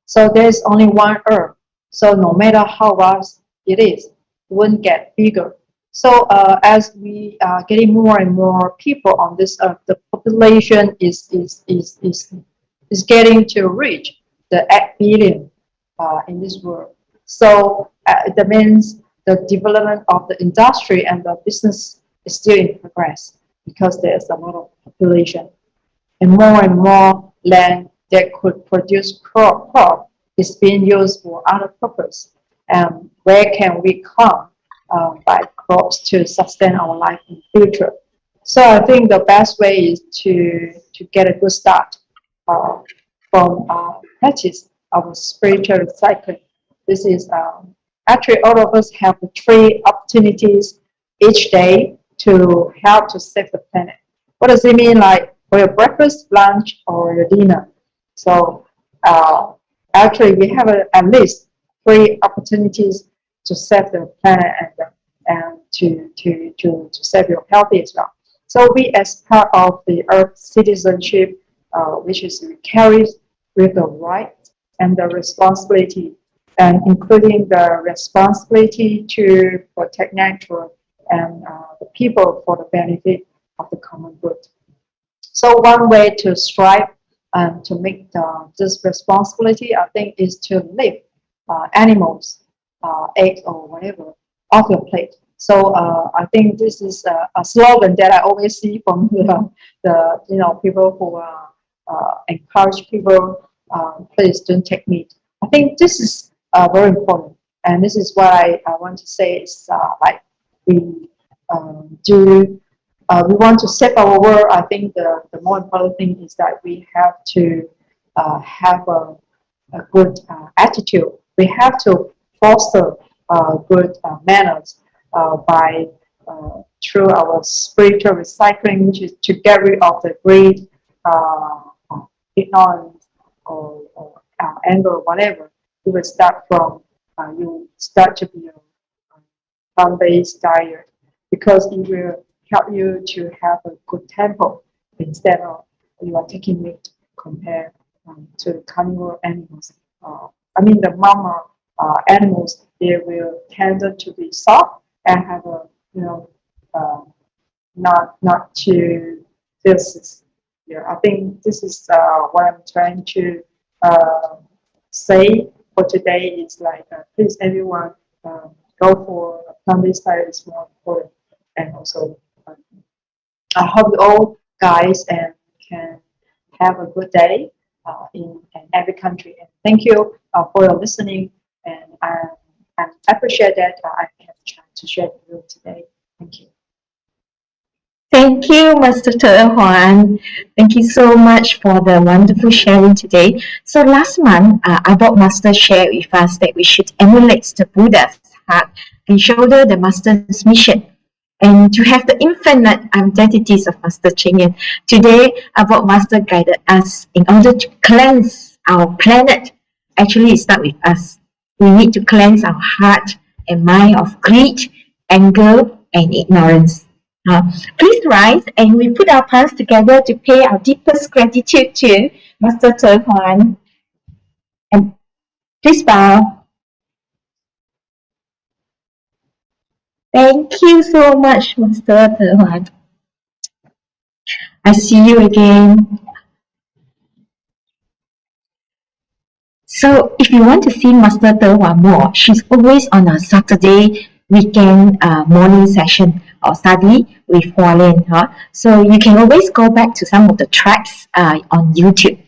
So there's only one earth. So no matter how vast it is, it won't get bigger. So as we are getting more and more people on this earth, the population is getting to reach the 8 billion in this world. So that means the development of the industry and the business is still in progress because there's a lot of population, and more land that could produce crop is being used for other purpose. And where can we come by crops to sustain our life in the future? So I think the best way is to get a good start from practice of spiritual recycling. This is actually all of us have 3 opportunities each day to help to save the planet. What does it mean? Like for your breakfast, lunch, or your dinner? So actually, we have at least 3 opportunities to save the planet and to save your health as well. So we, as part of the Earth citizenship, which is carries with the right and the responsibility, and including the responsibility to protect nature and the people for the benefit of the common good. So one way to strive to make this responsibility, I think, is to leave animals, eggs or whatever off your plate. So I think this is a slogan that I always see from the people who encourage people, please don't take meat. I think this is very important, and this is what I want to say is like we do. We want to save our world. I think the more important thing is that we have to have a good attitude. We have to foster good manners by through our spiritual recycling, which is to get rid of the greed, ignorance, or anger, whatever. You will start from you start to be a plant-based diet because it will help you to have a good tempo instead of you are taking meat compared to carnivore animals. I mean the mama animals, they will tend to be soft and have a not to feel sick. Yeah, I think this is what I'm trying to say for today. Is like please everyone go for plant-based diet is more important, and also I hope you all guys and can have a good day in every country. And thank you for your listening. And I appreciate that I have a chance to share with you today. Thank you. Thank you, Master Huan. Thank you so much for the wonderful sharing today. So last month, our board master shared with us that we should emulate the Buddha's heart and shoulder the master's mission, and to have the infinite identities of Master Cheng Yen. Today, our board master guided us in order to cleanse our planet. Actually, it starts with us. We need to cleanse our heart and mind of greed, anger, and ignorance. Please rise and we put our palms together to pay our deepest gratitude to Master Huan. And please bow. Thank you so much, Master Huan. I see you again. So if you want to see Master Huan more, she's always on a Saturday weekend morning session or study with Hua Lian. So you can always go back to some of the tracks on YouTube.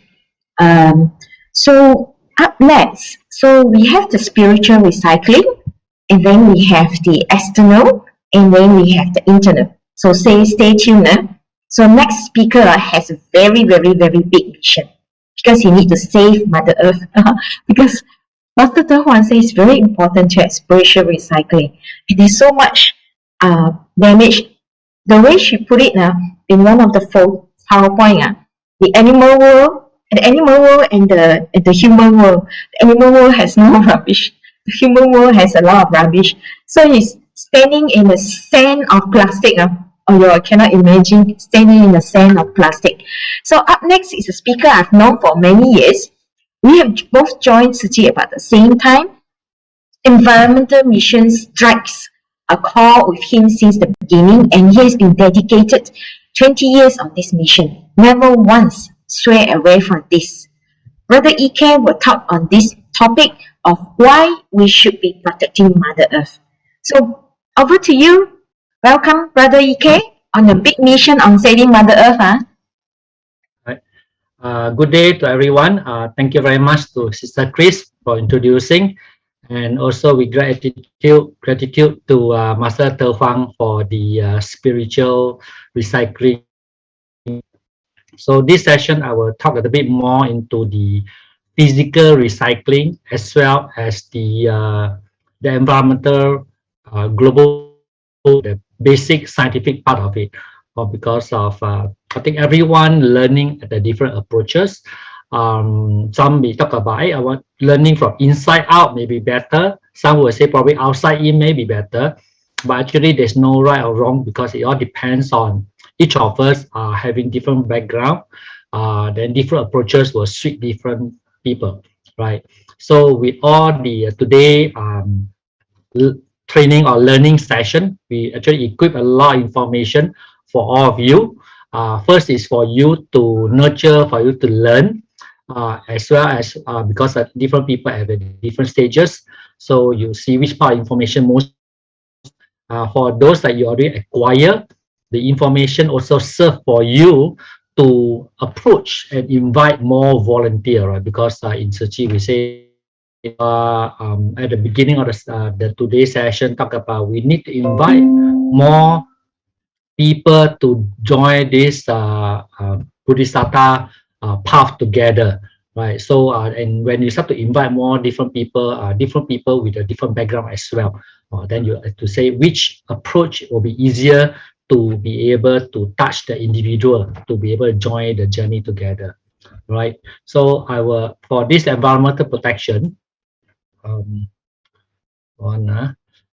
So up next, so we have the spiritual recycling, and then we have the external, and then we have the internal. So stay tuned. So next speaker has a very, very, very big mission because he needs to save Mother Earth. Because Master Huan says it's very important to have spiritual recycling. And there's so much damage. The way she put it in one of the PowerPoint, the animal world, and the human world. The animal world has no rubbish. The human world has a lot of rubbish. So he's standing in a sand of plastic. I cannot imagine standing in a sand of plastic. So up next is a speaker I've known for many years. We have both joined Siji about the same time. Environmental Mission strikes a call with him since the beginning, and he has been dedicated 20 years on this mission. Never once stray away from this. Brother Ike will talk on this topic of why we should be protecting Mother Earth. So over to you. Welcome, Brother Ike, on a big mission on saving Mother Earth. Good day to everyone. Thank you very much to Sister Chris for introducing, and also with gratitude to Master Huang for the spiritual recycling. So this session, I will talk a little bit more into the physical recycling as well as the environmental global, the basic scientific part of it. Because of I think everyone learning at the different approaches. Some may talk about I want learning from inside out may be better. Some will say probably outside in may be better. But actually there's no right or wrong because it all depends on each of us having different background. Then different approaches will suit different people, right? So with all the today training or learning session, we actually equip a lot of information for all of you. First is for you to nurture, for you to learn, as well as because different people have different stages. So you see which part of information most for those that you already acquire, the information also serve for you to approach and invite more volunteer, right? Because in Siji we say at the beginning of the today's session talk about we need to invite more people to join this Bodhisattva path together, right? So and when you start to invite more different people with a different background as well, then you have to say which approach will be easier to be able to touch the individual to be able to join the journey together, right? So I will, for this environmental protection,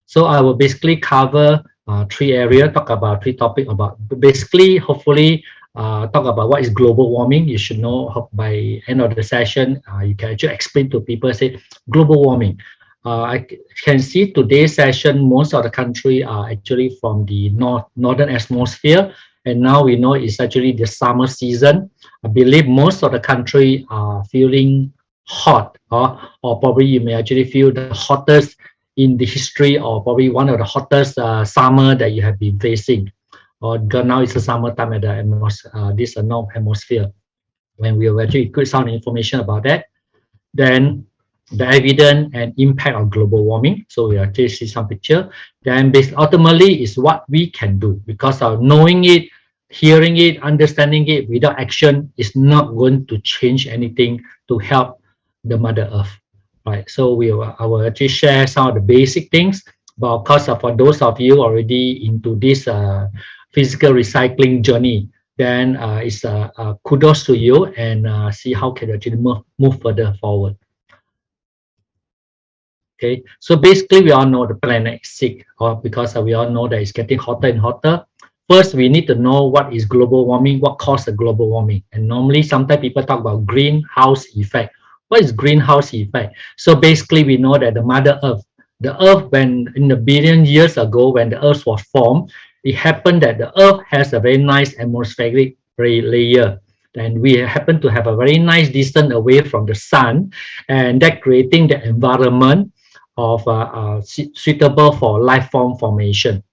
so I will basically cover three areas, talk about three topics about basically, hopefully, talk about what is global warming. You should know by end of the session, you can actually explain to people, say, global warming. I can see today's session, most of the country are actually from the northern atmosphere. And now we know it's actually the summer season. I believe most of the country are feeling hot, or probably you may actually feel the hottest in the history, or probably one of the hottest summer that you have been facing. Or because now it's the summertime at the this north hemisphere. When we will actually get some information about that, then the evidence and impact of global warming. So we actually see some picture. Then ultimately is what we can do, because of knowing it, hearing it, understanding it without action is not going to change anything to help the Mother Earth. Right. So I will actually share some of the basic things. But of course, for those of you already into this physical recycling journey, then it's kudos to you, and see how can you actually move further forward. Okay, so basically we all know the planet is sick, or because we all know that it's getting hotter and hotter. First, we need to know what is global warming, what caused the global warming. And normally, sometimes people talk about greenhouse effect. What is greenhouse effect? So basically, we know that the Mother Earth, the Earth, when in a billion years ago, when the Earth was formed, it happened that the Earth has a very nice atmospheric layer. And we happen to have a very nice distance away from the sun, and that creating the environment of suitable for life form formation.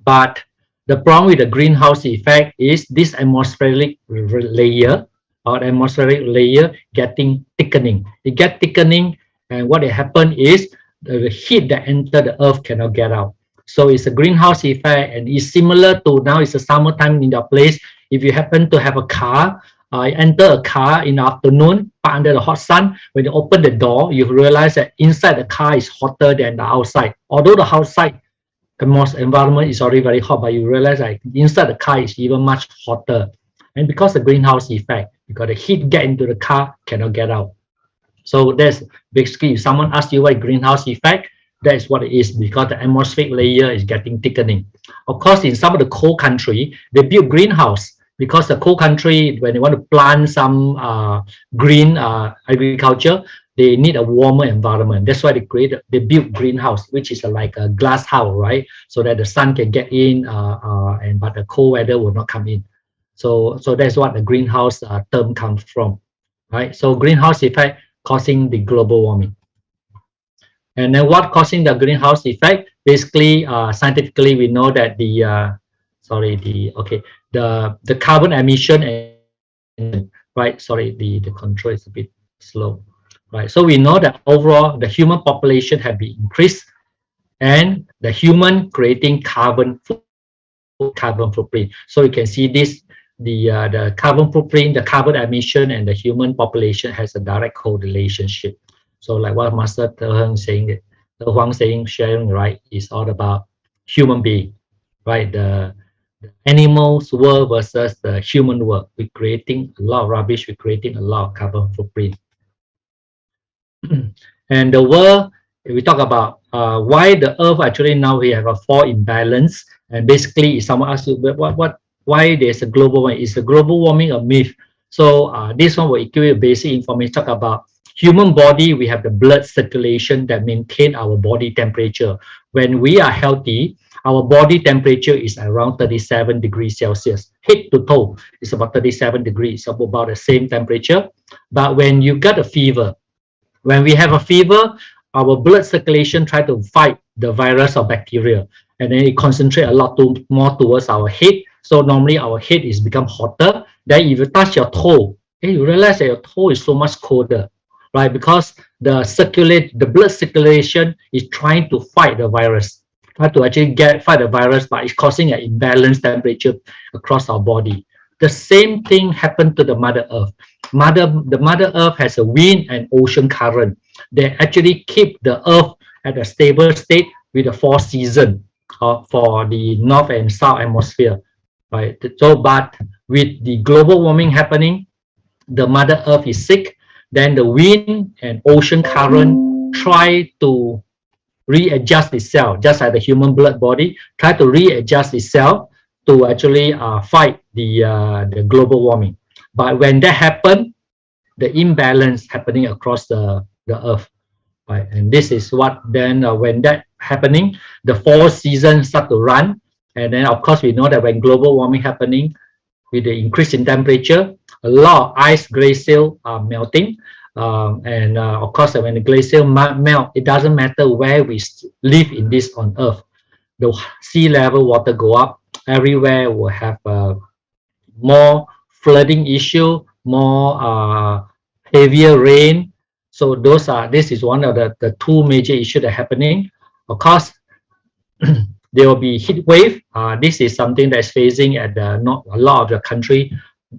But the problem with the greenhouse effect is this atmospheric layer or atmospheric layer getting thickening. It gets thickening, and what happen is the heat that enter the earth cannot get out. So it's a greenhouse effect, and it's similar to now it's a summertime in the place. If you happen to have a car, enter a car in the afternoon, under the hot sun, when you open the door, you realize that inside the car is hotter than the outside. Although the outside environment is already very hot, but you realize that inside the car is even much hotter. And because the greenhouse effect, because the heat get into the car, cannot get out. So that's basically, if someone asks you what greenhouse effect, that is what it is, because the atmospheric layer is getting thickening. Of course, in some of the cold country, they build greenhouse, because the cold country, when they want to plant some green agriculture, they need a warmer environment. That's why they build greenhouse, which is like a glass house, right? So that the sun can get in, but the cold weather will not come in. So that's what the greenhouse term comes from, right? So greenhouse effect causing the global warming. And then what causing the greenhouse effect? Basically, scientifically, we know that the carbon emission and right. Sorry, the control is a bit slow. Right. So we know that overall the human population have been increased, and the human creating carbon footprint. So you can see this, the carbon footprint, the carbon emission, and the human population has a direct correlationship. So like what Master Te Huang saying, sharing, right, is all about human being, right? The animals world versus the human world. We're creating a lot of rubbish, we're creating a lot of carbon footprint. And the world, we talk about why the earth actually now we have a fall imbalance. And basically, if someone asks you why there's a global warming, is the global warming a myth? So this one will give you basic information. Talk about human body. We have the blood circulation that maintain our body temperature. When we are healthy, our body temperature is around 37 degrees Celsius. Head to toe is about 37 degrees, so about the same temperature. But when you get a fever, when we have a fever, our blood circulation try to fight the virus or bacteria. and then it concentrate a lot more towards our head. So normally our head is become hotter. Then if you touch your toe, you realize that your toe is so much colder, right? Because the blood circulation is trying to fight the virus, try to actually fight the virus, but it's causing an imbalanced temperature across our body. The same thing happened to the Mother Earth. The Mother Earth has a wind and ocean current. They actually keep the Earth at a stable state with the 4 seasons for the north and south atmosphere, right? So, but with the global warming happening, the Mother Earth is sick. Then the wind and ocean current try to readjust itself, just like the human blood body, try to readjust itself to actually fight the global warming. But when that happens, the imbalance happening across the Earth, right? And this is what then when that happening, the 4 seasons start to run, and then of course we know that when global warming happening, with the increase in temperature, a lot of ice glacial are melting. And of course, when the glacial melt, it doesn't matter where we live in this on Earth. The sea level water go up, everywhere will have more flooding issue, more heavier rain. So this is one of the 2 major issues that are happening. Of course, there will be heat wave. This is something that's facing at not a lot of the country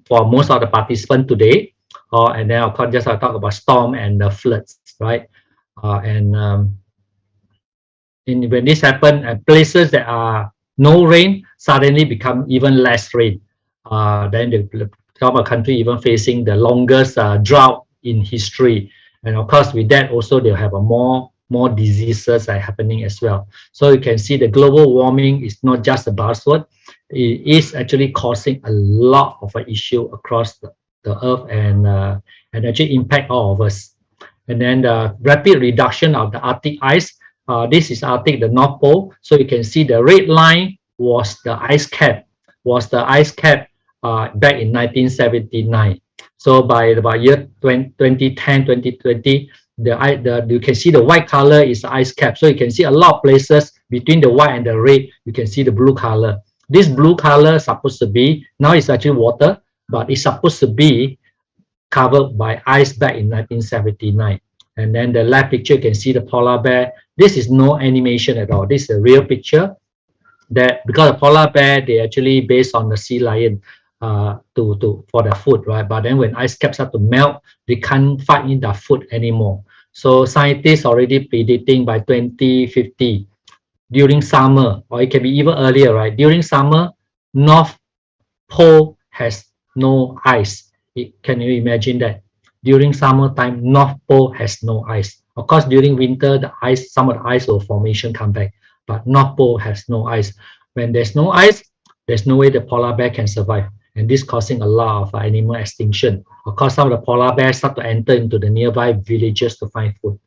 for most of the participants today. And then of course, just I'll talk about storm and floods, right? When this happens, places that are no rain suddenly become even less rain. Then the country even facing the longest drought in history. And of course, with that also they'll have a more diseases are happening as well. So you can see the global warming is not just a buzzword. It is actually causing a lot of an issue across the Earth and actually impact all of us. And then the rapid reduction of the Arctic ice. This is Arctic, the North Pole. So you can see the red line was the ice cap, back in 1979. So by about year 2010, 2020, you can see the white color is the ice cap. So you can see a lot of places between the white and the red, you can see the blue color. This blue color is supposed to be, now it's actually water, but it's supposed to be covered by ice back in 1979. And then the left picture, you can see the polar bear. This is no animation at all. This is a real picture. That because the polar bear, they actually based on the sea lion for their food, right? But then when ice caps start to melt, they can't find in their food anymore. So scientists already predicting by 2050, during summer, or it can be even earlier, right? During summer, North Pole has no ice. Can you imagine that? During summertime, North Pole has no ice. Of course, during winter, some of the ice or formation come back, but North Pole has no ice. When there's no ice, there's no way the polar bear can survive. And this causing a lot of animal extinction. Of course, some of the polar bears start to enter into the nearby villages to find food.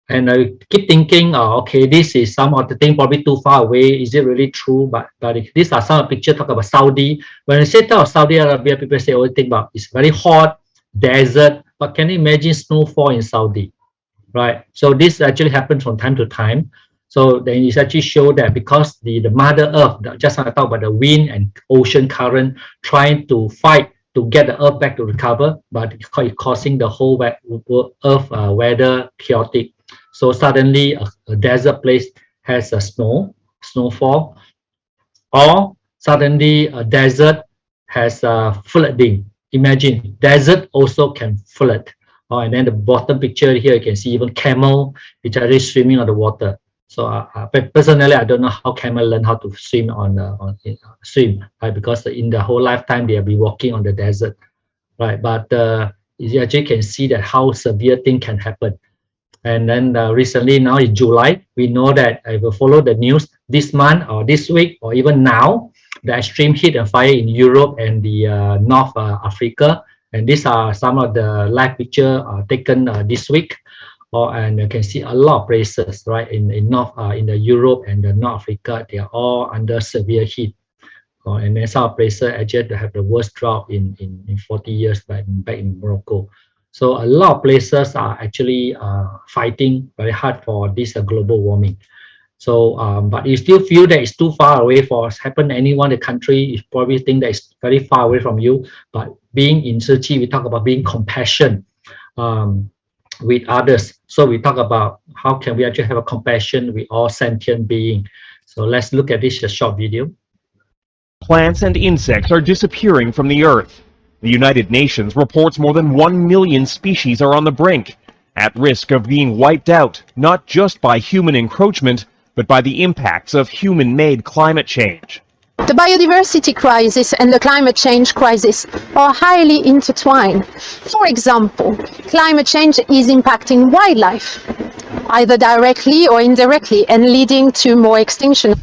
And I keep thinking, okay, this is some of the thing probably too far away. Is it really true? But these are some pictures talk about Saudi. When I say talk of Saudi Arabia, people say, oh, think about it's very hot, desert. But can you imagine snowfall in Saudi, right? So this actually happens from time to time. So then it actually show that because the Mother Earth, just I talk about the wind and ocean current trying to fight to get the Earth back to recover, but it's causing the whole Earth weather chaotic. So suddenly a desert place has a snowfall, or suddenly a desert has flooding. Imagine desert also can flood. And then the bottom picture here, you can see even camel which are really swimming on the water. So personally, I don't know how camel learn how to swim swim, right? Because in the whole lifetime they have been walking on the desert, right? But you actually can see that how severe thing can happen. And then recently, now in July, we know that I will follow the news this month or this week or even now, the extreme heat and fire in Europe and the North Africa. And these are some of the live picture taken this week. And you can see a lot of places, right, in the Europe and the North Africa, they are all under severe heat. And then some places actually have the worst drought in 40 years back in Morocco. So a lot of places are actually fighting very hard for this global warming. So, but you still feel that it's too far away for us. Happen anyone in the country, you probably think that it's very far away from you. But being in Siji, we talk about being compassion with others. So we talk about how can we actually have a compassion with all sentient being. So let's look at this short video. Plants and insects are disappearing from the earth. The United Nations reports more than 1 million species are on the brink, at risk of being wiped out, not just by human encroachment, but by the impacts of human-made climate change. The biodiversity crisis and the climate change crisis are highly intertwined. For example, climate change is impacting wildlife, either directly or indirectly, and leading to more extinction.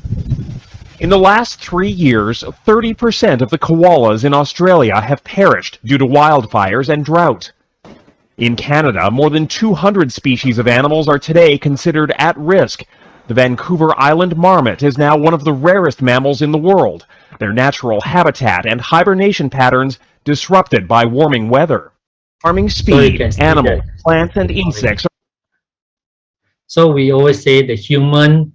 In the last 3 years, 30% of the koalas in Australia have perished due to wildfires and drought. In Canada, more than 200 species of animals are today considered at risk. The Vancouver Island marmot is now one of the rarest mammals in the world, their natural habitat and hibernation patterns disrupted by warming weather. Farming speed, animals, plants, and insects. So we always say the human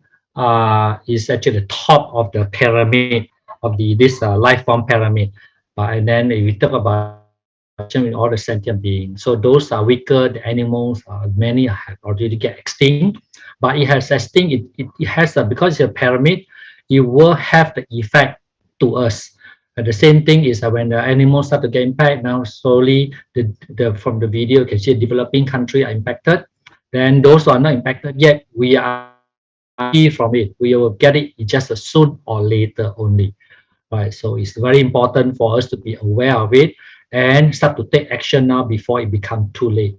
is actually the top of the pyramid of this life form pyramid. And then we talk about all the sentient beings. So those are weaker, the animals, many have already get extinct. But it has extinct, it has because it's a pyramid, it will have the effect to us. And the same thing is when the animals start to get impacted, now slowly from the video you can see developing countries are impacted. Then those who are not impacted yet, we are free from it. We will get it just soon or later only. Right. So it's very important for us to be aware of it and start to take action now before it becomes too late.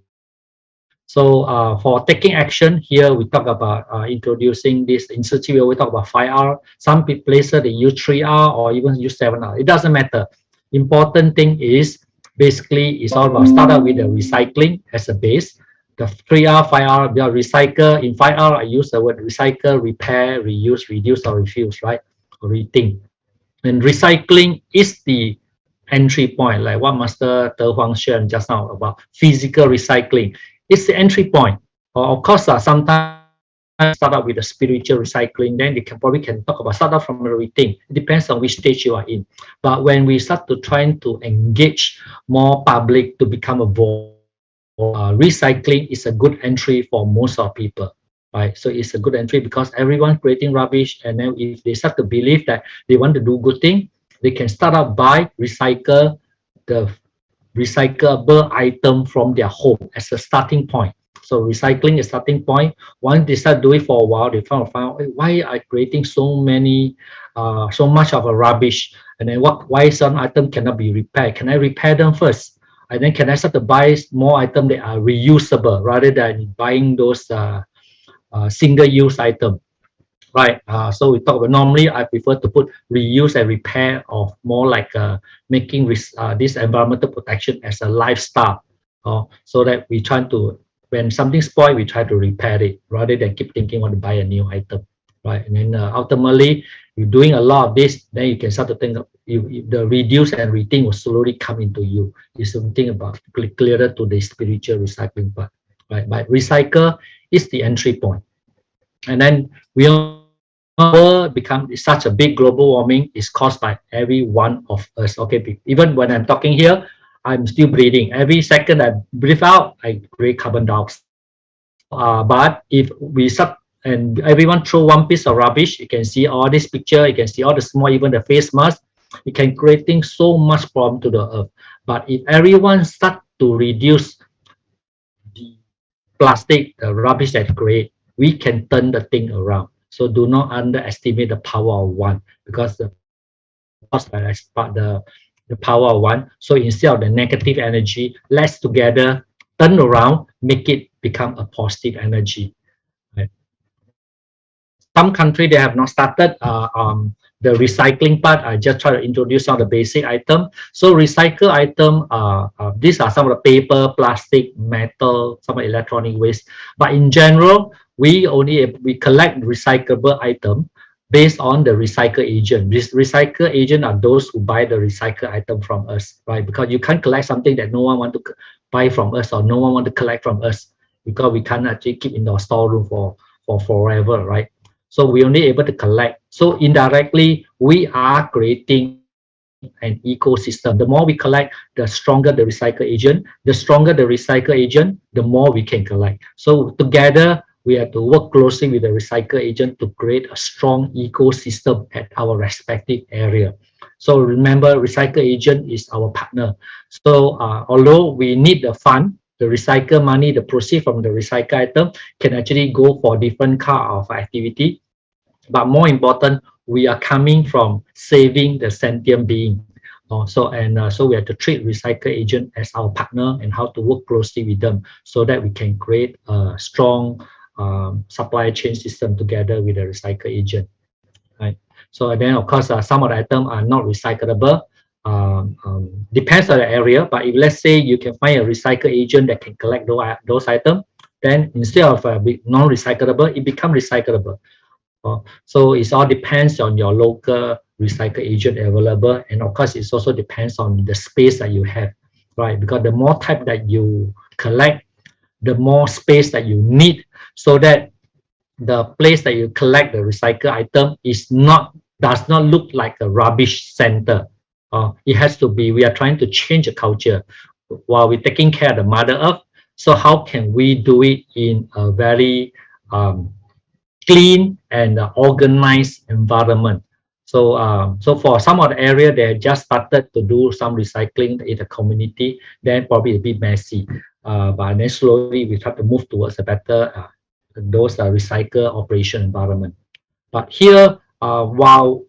So for taking action, here we talk about introducing this in Siji, we talk about 5R. Some places they use 3R or even use 7R. It doesn't matter. Important thing is basically it's all about start out with the recycling as a base. The 3R, 5R, they are recycle. In 5R, I use the word recycle, repair, reuse, reduce, or refuse, right? Or rethink. And recycling is the entry point, like what Master Te Huang shared just now about physical recycling. It's the entry point. Of course, sometimes start out with the spiritual recycling, then they probably can talk about start out from the rethink. It depends on which stage you are in. But when we start to trying to engage more public to become a voice, recycling is a good entry for most of people. Right, so it's a good entry because everyone creating rubbish, and then if they start to believe that they want to do good thing, they can start out by recycle the recyclable item from their home as a starting point. So recycling is starting point. Once they start doing for a while, they found why are creating so many, so much of a rubbish, and then why some item cannot be repaired? Can I repair them first? And then can I start to buy more items that are reusable rather than buying those single-use item, right? So we talk about normally I prefer to put reuse and repair of more like making this environmental protection as a lifestyle, so that we try to, when something spoil, we try to repair it rather than keep thinking want to buy a new item, right? And then ultimately, you're doing a lot of this, then you can start to think of the reduce and rethink will slowly come into you. It's something about clearer to the spiritual recycling part, right? But recycle is the entry point. And then we all become such a big global warming is caused by every one of us. Okay, even when I'm talking here, I'm still breathing. Every second I breathe out, I create carbon dioxide. But if we and everyone throw one piece of rubbish, you can see all this picture, you can see all the small, even the face mask, it can creating so much problem to the earth. But if everyone start to reduce the plastic, the rubbish that create, we can turn the thing around. So do not underestimate the power of one, because the power of one. So instead of the negative energy, let's together turn around, make it become a positive energy. Right? Some country they have not started the recycling part. I just try to introduce some of the basic item. So recycle item, these are some of the paper, plastic, metal, some electronic waste. But in general, we collect recyclable item based on the recycle agent. This recycle agent are those who buy the recycle item from us, right? Because you can't collect something that no one want to buy from us or no one want to collect from us, because we can't actually keep in our storeroom for forever, right? So we only able to collect. So indirectly, we are creating an ecosystem. The more we collect, the stronger the recycle agent. The stronger the recycle agent, the more we can collect. So together, we have to work closely with the recycle agent to create a strong ecosystem at our respective area. So remember, recycle agent is our partner. So although we need the fund, the recycle money, the proceed from the recycle item can actually go for different kind of activity. But more important, we are coming from saving the sentient being. So we have to treat recycle agent as our partner and how to work closely with them so that we can create a strong supply chain system together with the recycle agent. Right. So then, of course, some of the items are not recyclable. Depends on the area, but if let's say you can find a recycle agent that can collect those items, then instead of non-recyclable, it becomes recyclable. So it all depends on your local recycle agent available, and of course it also depends on the space that you have, right? Because the more type that you collect, the more space that you need, so that the place that you collect the recycle item does not look like a rubbish center. It has to be, we are trying to change the culture while we're taking care of the Mother Earth. So how can we do it in a very clean and organized environment? So for some of the area, they just started to do some recycling in the community, then probably a bit messy. But then slowly we try to move towards a better those recycle operation environment. But here, for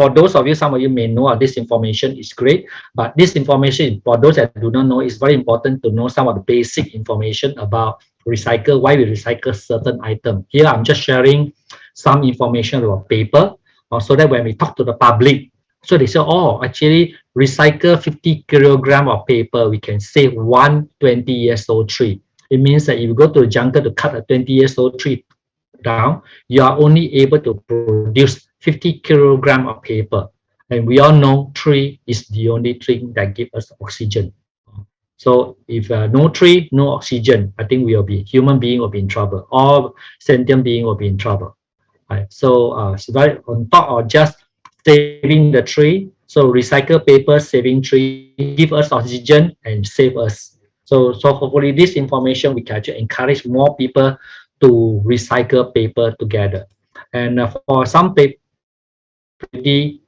those of you, some of you may know this information is great, but this information, for those that do not know, is very important to know some of the basic information about recycle, why we recycle certain item. Here, I'm just sharing some information about paper, so that when we talk to the public, so they say, oh, actually, recycle 50 kilogram of paper, we can save 120 years old tree. It means that if you go to the jungle to cut a 20 years old tree down, you are only able to produce 50 kilogram of paper. And we all know tree is the only thing that gives us oxygen. So if no tree, no oxygen, I think human being will be in trouble. All sentient being will be in trouble. Right? So right on top of just saving the tree, so recycle paper, saving tree, give us oxygen and save us. So hopefully this information we can actually encourage more people to recycle paper together. And for some paper doing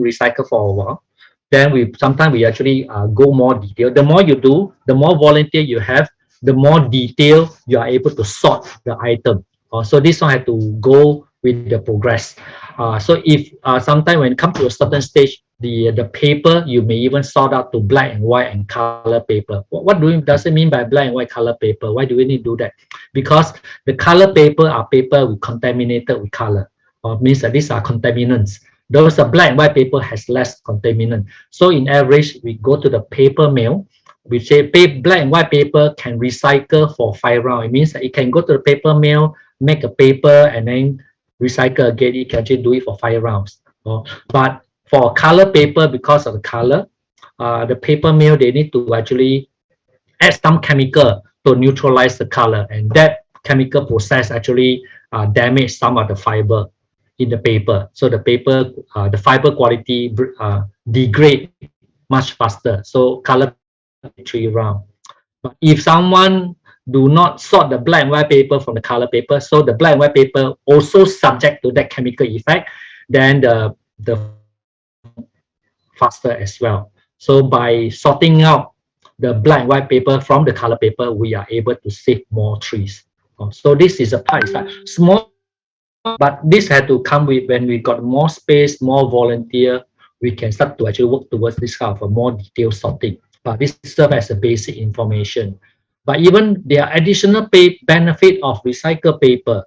recycle for a while, then sometimes we actually go more detailed. The more you do, the more volunteer you have, the more detail you are able to sort the item. So this one had to go with the progress. So if sometimes when it comes to a certain stage, the paper you may even sort out to black and white and color paper. What does it mean by black and white color paper? Why do we need to do that? Because the color paper are paper we contaminated with color. Means that these are contaminants. Those black and white paper has less contaminant. So in average, we go to the paper mill. We say black and white paper can recycle for 5 rounds. It means that it can go to the paper mill, make a paper, and then recycle again. It can actually do it for 5 rounds. But for color paper, because of the color, the paper mill, they need to actually add some chemical to neutralize the color. And that chemical process actually damage some of the fiber in the paper. So the paper, the fiber quality degrade much faster. So color 3 round. But if someone do not sort the black and white paper from the color paper, so the black and white paper also subject to that chemical effect, then the faster as well. So by sorting out the black and white paper from the color paper, we are able to save more trees. So this is a part, it's like small, but this had to come with when we got more space, more volunteer, we can start to actually work towards this kind of a more detailed sorting. But this serves as a basic information. But even there are additional benefit of recycled paper.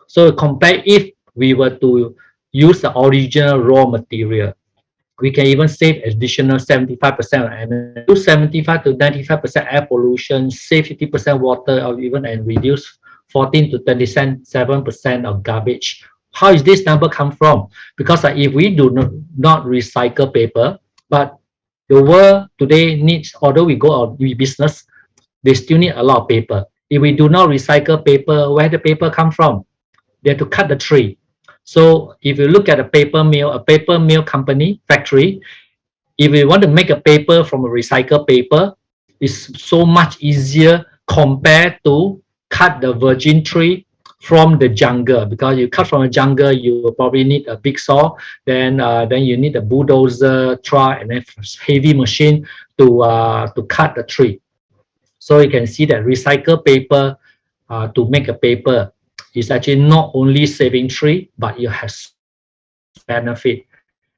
So compare if we were to use the original raw material, we can even save additional 75% of energy, 75 to 95% air pollution, save 50% water, or even and reduce 14 to 27% of garbage. How is this number come from? Because if we do not recycle paper, but the world today needs, although we go out with business, they still need a lot of paper. If we do not recycle paper, where the paper come from? they have to cut the tree. So if you look at a paper mill company factory, if you want to make a paper from a recycled paper, it's so much easier compared to cut the virgin tree from the jungle, because you cut from a jungle, you will probably need a big saw, then you need a bulldozer truck and then heavy machine to cut the tree. So you can see that recycled paper to make a paper is actually not only saving tree, but it has benefit.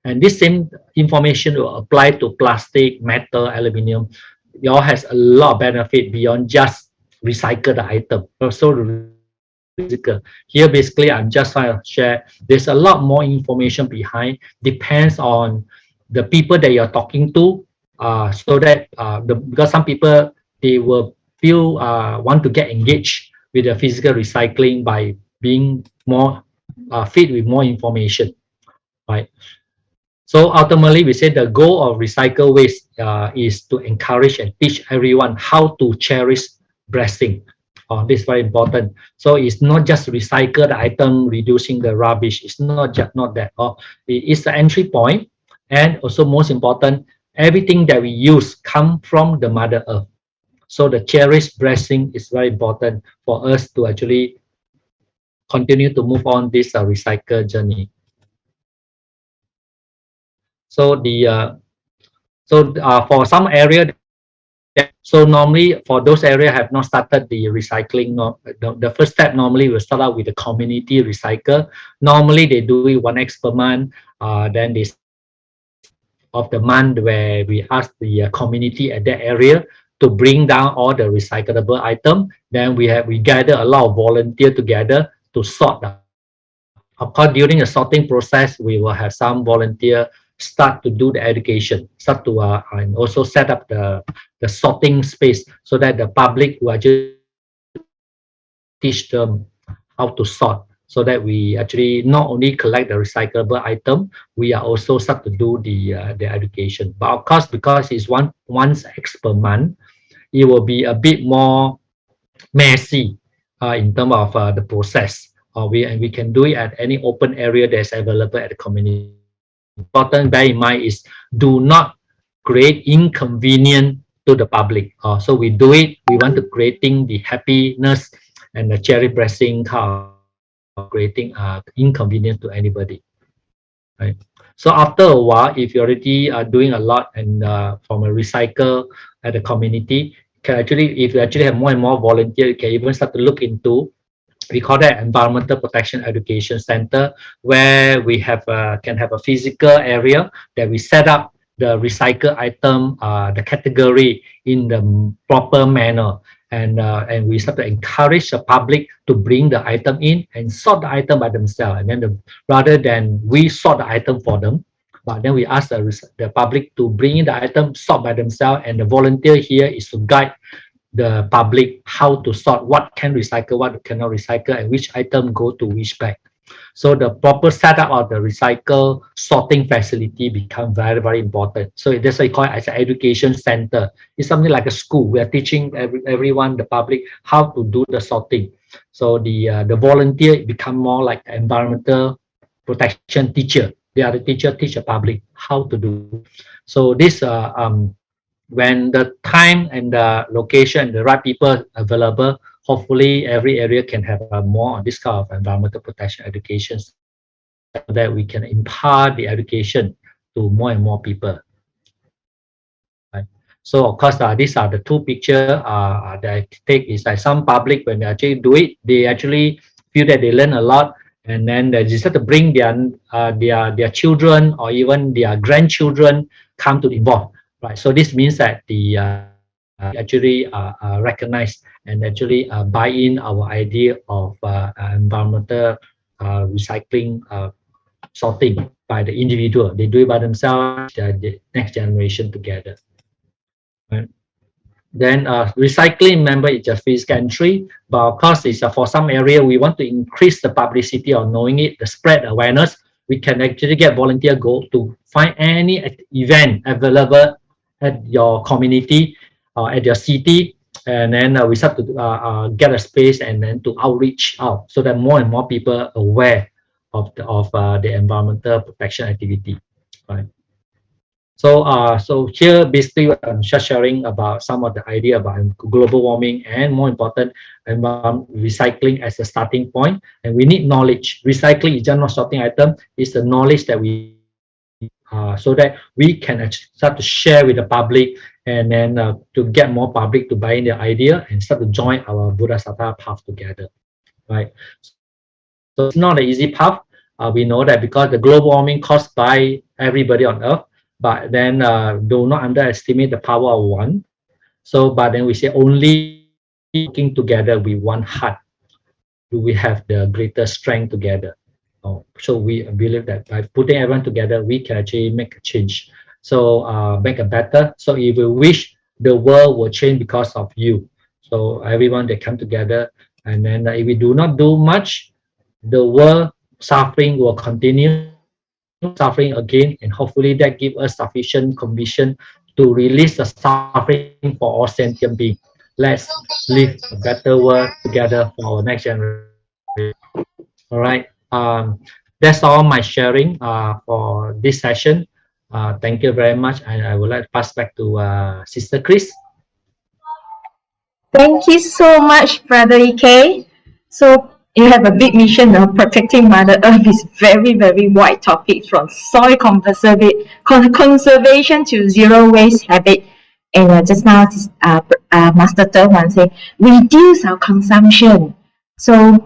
And this same information will apply to plastic, metal, aluminium. It all has a lot of benefit beyond just recycle the item. Also physical. Here basically I'm just trying to share, there's a lot more information behind, depends on the people that you're talking to, so that because some people, they will feel want to get engaged with the physical recycling by being more fit with more information, right? So ultimately, we say the goal of recycle waste is to encourage and teach everyone how to cherish blessing. This is very important. So it's not just recycle the item, reducing the rubbish. It's not just not that. It is the entry point, and also most important, everything that we use come from the Mother Earth. So the cherished blessing is very important for us to actually continue to move on this recycle journey. So for some area, so normally for those areas have not started the recycling, the first step normally will start out with the community recycle. Normally they do it 1x per month. Then they of the month where we ask the community at that area to bring down all the recyclable item. Then we gather a lot of volunteers together to sort them. Of course, during the sorting process, we will have some volunteer start to do the education, start to and also set up the sorting space so that the public will actually teach them how to sort, so that we actually not only collect the recyclable item, we are also start to do the education. But of course, because it's once X per month, it will be a bit more messy in terms of the process. We can do it at any open area that's available at the community. Important bear in mind is do not create inconvenience to the public. So we do it, we want to creating the happiness and the cherry blessing kind of creating inconvenience to anybody. Right. So after a while, if you're already doing a lot and from a recycle at the community, can actually, if you actually have more and more volunteers, you can even start to look into, we call that Environmental Protection Education Center, where we have can have a physical area that we set up the recycle item, the category in the proper manner, and we start to encourage the public to bring the item in and sort the item by themselves. And then rather than we sort the item for them, but then we ask the public to bring in the item, sort by themselves, and the volunteer here is to guide the public how to sort what can recycle, what cannot recycle, and which item go to which bag. So the proper setup of the recycle sorting facility become very, very important. So that's why we call it as an education center. It's something like a school. We are teaching everyone, the public, how to do the sorting. So the volunteer become more like the environmental protection teacher. They are the teacher, teach the public how to do. So this when the time and the location, the right people available, hopefully every area can have more on this kind of environmental protection education, so that we can impart the education to more and more people. Right. So of course, these are the two pictures that I take. Is like some public, when they actually do it, they actually feel that they learn a lot, and then they decide to bring their children or even their grandchildren come to involve. Right. So this means that the actually recognize and actually buy in our idea of environmental recycling sorting by the individual. They do it by themselves, the next generation together. Right. Then recycling, remember, it's a physical entry, but of course it's for some area we want to increase the publicity of knowing it, the spread awareness. We can actually get volunteer go to find any event available at your community or at your city, and then we start to get a space and then to outreach out so that more and more people are aware of the environmental protection activity, right? So here basically I'm just sharing about some of the idea about global warming and more important recycling as a starting point. And we need knowledge. Recycling is just not sorting item, it's the knowledge that we so that we can start to share with the public, and then to get more public to buy in the idea and start to join our Buddhasata path together, right? So it's not an easy path. We know that because the global warming caused by everybody on earth, but then do not underestimate the power of one. So but then we say only working together with one heart do we have the greater strength together. So we believe that by putting everyone together, we can actually make a change. So make a better. So if we wish the world will change because of you, so everyone they come together, and then if we do not do much, the world suffering will continue suffering again, and hopefully that give us sufficient conviction to release the suffering for all sentient beings. Let's live a better world together for our next generation. All right. That's all my sharing for this session. Thank you very much, and I would like to pass back to Sister Chris. Thank you so much, Brother EK. So you have a big mission of protecting Mother Earth. Is very, very wide topic from soil conservation to zero waste habit. And just now, Master Wan said, reduce our consumption. So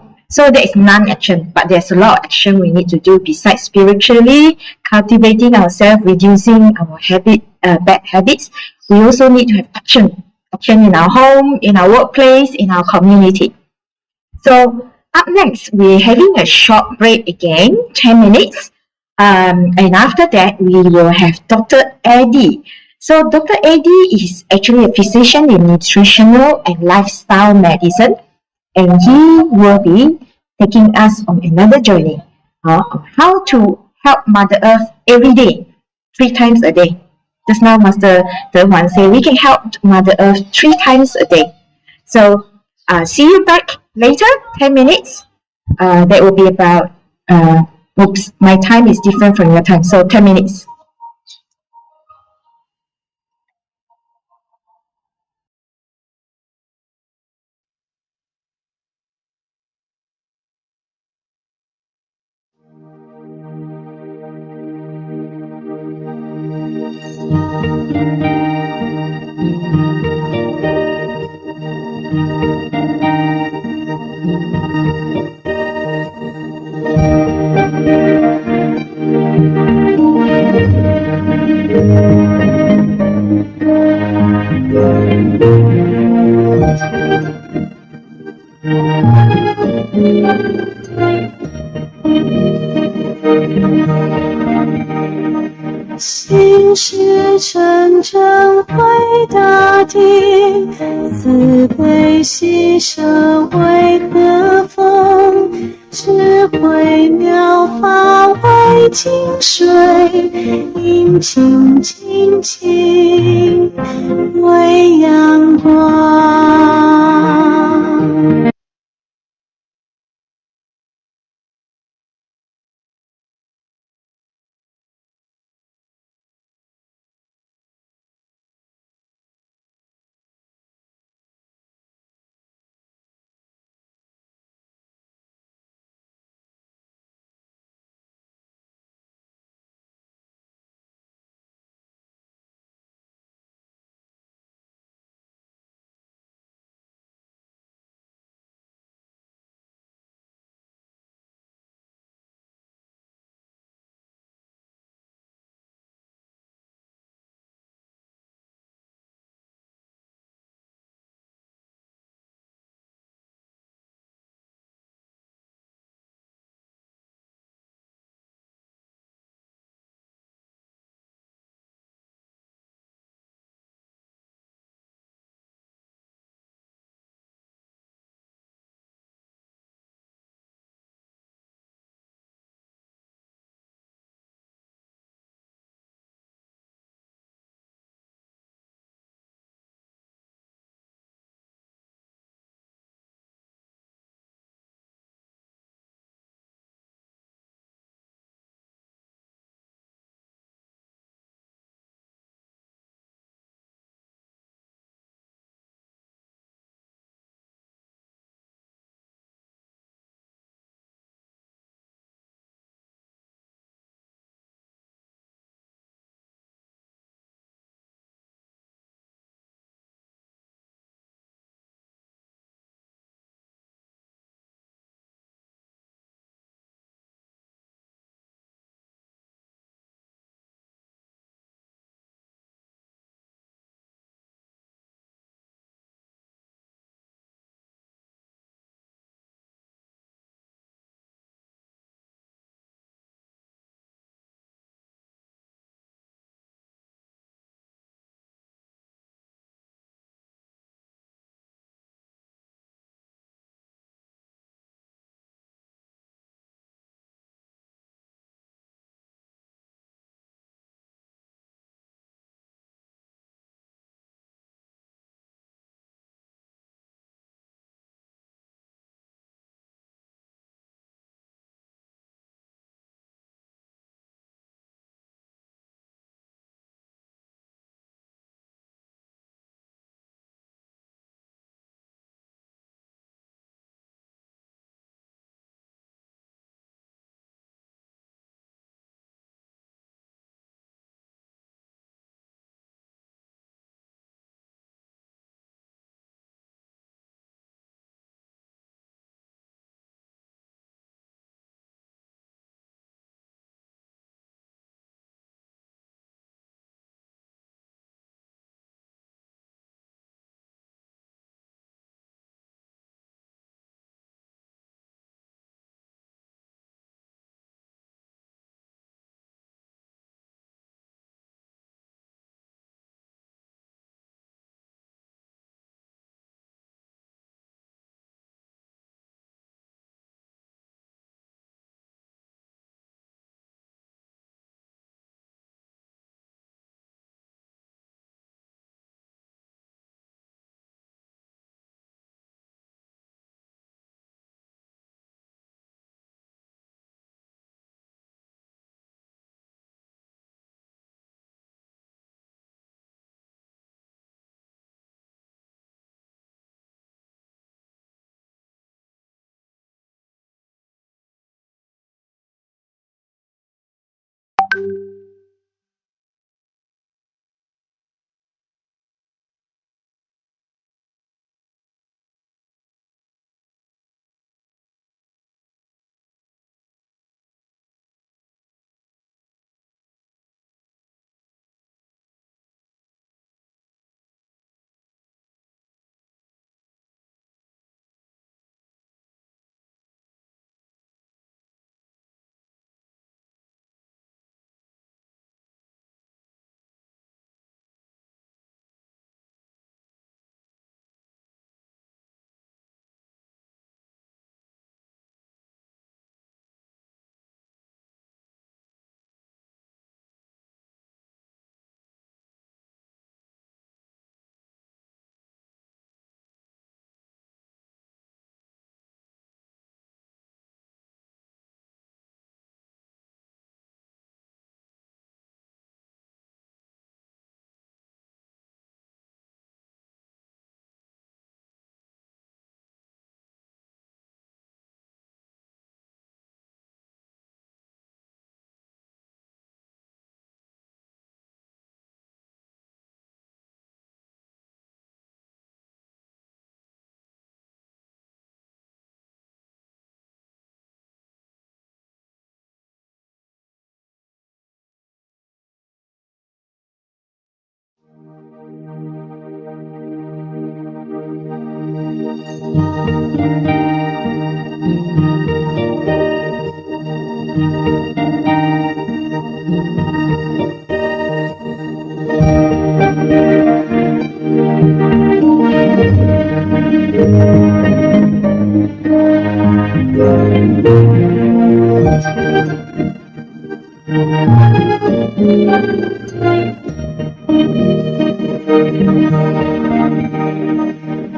there is non-action, but there's a lot of action we need to do besides spiritually cultivating ourselves, reducing our bad habits. We also need to have action in our home, in our workplace, in our community. So up next, we're having a short break again, 10 minutes. And after that, we will have Dr. Eddie. So Dr. Eddie is actually a physician in nutritional and lifestyle medicine, and he will be taking us on another journey on how to help Mother Earth every day, 3 times a day. Just now, Master Wan said we can help Mother Earth 3 times a day. So see you back later, 10 minutes. That will be about, oops, my time is different from your time, so 10 minutes.心是真正伟大的，慈悲牺牲为德风，智慧妙法为精髓，引清清净为阳光。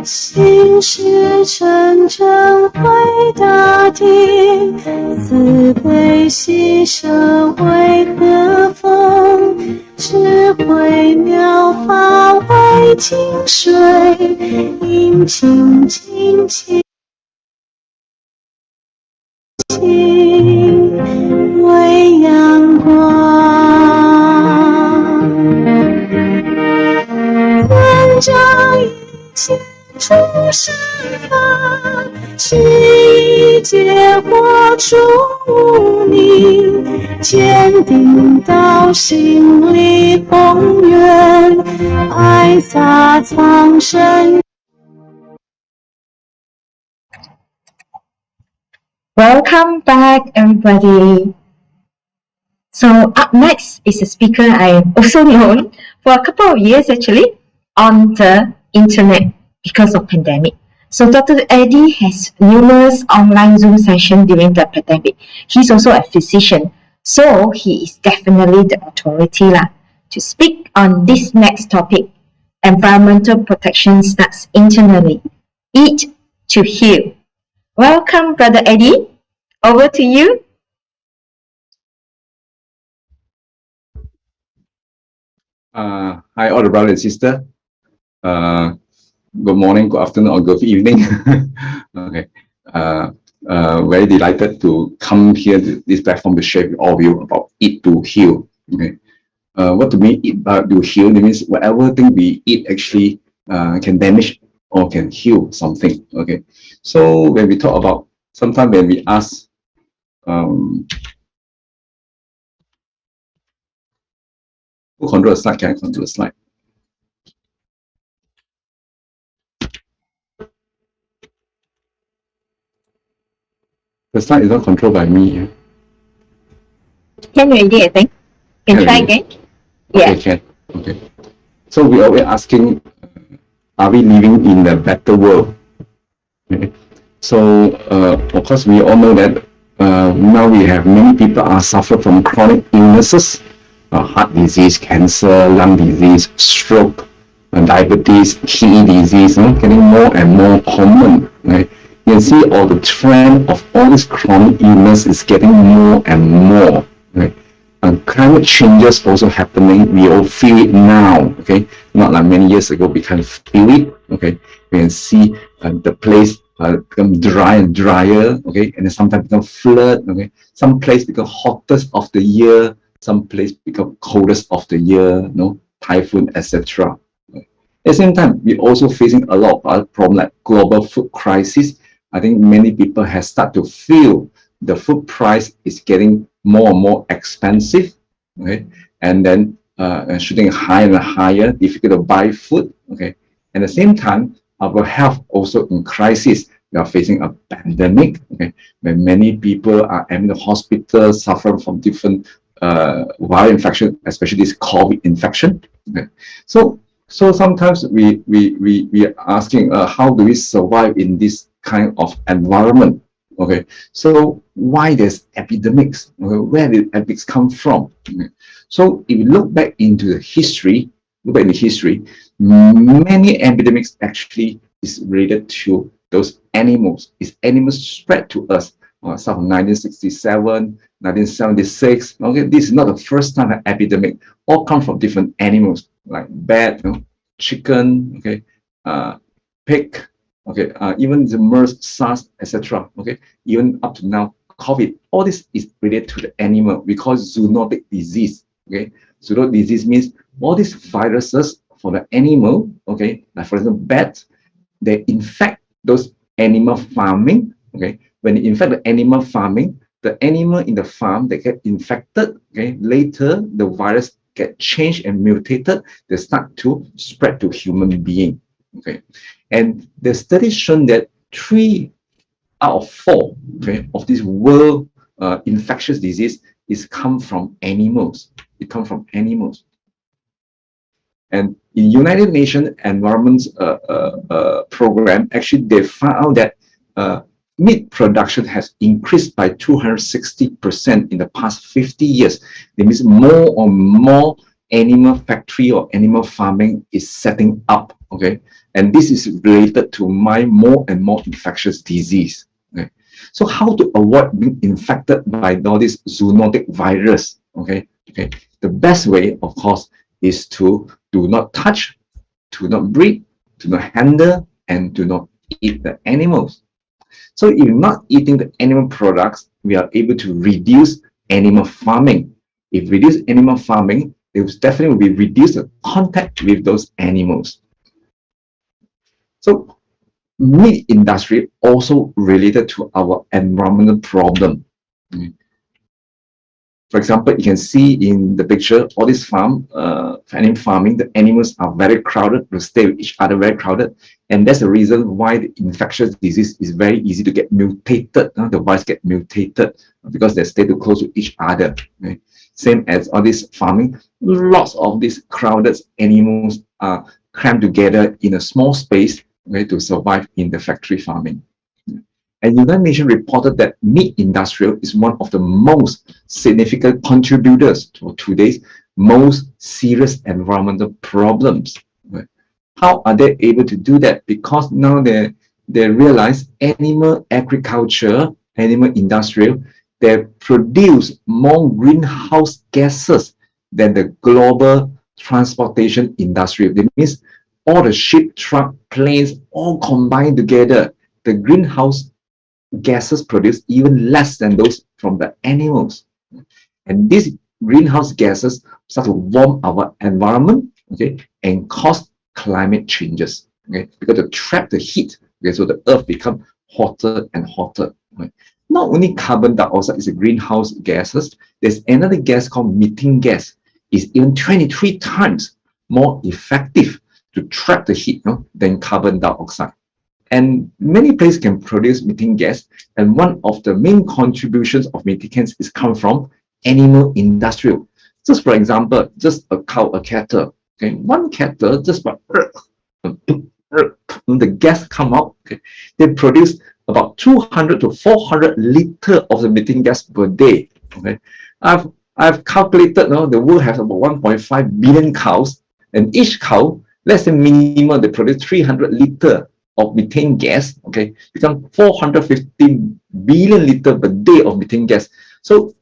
心事沉沉回大地，慈悲牺牲为歌风，智慧妙法为精髓，殷勤精勤为阳光，关照一切众生法，是一劫活出无明，坚定到心里宏愿，爱洒苍生。Welcome back, everybody. So up next is a speaker I have also known for a couple of years actually on the internet because of pandemic. So Dr. Eddie has numerous online Zoom sessions during the pandemic. He's also a physician, so he is definitely the authority to speak on this next topic, environmental protection starts internally. Eat to heal. Welcome, Brother Eddie. Over to you. Hi, all the brothers and sisters. Good morning, good afternoon, or good evening. Okay. Very delighted to come here to this platform to share with all of you about eat to heal. Okay. What do we eat to heal? It means whatever thing we eat actually can damage or can heal something. Okay. So when we talk about, sometimes when we ask, who control the slide? Can I control the slide? The slide is not controlled by me. Can you already, I think? Can try again? Yeah. Okay, can. Okay. So we are always asking, are we living in a better world? Okay. So of course we all know that now we have many people are suffering from chronic illnesses, heart disease, cancer, lung disease, stroke, diabetes, kidney disease, getting more and more common. Right? You can see all the trend of all this chronic illness is getting more and more. Right? And climate changes also happening. We all feel it now. Okay, not like many years ago. We can feel it. Okay, we can see the place become dry and drier. Okay, and then sometimes become flood. Okay, some place become hottest of the year. some place become coldest of the year, you know, typhoon, etc. At the same time, we're also facing a lot of other problems like global food crisis. I think many people have started to feel the food price is getting more and more expensive, okay, and then shooting higher and higher, difficult to buy food, okay. At the same time, our health also in crisis. We are facing a pandemic, okay, where many people are in the hospital suffering from different viral infection, especially this COVID infection. Okay. So sometimes we are asking how do we survive in this kind of environment? Okay, so why there's epidemics? Okay, where did epidemics come from? Okay. So if you look back into the history, many epidemics actually is related to those animals. It's animals spread to us. Some 1967, 1976. Okay, this is not the first time an epidemic. All come from different animals like bat, you know, chicken, okay, pig, okay, even the MERS, SARS, etc. Okay, even up to now, COVID. All this is related to the animal. We call it zoonotic disease. Okay, zoonotic disease means all these viruses for the animal. Okay, like for example, bats, they infect those animal farming. Okay, when they infect the animal farming, the animal in the farm they get infected. Okay, later the virus get changed and mutated. They start to spread to human being. Okay, and the study shown that 3 out of 4, okay, of this world infectious disease is come from animals. It comes from animals. And in United Nations Environment Program, actually they found that meat production has increased by 260% in the past 50 years. That means more and more animal factory or animal farming is setting up. Okay, and this is related to more and more infectious disease. Okay, so how to avoid being infected by all this zoonotic virus? Okay, the best way, of course, is to do not touch, do not breed, do not handle, and do not eat the animals. So if not eating the animal products, we are able to reduce animal farming. If reduce animal farming, it will definitely reduce the contact with those animals. So meat industry also related to our environmental problem. For example, you can see in the picture, all this animal farming, the animals are very crowded, to stay with each other very crowded. And that's the reason why the infectious disease is very easy to get mutated. The virus get mutated because they stay too close to each other. Okay? Same as all this farming, lots of these crowded animals are crammed together in a small space, okay, to survive in the factory farming. And United Nations reported that meat industry is one of the most significant contributors to today's most serious environmental problems. How are they able to do that? Because now they realize animal agriculture, animal industry, they produce more greenhouse gases than the global transportation industry. That means all the ship, truck, planes, all combined together, the greenhouse gases produced even less than those from the animals. And these greenhouse gases start to warm our environment, okay, and cause climate changes, okay, because they trap the heat, okay, so the earth becomes hotter and hotter. Okay. Not only carbon dioxide is a greenhouse gases, there's another gas called methane gas. Is even 23 times more effective to trap the heat, than carbon dioxide. And many places can produce methane gas, and one of the main contributions of methane gas is come from animal industrial. Just for example, just a cow, a cattle. Okay, one cattle just about the gas come out. Okay, they produce about 200 to 400 liters of the methane gas per day. Okay, I've calculated now the world has about 1.5 billion cows, and each cow, let's say minimum, they produce 300 liters of methane gas, okay, become 450 billion liters per day of methane gas. So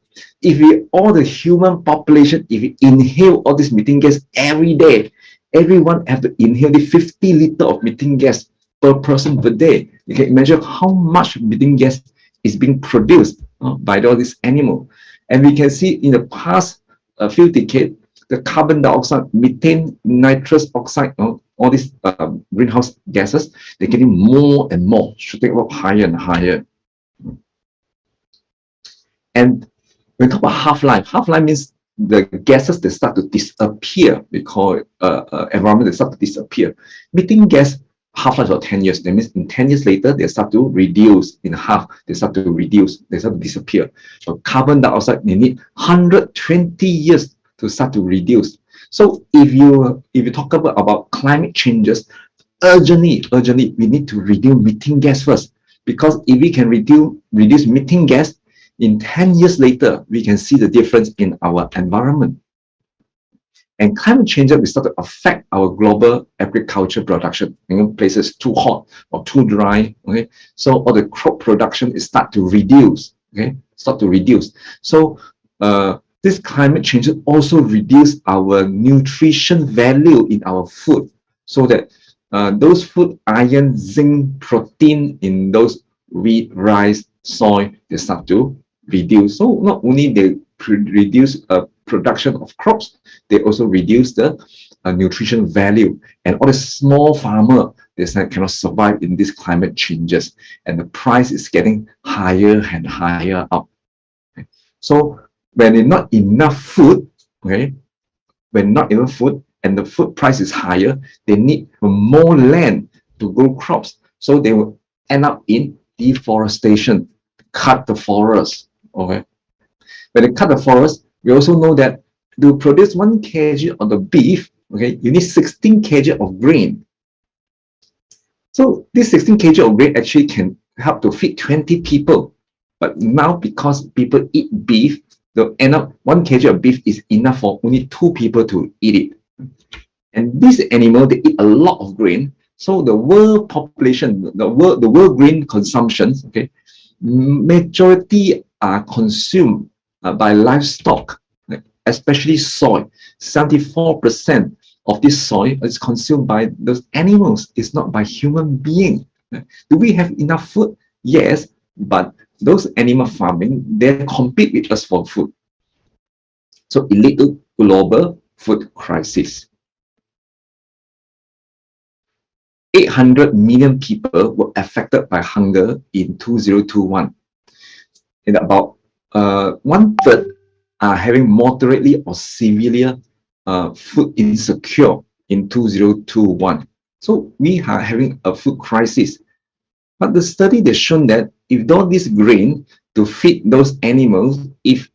if all the human population, if we inhale all this methane gas every day, everyone have to inhale the 50 liters of methane gas per person per day. You can imagine how much methane gas is being produced by all these animals. And we can see in the past a few decades, the carbon dioxide, methane, nitrous oxide, all these greenhouse gases, they're getting more and more, shooting up higher and higher. And when we talk about half-life, half-life means the gases, they start to disappear. We call it environment, they start to disappear. Methane gas, half-life of 10 years. That means in 10 years later, they start to reduce in half. They start to reduce. They start to disappear. So carbon dioxide, they need 120 years to start to reduce. So if you talk about climate changes, urgently, we need to reduce methane gas first. Because if we can reduce methane gas, in 10 years later, we can see the difference in our environment. And climate change will start to affect our global agriculture production. Places too hot or too dry, okay? So all the crop production is start to reduce, okay? So this climate change also reduce our nutrition value in our food, so that those food, iron, zinc, protein in those wheat, rice, soy, they start to reduce. So not only they reduce production of crops, they also reduce the nutrition value. And all the small farmer, they cannot survive in these climate changes. And the price is getting higher and higher up. Okay. So when there's not enough food, okay, when not enough food and the food price is higher, they need more land to grow crops. So they will end up in deforestation, cut the forest. Okay. When they cut the forest, we also know that to produce 1 kg of the beef, okay, you need 16 kg of grain. So this 16 kg of grain actually can help to feed 20 people. But now because people eat beef, they'll end up 1 kg of beef is enough for only 2 people to eat it. And these animals, they eat a lot of grain. So the world population, the world grain consumption, okay, majority are consumed by livestock, especially soy. 74% of this soy is consumed by those animals. It's not by human beings. Do we have enough food? Yes, but those animal farming, they compete with us for food. So it leads to global food crisis. 800 million people were affected by hunger in 2021. And about 1/3 are having moderately or severely food insecure in 2021. So we are having a food crisis. But the study has shown that if all this grain to feed those animals, if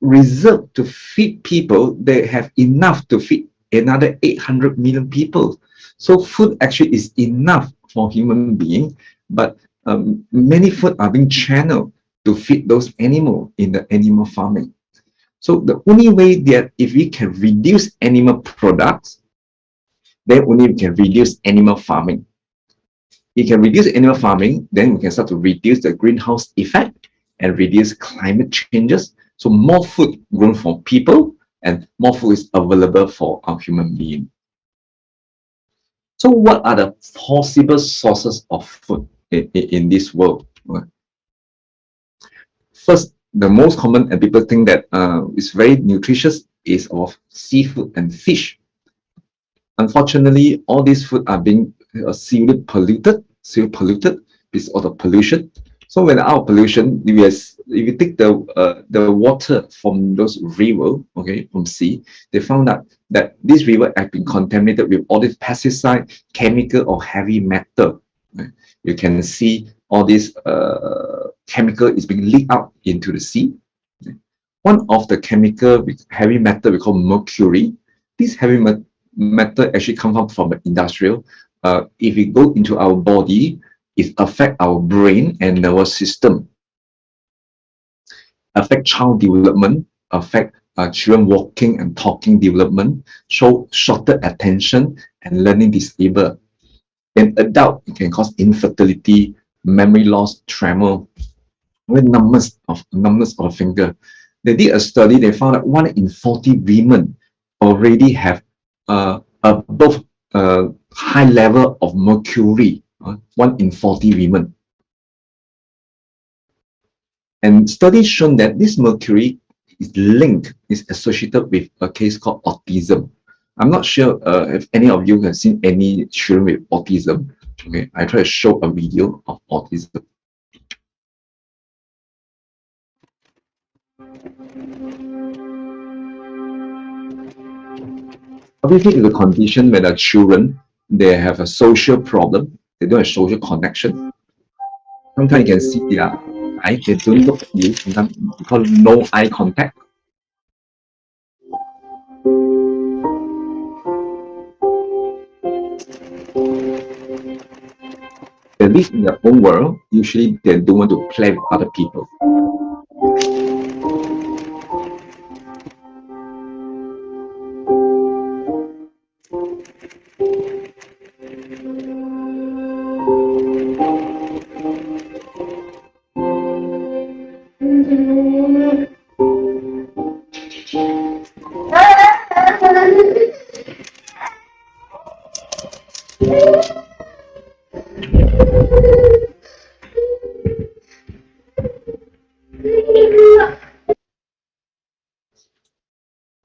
reserved to feed people, they have enough to feed another 800 million people. So food actually is enough for human beings, but many food are being channeled to feed those animals in the animal farming. So the only way that if we can reduce animal products, then only we can reduce animal farming. We can reduce animal farming, then we can start to reduce the greenhouse effect and reduce climate changes. So more food grown for people and more food is available for our human being. So what are the possible sources of food in this world? First, the most common and people think that is very nutritious is of seafood and fish. Unfortunately, all these food are being severely polluted because of the pollution. So when our pollution, if you take the water from those rivers, okay, from sea, they found out that this river has been contaminated with all this pesticide, chemical, or heavy metal. Right? You can see all this chemical is being leaked out into the sea. One of the chemical with heavy metal we call mercury. This heavy metal actually comes from the industrial. If it go into our body, it affect our brain and nervous system, affect child development, affect children walking and talking development, show shorter attention and learning disable. In adult, it can cause infertility, memory loss, tremor, with numbness of the finger. They did a study. They found that 1 in 40 women already have above high level of mercury. 1 in 40 women. And studies shown that this mercury is linked, is associated with a case called autism. I'm not sure if any of you have seen any children with autism. Okay, I try to show a video of autism. Obviously, it's a condition where the children, they have a social problem, they don't have social connection. Sometimes you can see their eyes, they don't look at you, sometimes because no eye contact. They live in their own world. Usually, they don't want to play with other people.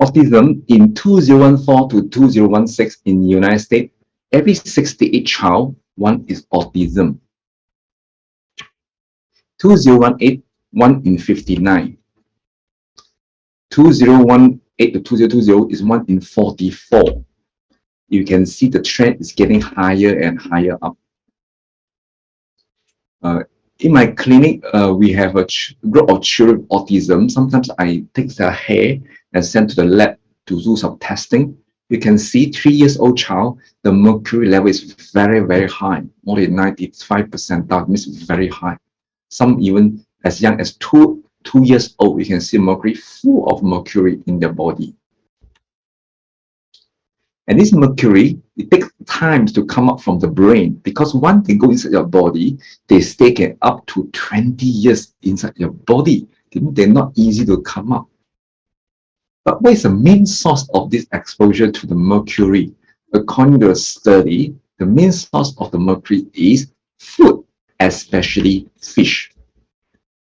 Autism in 2014 to 2016 in the United States, every 68 child, one is autism. 2018, 1 in 59. 2018 to 2020 is 1 in 44. You can see the trend is getting higher and higher up. In my clinic, we have a group of children with autism. Sometimes I take their hair and send to the lab to do some testing. You can see 3 years old child, the mercury level is very, very high, more than 95%. That means very high. Some even as young as two years old, you can see mercury, full of mercury in their body. And this mercury, it takes time to come up from the brain, because once they go inside your body, they stay up to 20 years inside your body. They're not easy to come up. But what is the main source of this exposure to the mercury? According to a study, the main source of the mercury is food, especially fish.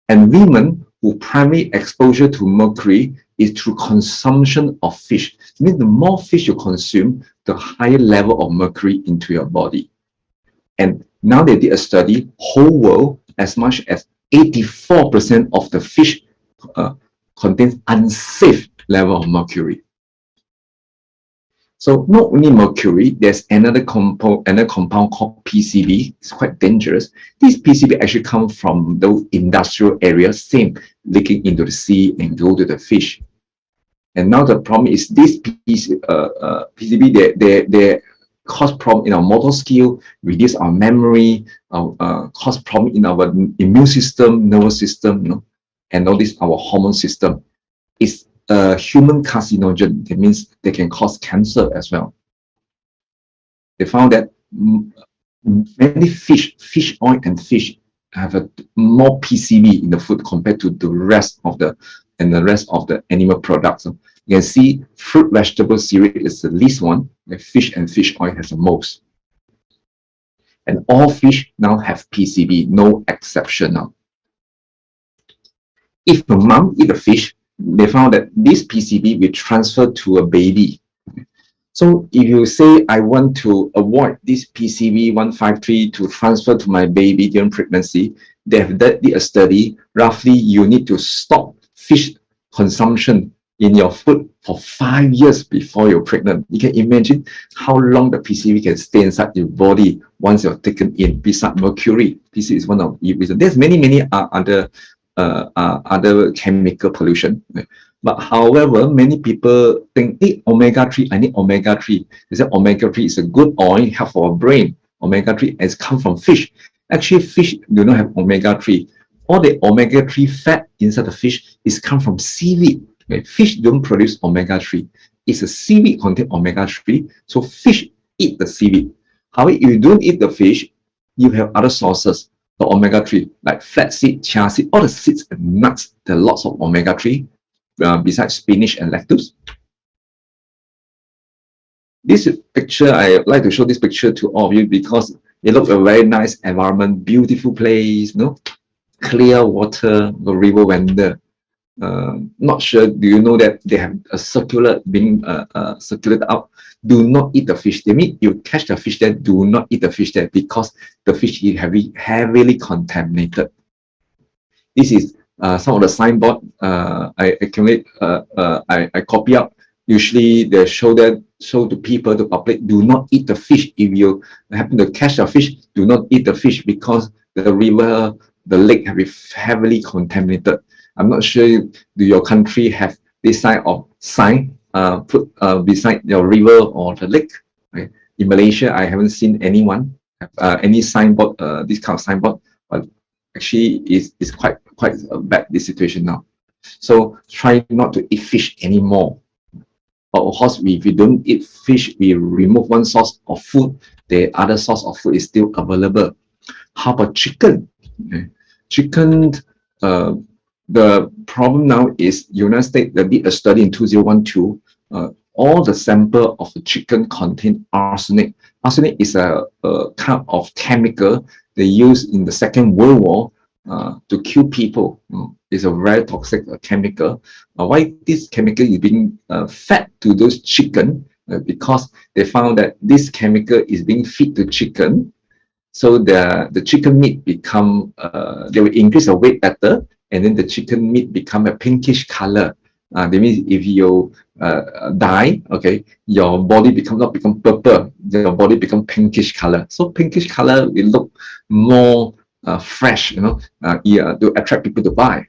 And women who primary exposure to mercury is through consumption of fish. It means the more fish you consume, the higher level of mercury into your body. And now they did a study, whole world, as much as 84% of the fish contains unsafe level of mercury. So not only mercury, there's another compound called PCB. It's quite dangerous. This PCB actually comes from those industrial areas, same leaking into the sea and go to the fish. And now the problem is this PCB, they cause problem in our motor skill, reduce our memory, cause problem in our immune system, nervous system, you know, and all this our hormone system. It's a human carcinogen. That means they can cause cancer as well. They found that many fish oil and fish have a more PCB in the food compared to the rest of the animal products. So you can see fruit, vegetable, cereal is the least one. The fish and fish oil has the most. And all fish now have PCB, no exception now. If the mom eat a fish, they found that this PCB will transfer to a baby. So if you say, I want to avoid this PCB 153 to transfer to my baby during pregnancy, they have did a study. Roughly, you need to stop fish consumption in your food for 5 years before you're pregnant. You can imagine how long the PCB can stay inside your body once you're taken in. Besides mercury, PCB is one of the reasons. There's many other chemical pollution. But however, many people think, hey, omega-3, I need omega-3. They say omega-3 is a good oil, help for our brain. Omega-3 has come from fish. Actually, fish do not have omega-3. All the omega-3 fat inside the fish is come from seaweed. Okay? Fish don't produce omega-3. It's a seaweed contain omega-3. So fish eat the seaweed. However, if you don't eat the fish, you have other sources. The omega-3, like flaxseed, chia seed, all the seeds and nuts, there are lots of omega-3 besides spinach and lettuce. This picture, I like to show this picture to all of you because it looks a very nice environment, beautiful place, no? Clear water, the river Wender. not sure, do you know that they have a circular being circulated out? Do not eat the fish. They mean you catch the fish there, do not eat the fish there because the fish is heavily contaminated. This is some of the signboard I accumulate, I copy out. Usually they show to people, the public, do not eat the fish. If you happen to catch a fish, do not eat the fish because the river, the lake have been heavily contaminated. I'm not sure, do your country have this kind of sign put beside your river or the lake? Right? In Malaysia, I haven't seen anyone have any signboard, this kind of signboard, but actually is quite a bad this situation now. So try not to eat fish anymore. But of course, if we don't eat fish, we remove one source of food, the other source of food is still available. How about chicken? Okay. Chicken, the problem now is United States, they did a study in 2012. All the sample of the chicken contain arsenic. Arsenic is a kind of chemical they used in the Second World War to kill people. It's a very toxic chemical. Why this chemical is being fed to those chicken? Because they found that this chemical is being fed to chicken, so the chicken meat become they will increase the weight better, and then the chicken meat become a pinkish color. That means if you die, okay, your body not become purple, your body become pinkish color. So pinkish color will look more fresh, to attract people to buy.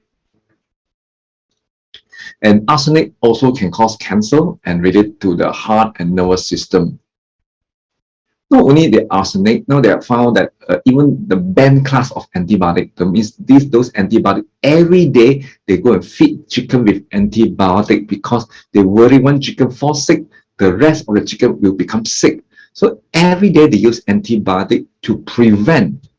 And arsenic also can cause cancer and relate to the heart and nervous system. Not only the arsenic, now they have found that even the banned class of antibiotic, that means those antibiotics, every day they go and feed chicken with antibiotic because they worry when chicken falls sick, the rest of the chicken will become sick. So every day they use antibiotic to prevent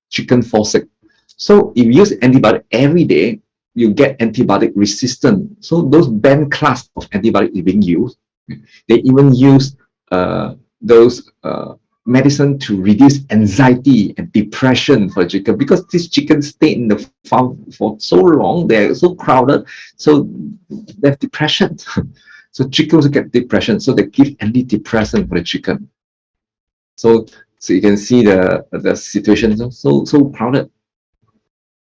chicken fall sick. So if you use antibiotic every day, you get antibiotic resistant. So those banned class of antibiotic is being used. They even use those medicine to reduce anxiety and depression for chicken, because this chicken stay in the farm for so long, they're so crowded, so they have depression. So chickens get depression, so they give antidepressant for the chicken. So you can see the situation so crowded.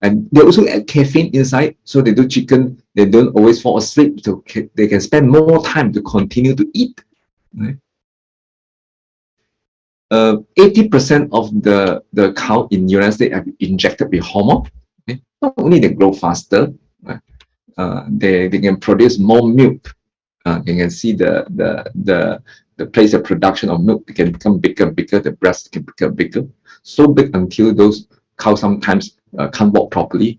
And they also add caffeine inside, so they do chicken, they don't always fall asleep, so they can spend more time to continue to eat. Right? 80% of the cow in the United States have been injected with hormone. Okay? Not only they grow faster, right? They can produce more milk. You can see the place of production of milk can become bigger and bigger. The breast can become bigger, so big until those cows sometimes can't walk properly.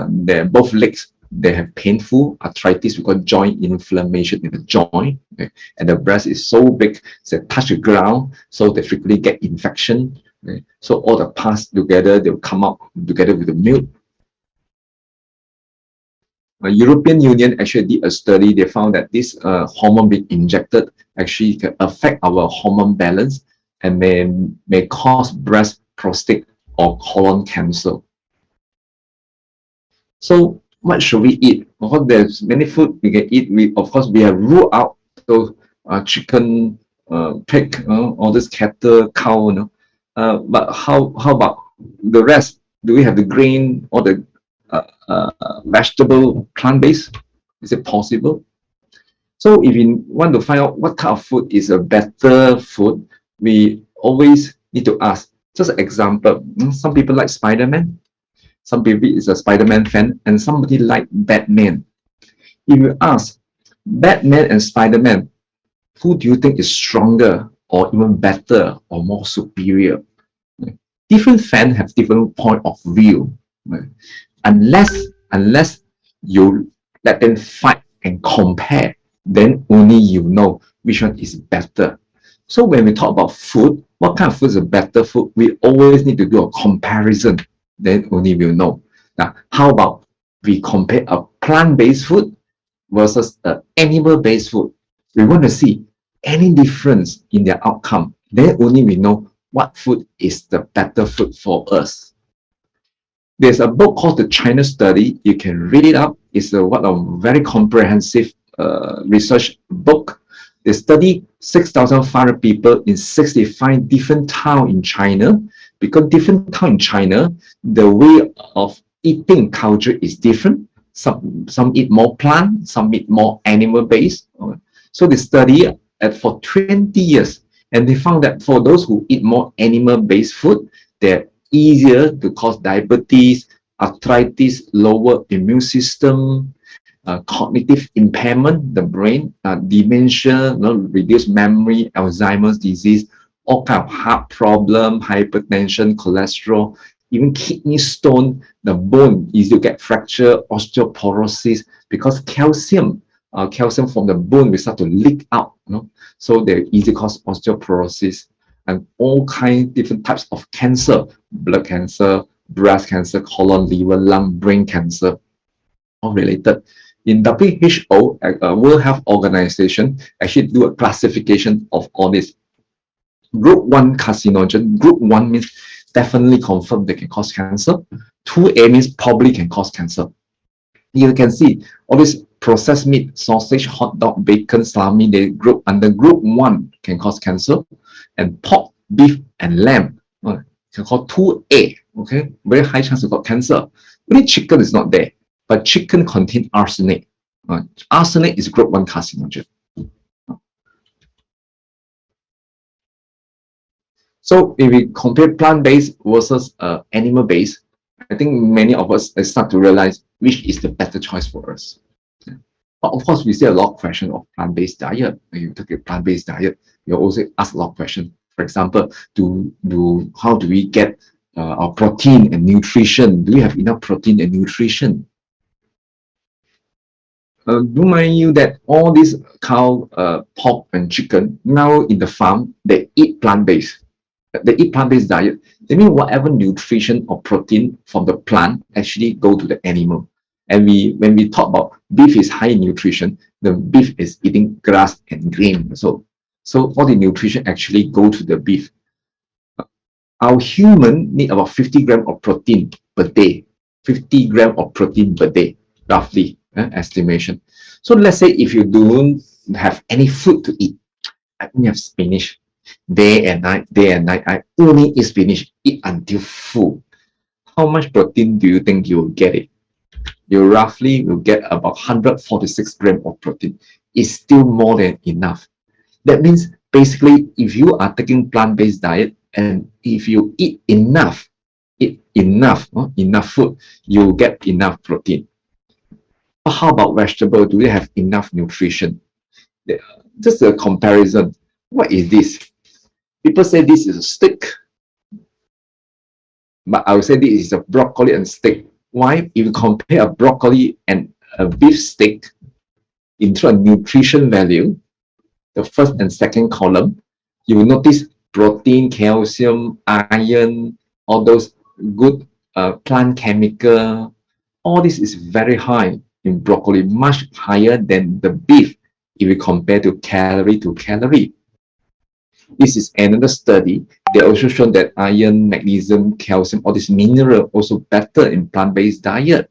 Their both legs, they have painful arthritis, we call joint inflammation in the joint, okay? And the breast is so big, they touch the ground, so they frequently get infection. Okay? So all the parts together, they will come out together with the milk. European Union actually did a study. They found that this hormone being injected actually can affect our hormone balance and may cause breast, prostate, or colon cancer. So what should we eat? Of course, there's many food we can eat. Of course, we have ruled out those chicken, pig, all this cattle, cow. But how about the rest? Do we have the grain or the vegetable, plant-based? Is it possible? So if you want to find out what kind of food is a better food, we always need to ask. Just an example, some people like Spider-Man. Some people is a Spider-Man fan, and somebody like Batman. If you ask Batman and Spider-Man, who do you think is stronger or even better or more superior? Different fans have different point of view. Unless you let them fight and compare, then only you know which one is better. So when we talk about food, what kind of food is a better food? We always need to do a comparison. Then only we'll know. Now, how about we compare a plant-based food versus an animal-based food? We want to see any difference in their outcome. Then only we know what food is the better food for us. There's a book called The China Study. You can read it up. It's a very comprehensive research book. They studied 6,500 people in 65 different towns in China. Because different towns in China, the way of eating culture is different. Some eat more plant, some eat more animal based. So they study for 20 years, and they found that for those who eat more animal based food, they're easier to cause diabetes, arthritis, lower immune system, cognitive impairment, the brain, dementia, reduced memory, Alzheimer's disease, all kind of heart problem, hypertension, cholesterol, even kidney stone, the bone easy to get fracture, osteoporosis, because calcium from the bone will start to leak out, so they easily cause osteoporosis, and all kinds different types of cancer, blood cancer, breast cancer, colon, liver, lung, brain cancer, all related. In WHO, World Health Organization, actually do a classification of all this. Group 1 carcinogen. Group 1 means definitely confirmed they can cause cancer. 2A means probably can cause cancer. You can see all this processed meat, sausage, hot dog, bacon, salami, they group under group 1 can cause cancer. And pork, beef, and lamb can call 2A. Okay, very high chance of cancer. Only chicken is not there, but chicken contains arsenic. Arsenic is group 1 carcinogen. So if we compare plant-based versus animal-based, I think many of us start to realize which is the better choice for us. But of course, we see a lot of questions of plant-based diet. When you take a plant-based diet, you also ask a lot of questions. For example, how do we get our protein and nutrition? Do we have enough protein and nutrition? Do mind you that all these cow, pork, and chicken now in the farm, they eat plant-based. They eat plant-based diet. They mean whatever nutrition or protein from the plant actually go to the animal. And when we talk about beef is high in nutrition, the beef is eating grass and grain. So all the nutrition actually go to the beef. Our human need about 50 grams of protein per day. 50 grams of protein per day, roughly, estimation. So let's say if you don't have any food to eat, I only have spinach. Day and night, I only eat spinach, eat until full. How much protein do you think you will get it? You roughly will get about 146 grams of protein. It's still more than enough. That means basically if you are taking plant-based diet and if you eat enough food, you will get enough protein. But how about vegetable? Do they have enough nutrition? Just a comparison. What is this? People say this is a steak, but I would say this is a broccoli and steak. Why? If you compare a broccoli and a beef steak into a nutrition value, the first and second column, you will notice protein, calcium, iron, all those good plant chemical, all this is very high in broccoli, much higher than the beef if you compare to calorie. This is another study. They also shown that iron, magnesium, calcium, all these minerals also better in plant-based diet,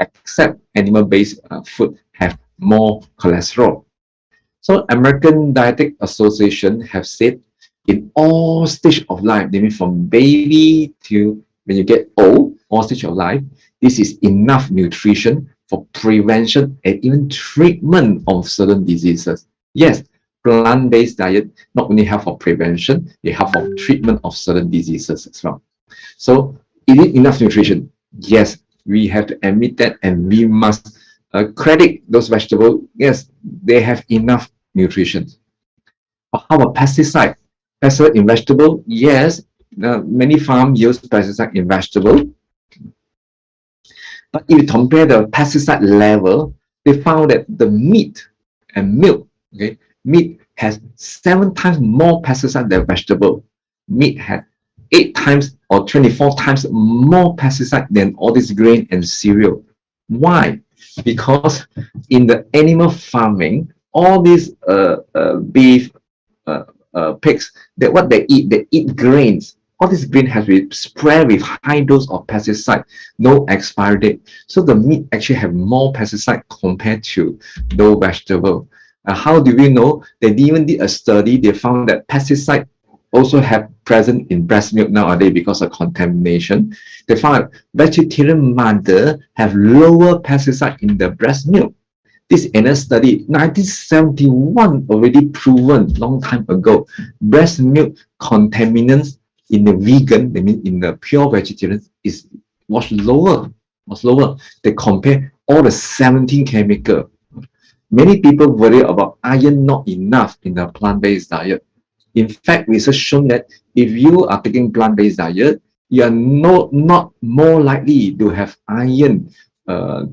except animal-based food have more cholesterol. So American Dietetic Association have said in all stage of life, they mean from baby to when you get old, all stage of life, this is enough nutrition for prevention and even treatment of certain diseases. Yes, plant-based diet not only help for prevention, they help for treatment of certain diseases as well. So is it enough nutrition? Yes, we have to admit that, and we must credit those vegetables. Yes, they have enough nutrition. But how about pesticide? Pesticide in vegetable? Yes, many farms use pesticide in vegetable. But if you compare the pesticide level, they found that the meat and milk, okay, meat has 7 times more pesticide than vegetable. Meat had 8 times or 24 times more pesticide than all this grain and cereal. Why? Because in the animal farming, all these beef, pigs, what they eat grains. all this grain has been sprayed with high dose of pesticide, no expiry date. So the meat actually have more pesticide compared to those vegetable. How do we know? They even did a study. They found that pesticide also have present in breast milk nowadays because of contamination. They found that vegetarian mother have lower pesticide in the breast milk. This another study, 1971 already proven long time ago. Breast milk contaminants in the vegan, I mean in the pure vegetarian, was lower. They compare all the 17 chemical. Many people worry about iron not enough in the plant-based diet. In fact, research shown that if you are taking plant-based diet, you are not more likely to have iron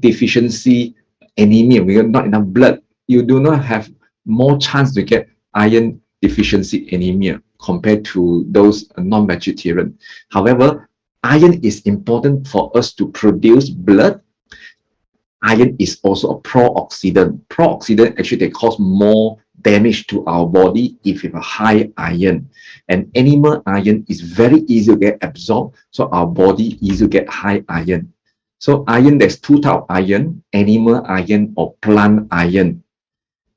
deficiency anemia. We have not enough blood. You do not have more chance to get iron deficiency anemia compared to those non-vegetarian. However, iron is important for us to produce blood. Iron is also a pro-oxidant. Pro-oxidant actually they cause more damage to our body if you have a high iron. And animal iron is very easy to get absorbed, so our body easy to get high iron. So iron, there's two types of iron, animal iron or plant iron.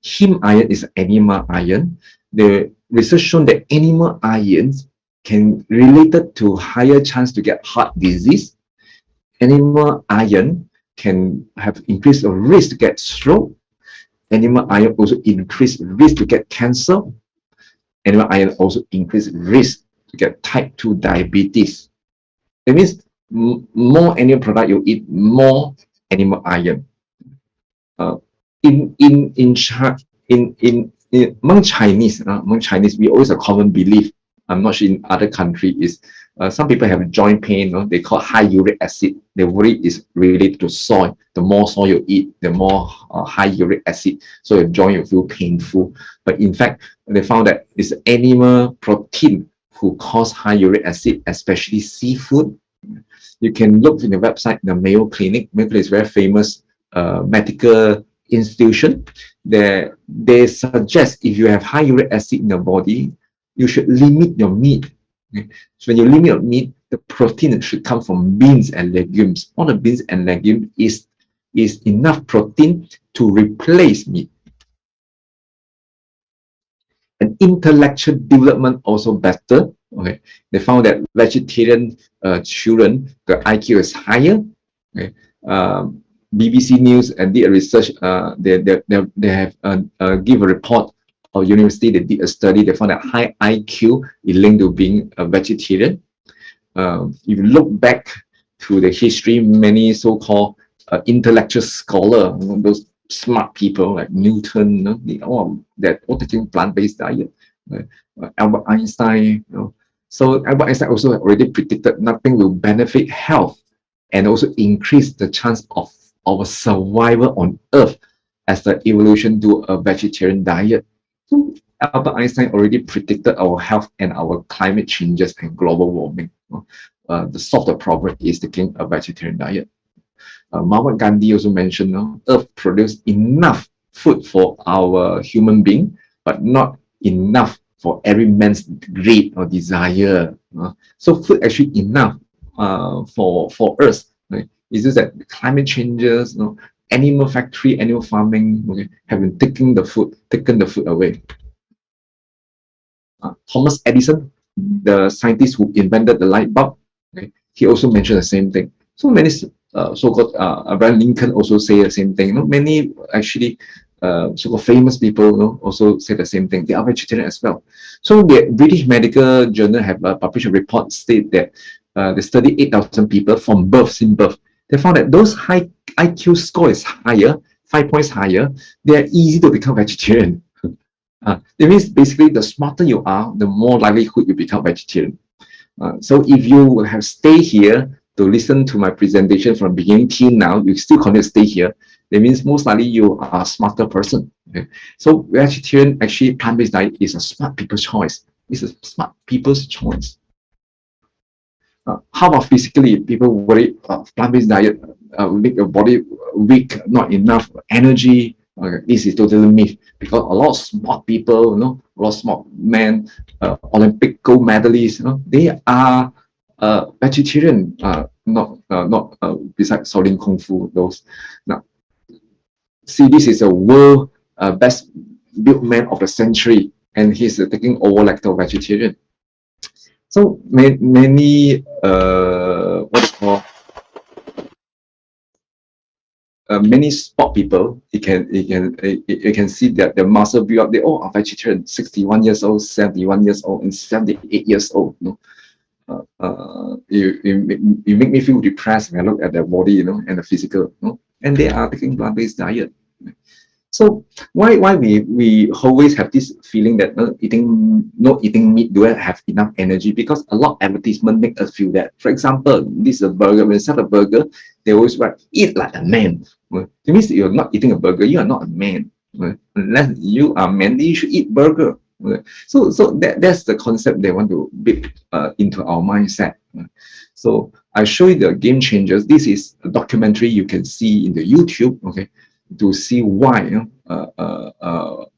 Heme iron is animal iron. The research shown that animal ions can related to higher chance to get heart disease. Animal iron can have increased risk to get stroke. Animal iron also increase risk to get cancer. Animal iron also increase risk to get type 2 diabetes. That means more animal product you eat, more animal iron. Among Chinese, we always have a common belief. I'm not sure in other countries is some people have joint pain. They call high uric acid. The worry is related to soil. The more soil you eat, the more high uric acid. So your joint will feel painful. But in fact, they found that it's animal protein who cause high uric acid, especially seafood. You can look in the website, the Mayo Clinic. Mayo Clinic is very famous medical institution. They suggest if you have high uric acid in your body, you should limit your meat. Okay? So when you limit your meat, the protein should come from beans and legumes. All the beans and legumes is enough protein to replace meat. And intellectual development also better. Okay, they found that vegetarian children, the IQ is higher. Okay, BBC News and did a research. They have give a report of university. They did a study. They found that high IQ is linked to being a vegetarian. If you look back to the history, many so-called intellectual scholars, those smart people like Newton, they're all taking plant-based diet. Albert Einstein, so Albert Einstein also already predicted nothing will benefit health and also increase the chance of our survival on Earth as the evolution to a vegetarian diet. So Albert Einstein already predicted our health and our climate changes and global warming. The solve the problem is taking a vegetarian diet. Mahatma Gandhi also mentioned, Earth produces enough food for our human being, but not enough for every man's greed or desire. So food actually enough for us. Right? It's just that climate changes, animal factory, animal farming, have been taking the food away. Thomas Edison, the scientist who invented the light bulb, he also mentioned the same thing. So many so-called Abraham Lincoln also say the same thing. Many actually so-called famous people also say the same thing. They are vegetarian as well. So the British Medical Journal have published a report state that they studied 8,000 people from birth. They found that those high IQ score is higher, 5 points higher, they are easy to become vegetarian. That means basically the smarter you are, the more likelihood you become vegetarian. So if you have stayed here to listen to my presentation from beginning till now, you still continue to stay here, that means most likely you are a smarter person. Okay? So vegetarian, actually plant-based diet is a smart people's choice. It's a smart people's choice. How about physically? People worry plant-based diet make your body weak, not enough energy. Okay, this is totally myth because a lot of smart people, a lot of smart men, Olympic gold medalists, they are vegetarian, not besides Shaolin Kung Fu, those. Now, see, this is a world best built man of the century, and he's taking over like the vegetarian. So many what do you call many sport people, you can see that the muscle build up. They all are vegetarian, 61 years old, 71 years old, and 78 years old. You make me feel depressed when I look at their body, and the physical, and they are taking plant-based diet. So why we always have this feeling that not eating meat do I have enough energy? Because a lot of advertisement make us feel that. For example, this is a burger. When you sell a burger, they always write eat like a man. It means that you're not eating a burger. You are not a man. Unless you are manly, you should eat burger. So that's the concept they want to build into our mindset. So I show you the game changers. This is a documentary you can see in the YouTube. Okay, to see why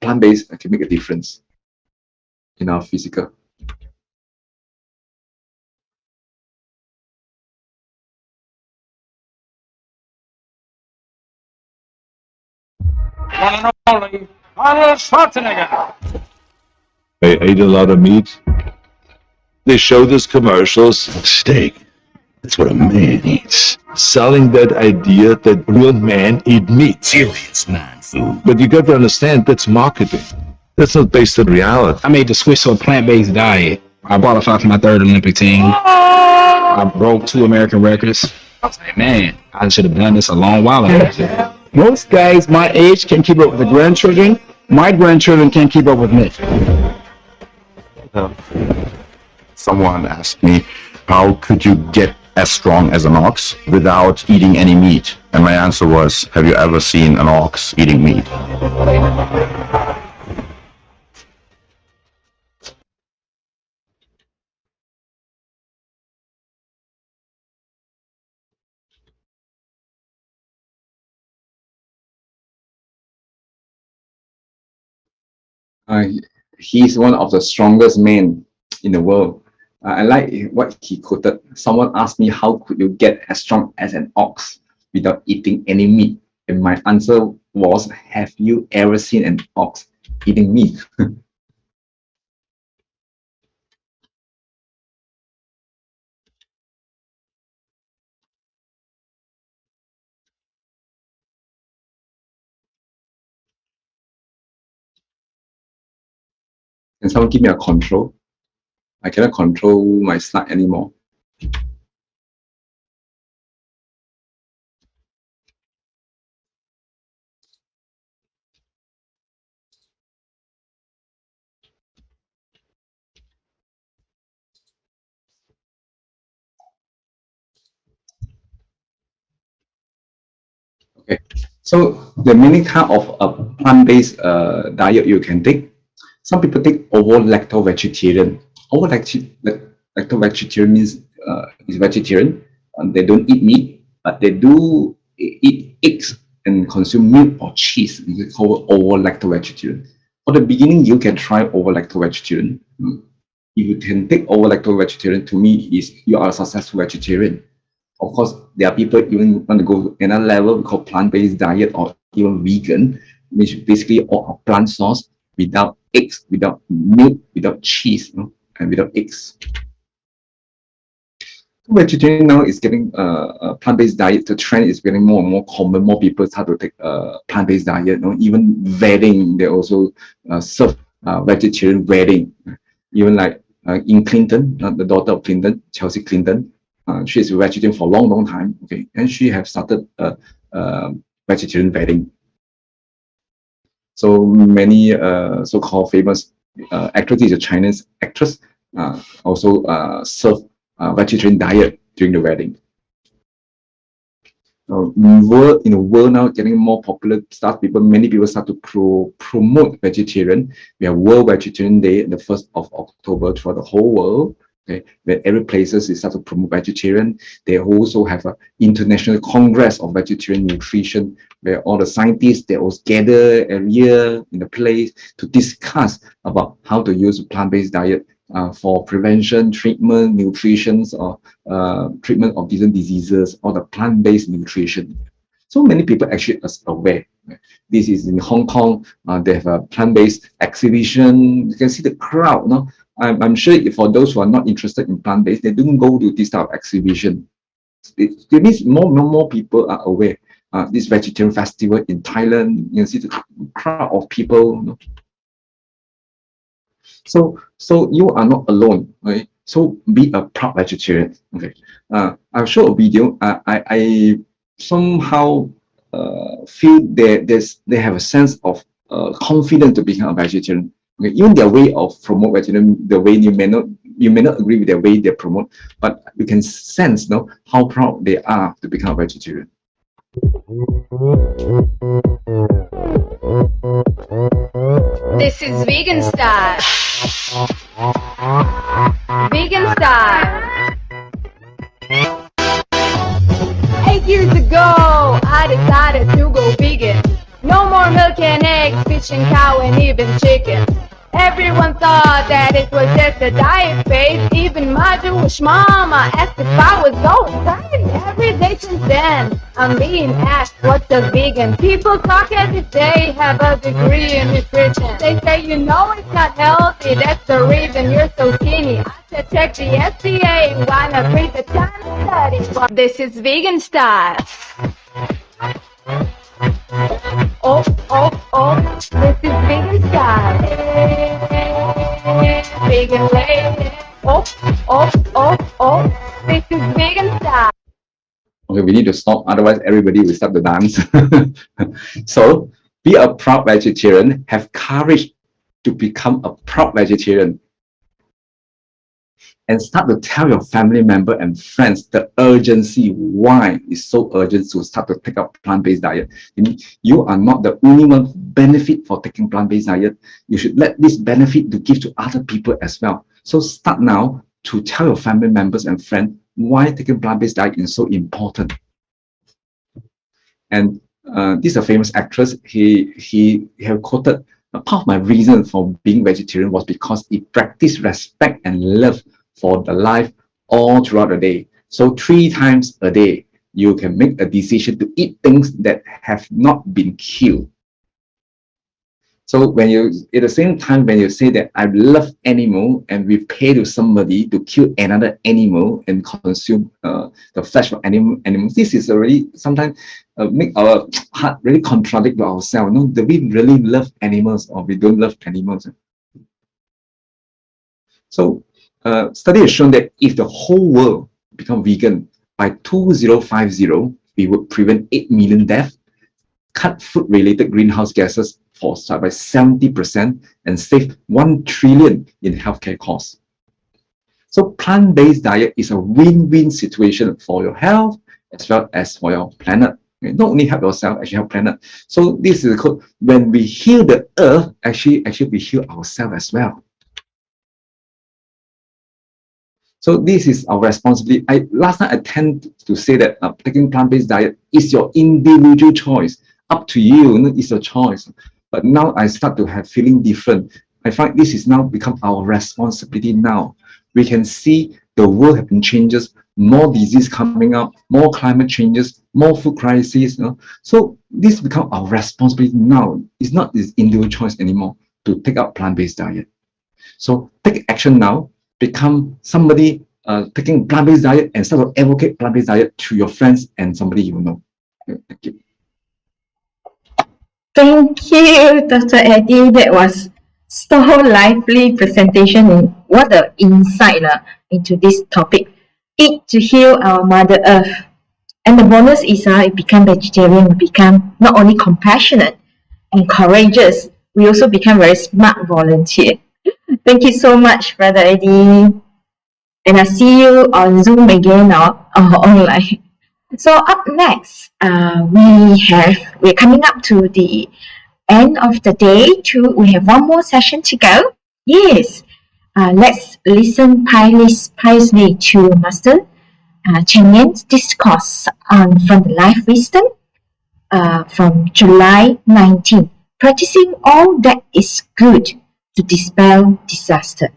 plant-based can make a difference in our physical. One and only Arnold Schwarzenegger. I ate a lot of meat. They show these commercials, steak. That's what a man eats. Selling that idea that real men eat meat. Serious man food. But you got to understand, that's marketing. That's not based on reality. I made the switch to a plant-based diet. I qualified for my 3rd Olympic team. I broke 2 American records. I was like, man, I should have done this a long while ago. Most guys my age can keep up with the grandchildren. My grandchildren can't keep up with me. Someone asked me, how could you get as strong as an ox without eating any meat? And my answer was, have you ever seen an ox eating meat? He's one of the strongest men in the world. I like what he quoted. Someone asked me, how could you get as strong as an ox without eating any meat? And my answer was, have you ever seen an ox eating meat? Can someone give me a control? I cannot control my slide anymore. Okay, so the many kind of plant-based diet you can take. Some people take ovo-lacto-vegetarian. Lacto-vegetarian means is vegetarian. They don't eat meat, but they do eat eggs and consume milk or cheese. It's called ovo-lacto-vegetarian. For the beginning, you can try ovo-lacto-vegetarian. If you can take ovo-lacto-vegetarian, to me, is you are a successful vegetarian. Of course, there are people even want to go another level called plant-based diet or even vegan, which basically all plant source without eggs, without milk, without cheese, and without eggs. Vegetarian now is getting a plant-based diet. The trend is getting more and more common. More people start to take a plant-based diet. Even wedding, they also serve vegetarian wedding. Even like in Clinton, the daughter of Clinton, Chelsea Clinton, she is a vegetarian for a long time. Okay, and she have started a vegetarian wedding. So many so-called famous actresses, a Chinese actress, also serve vegetarian diet during the wedding. In the world now getting more popular, many people start to promote vegetarian. We have World Vegetarian Day, the 1st of October, throughout the whole world. Okay, where every places is start to promote vegetarian. They also have an international congress of vegetarian nutrition, where all the scientists they all gather every year in a place to discuss about how to use plant-based diet for prevention, treatment, nutrition, or treatment of different diseases, or the plant-based nutrition. So many people actually are aware. This is in Hong Kong. They have a plant-based exhibition. You can see the crowd. No, I'm sure for those who are not interested in plant-based, they don't go to this type of exhibition. It means more people are aware. This vegetarian festival in Thailand, you can see the crowd of people. You know. So you are not alone, right? So be a proud vegetarian. Okay. I'll show a video. I somehow feel they have a sense of confidence to become a vegetarian. Okay. Even their way of promote vegetarian, the way you may not agree with their way they promote, but you can sense, no, how proud they are to become a vegetarian. This is vegan style. Vegan style. 8 years ago, I decided to go vegan. No more milk and eggs, fish and cow and even chicken. Everyone thought that it was just a diet phase. Even my Jewish mama asked if I was going crazy. Every day since then, I'm being asked what's a vegan. People talk as if they have a degree in nutrition. They say, you know it's not healthy, that's the reason you're so skinny. I said, check the FDA, why not read the China study? Well, this is vegan style. Oh, this is vegan style. Vegan lady. Oh, this is vegan style. Okay, we need to stop, otherwise everybody will start to dance. So, be a proud vegetarian, have courage to become a proud vegetarian, and start to tell your family member and friends the urgency, why it's so urgent to start to take up plant-based diet. You are not the only one benefit for taking plant-based diet. You should let this benefit to give to other people as well. So start now to tell your family members and friends why taking plant-based diet is so important. And this is a famous actress. He have quoted, part of my reason for being vegetarian was because it practiced respect and love for the life all throughout the day. So 3 times a day, you can make a decision to eat things that have not been killed. So when you, at the same time, when you say that I love animal and we pay to somebody to kill another animal and consume the flesh of animals, this is already sometimes make our heart really contradict to ourselves. No, do we really love animals or we don't love animals? So study has shown that if the whole world become vegan by 2050, we would prevent 8 million deaths, cut food-related greenhouse gases by 70%, and save 1 trillion in healthcare costs. So plant-based diet is a win-win situation for your health as well as for your planet. Not only help yourself, actually help planet. So this is called, when we heal the earth, actually we heal ourselves as well. So this is our responsibility. Last time I tend to say that taking plant-based diet is your individual choice. Up to you, it's your choice. But now I start to have feeling different. I find this is now become our responsibility now. We can see the world have been changes, more disease coming up, more climate changes, more food crises. So this become our responsibility now. It's not this individual choice anymore to take up plant-based diet. So take action now. Become somebody taking plant-based diet and start to advocate plant-based diet to your friends and somebody you know. Thank you. Thank you, Dr. Eddie. That was so lively presentation and what an insight into this topic. Eat to heal our Mother Earth. And the bonus is we become vegetarian, we become not only compassionate and courageous, we also become very smart volunteer. Thank you so much, Brother Eddie. And I'll see you on Zoom again or online. So up next, we're coming up to the end of the day. We have one more session to go. Yes, Let's listen piously to Master Chen Yan's discourse from the Life Wisdom from July 19, practicing all that is good to dispel disaster.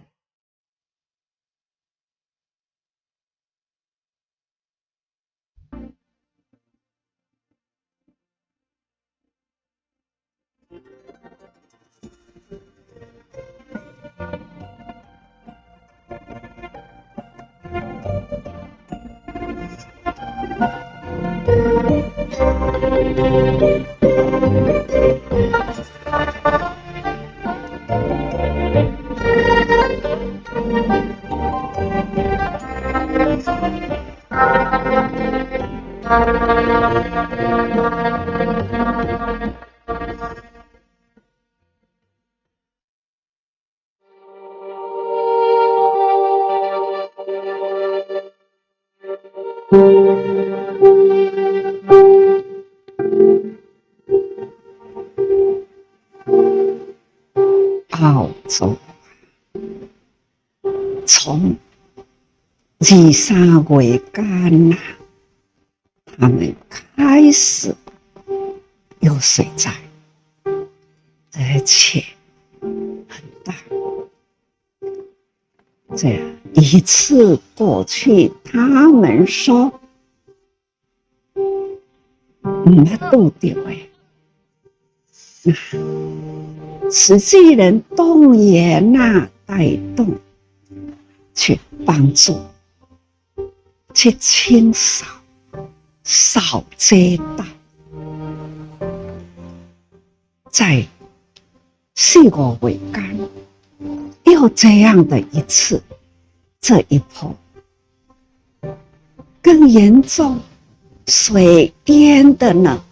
澳洲从2、3月间他们开始有水灾，而且很大。这样一次过去，他们说渡掉实际人动员带动去帮助，去清扫街道。在4、5月间，又这样的一次，这一波更严重，水淹的呢，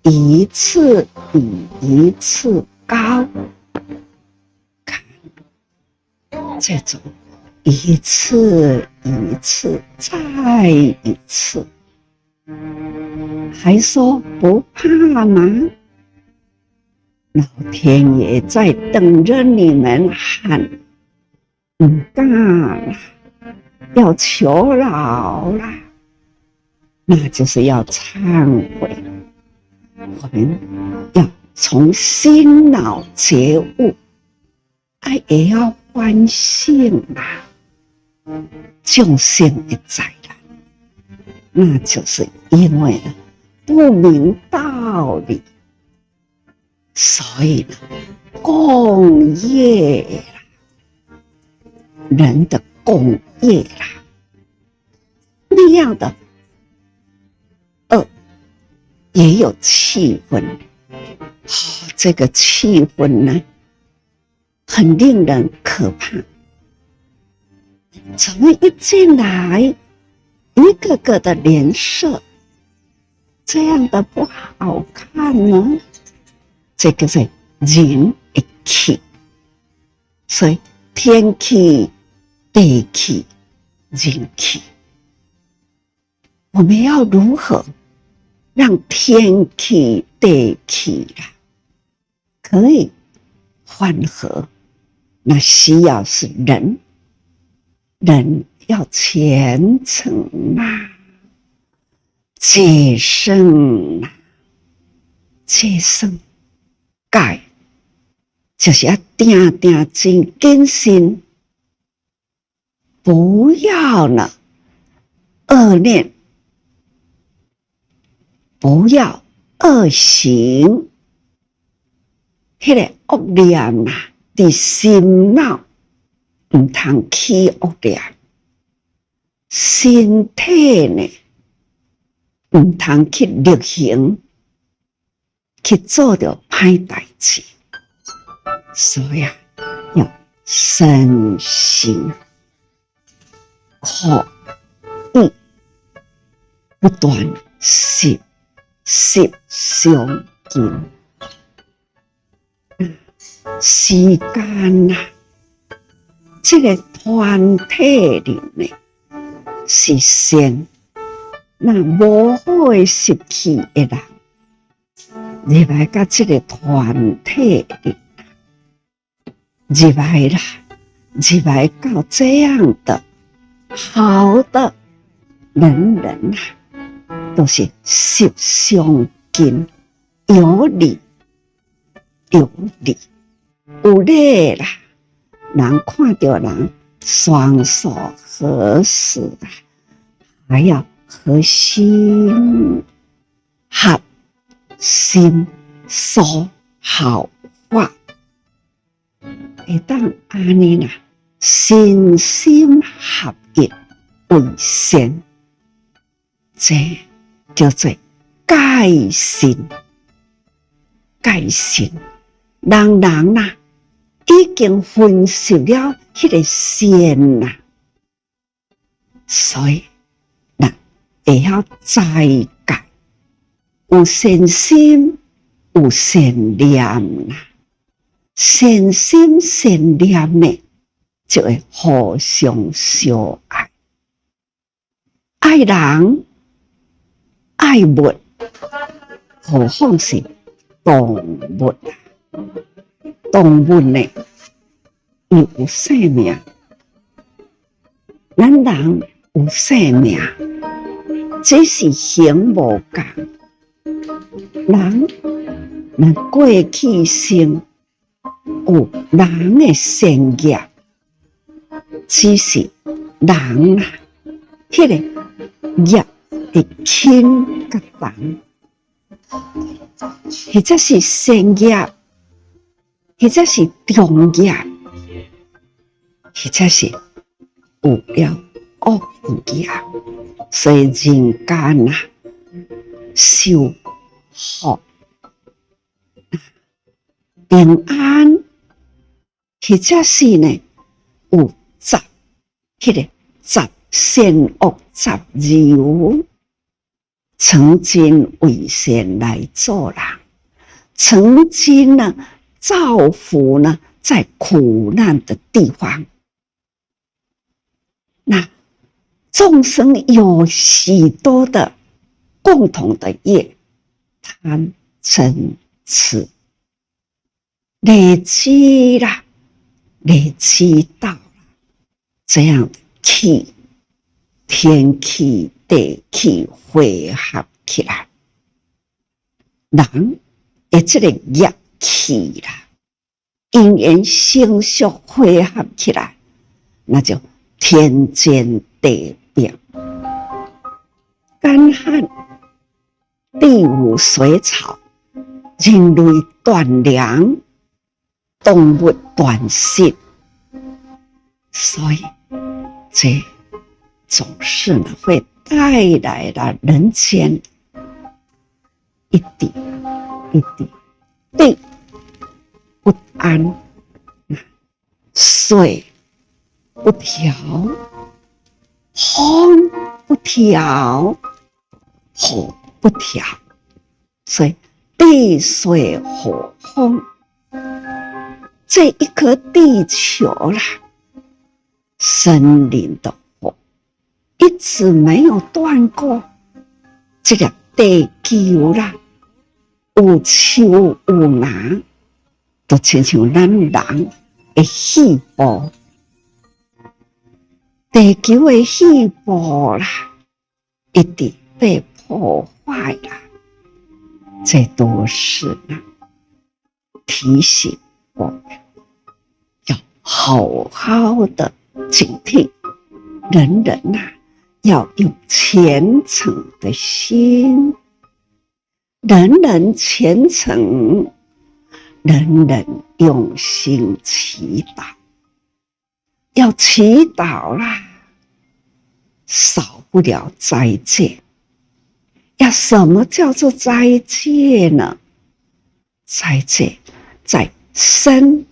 一次比一次高。看这种一次一次再一次，还说不怕吗？老天爷在等着你们喊干了，要求饶了，那就是要忏悔。我们要从心脑觉悟，也要反省众生的灾难，那就是因为不明道理，所以共业人的共业那样的恶也有气氛。这个气氛呢，很令人可怕。怎么一进来，一个个的脸色这样的不好看呢？这个是人的气，所以天气、地气、人气，我们要如何让天气、地气可以缓和？那需要是人要虔诚戒圣戒圣戒，就是要定真谨慎，不要恶念，不要恶行，那个恶念在心脑不通起恶念，身体呢不通去力行，去做着歹代志，所以要身心合一，不断息相近。时间这个团体里面是先，那无好的习气的人，入来到这个团体里，入来啦，入来到这样的好的人啊，都是实相近，有理有理有理啦。人看到人双手合十啊，还要合心合心说好话，会当安尼啦，心心合一为先，这叫做改心。改心，人啊，已经分析了迄个善啦，所以人会晓再改，有善心，有善念啦，善心善念呢，就会互相相爱，爱人爱物，何况是动物啊？动物呢，伊有生命，咱人有生命，只是行无共。人过去生有人的善业，只是人啊，迄个业会轻甲重。或者是善业，或者是中业，或者是有了恶业，所以人间啊，修福平安，或者是呢有杂，迄个杂善恶杂糅。曾经为善来做人，曾经呢造福呢在苦难的地方。那众生有许多的共同的业，贪嗔痴累积啦，累积到了这样的气，天气地气汇合起来，人的这个业气啦，因缘成熟汇合起来，那就天经地义。干旱、地无水草，人类断粮，动物断食，所以这总是呢会带来了人间一点一滴地不安，水不调，风不调，火不调，所以地水火风这一颗地球啦，森林的火一直没有断过，这个地球啦，有树有芽，都亲像咱人的细胞，地球的细胞啦，一直被破坏了，这都是呢提醒我们要好好的警惕，人啊要用虔诚的心，人虔诚，人用心祈祷，要祈祷啦，少不了斋戒。要什么叫做斋戒呢？斋戒在身、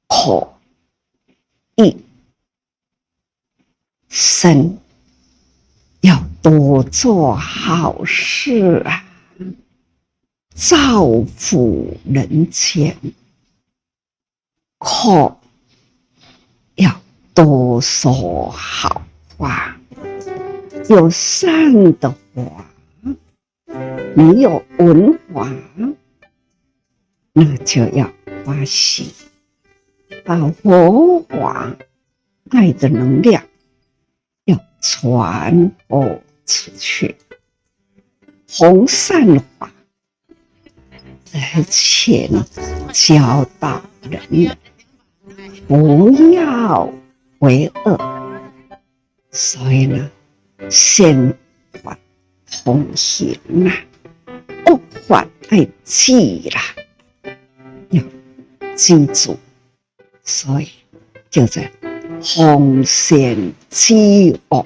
口、意。身要多做好事啊，造福人间；口要多说好话，有善的话，没有文化，那就要发心，把佛法爱的能量要传播出去，弘善法，而且呢，教导人们不要为恶。所以呢，先法弘行啊，恶法爱记啦，要记住。所以叫做弘善积恶，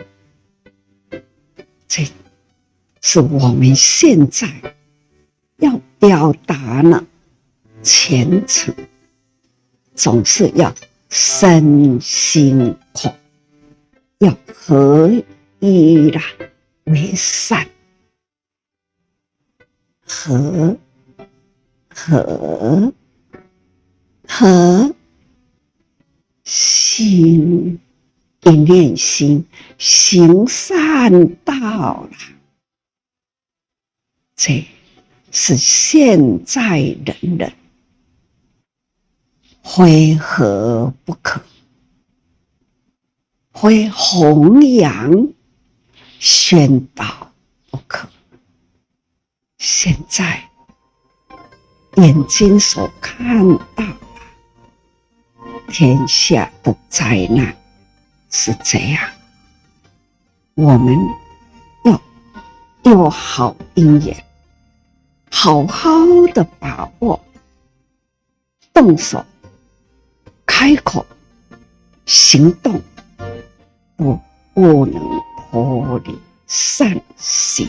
这是我们现在要表达呢，虔诚总是要身心口要合一啦，为善，和心一念心，行善道了。这是现在人人非合不可，非弘扬宣导不可。现在眼睛所看到天下的灾难是这样，我们要有好因缘，好好的把握，动手、开口、行动，都不能脱离善行。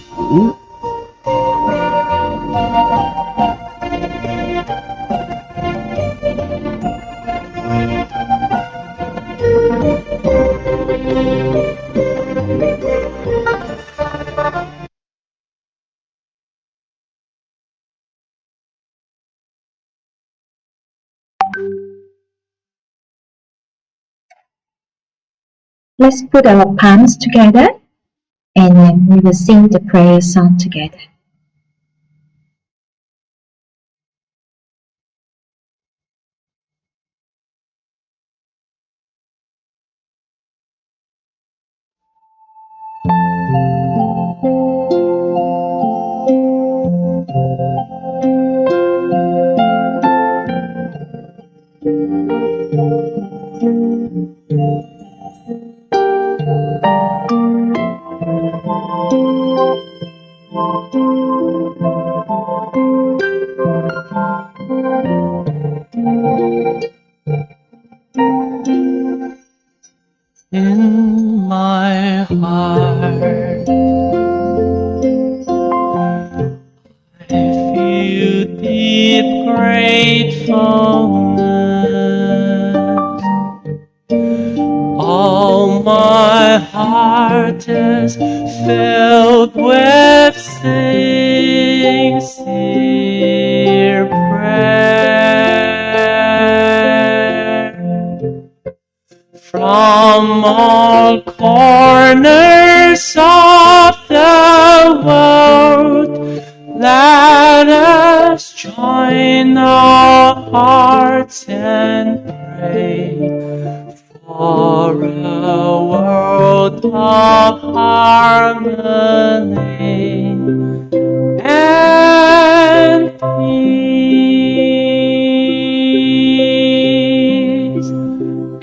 Let's put our palms together and then we will sing the prayer song together. In my heart, I feel deep gratefulness. All my heart is filled with sincere prayer. From all corners of the world, let us join our hearts and pray for a world of harmony and peace.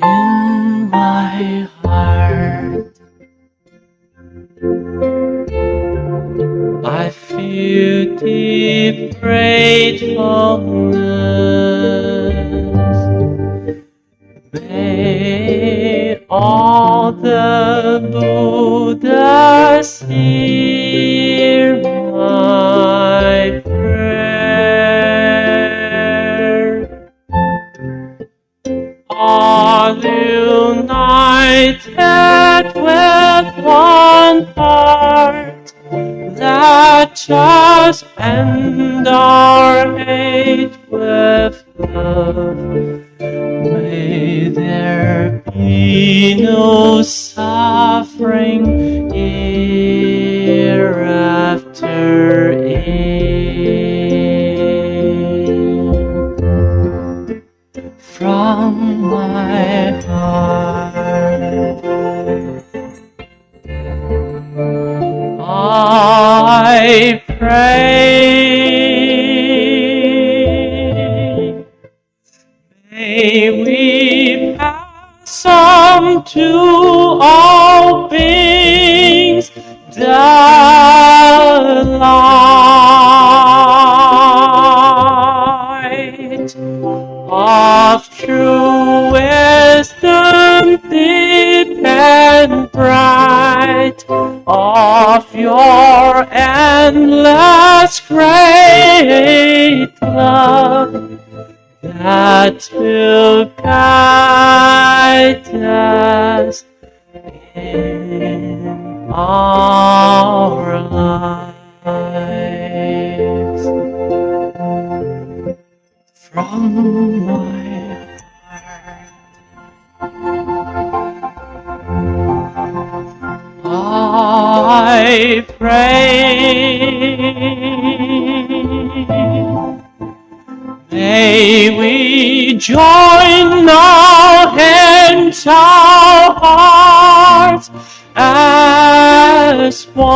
In my heart, I feel deep gratefulness. May all the Buddhas hear my prayer. All united with one heart, let us end our hate with love. May there be no suffering hereafter. From I pray. May we pass on to all beings the light of true wisdom, deep and bright, of your endless great love that will guide us in our lives. From my heart I pray. May we join our hands, our hearts as one.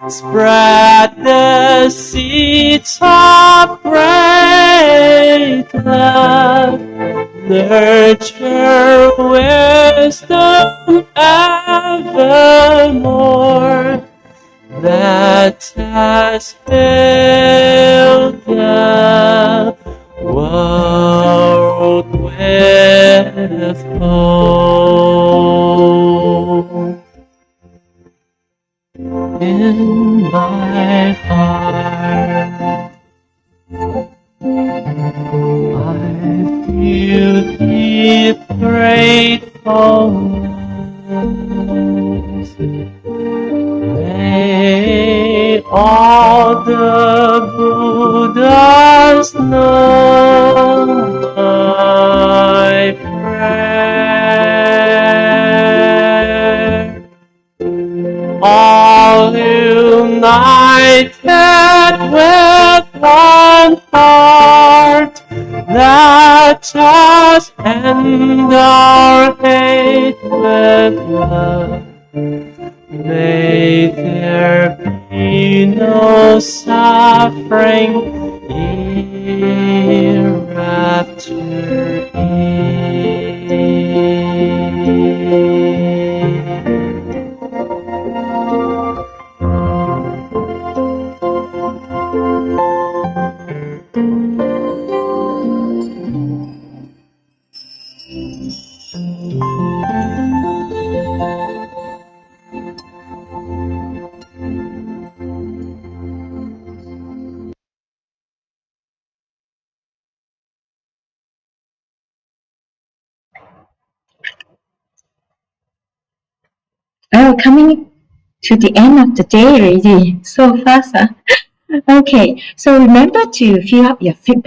Spread the seeds of great love, nurture wisdom evermore, that has filled the world with hope. In my heart I feel deep gratefulness. May all the Buddhas know my prayer. All united with one heart, let us end our hate with love. May there be no suffering hereafter. Oh, coming to the end of the day already. So fast, huh? Okay, so remember to fill up your feedback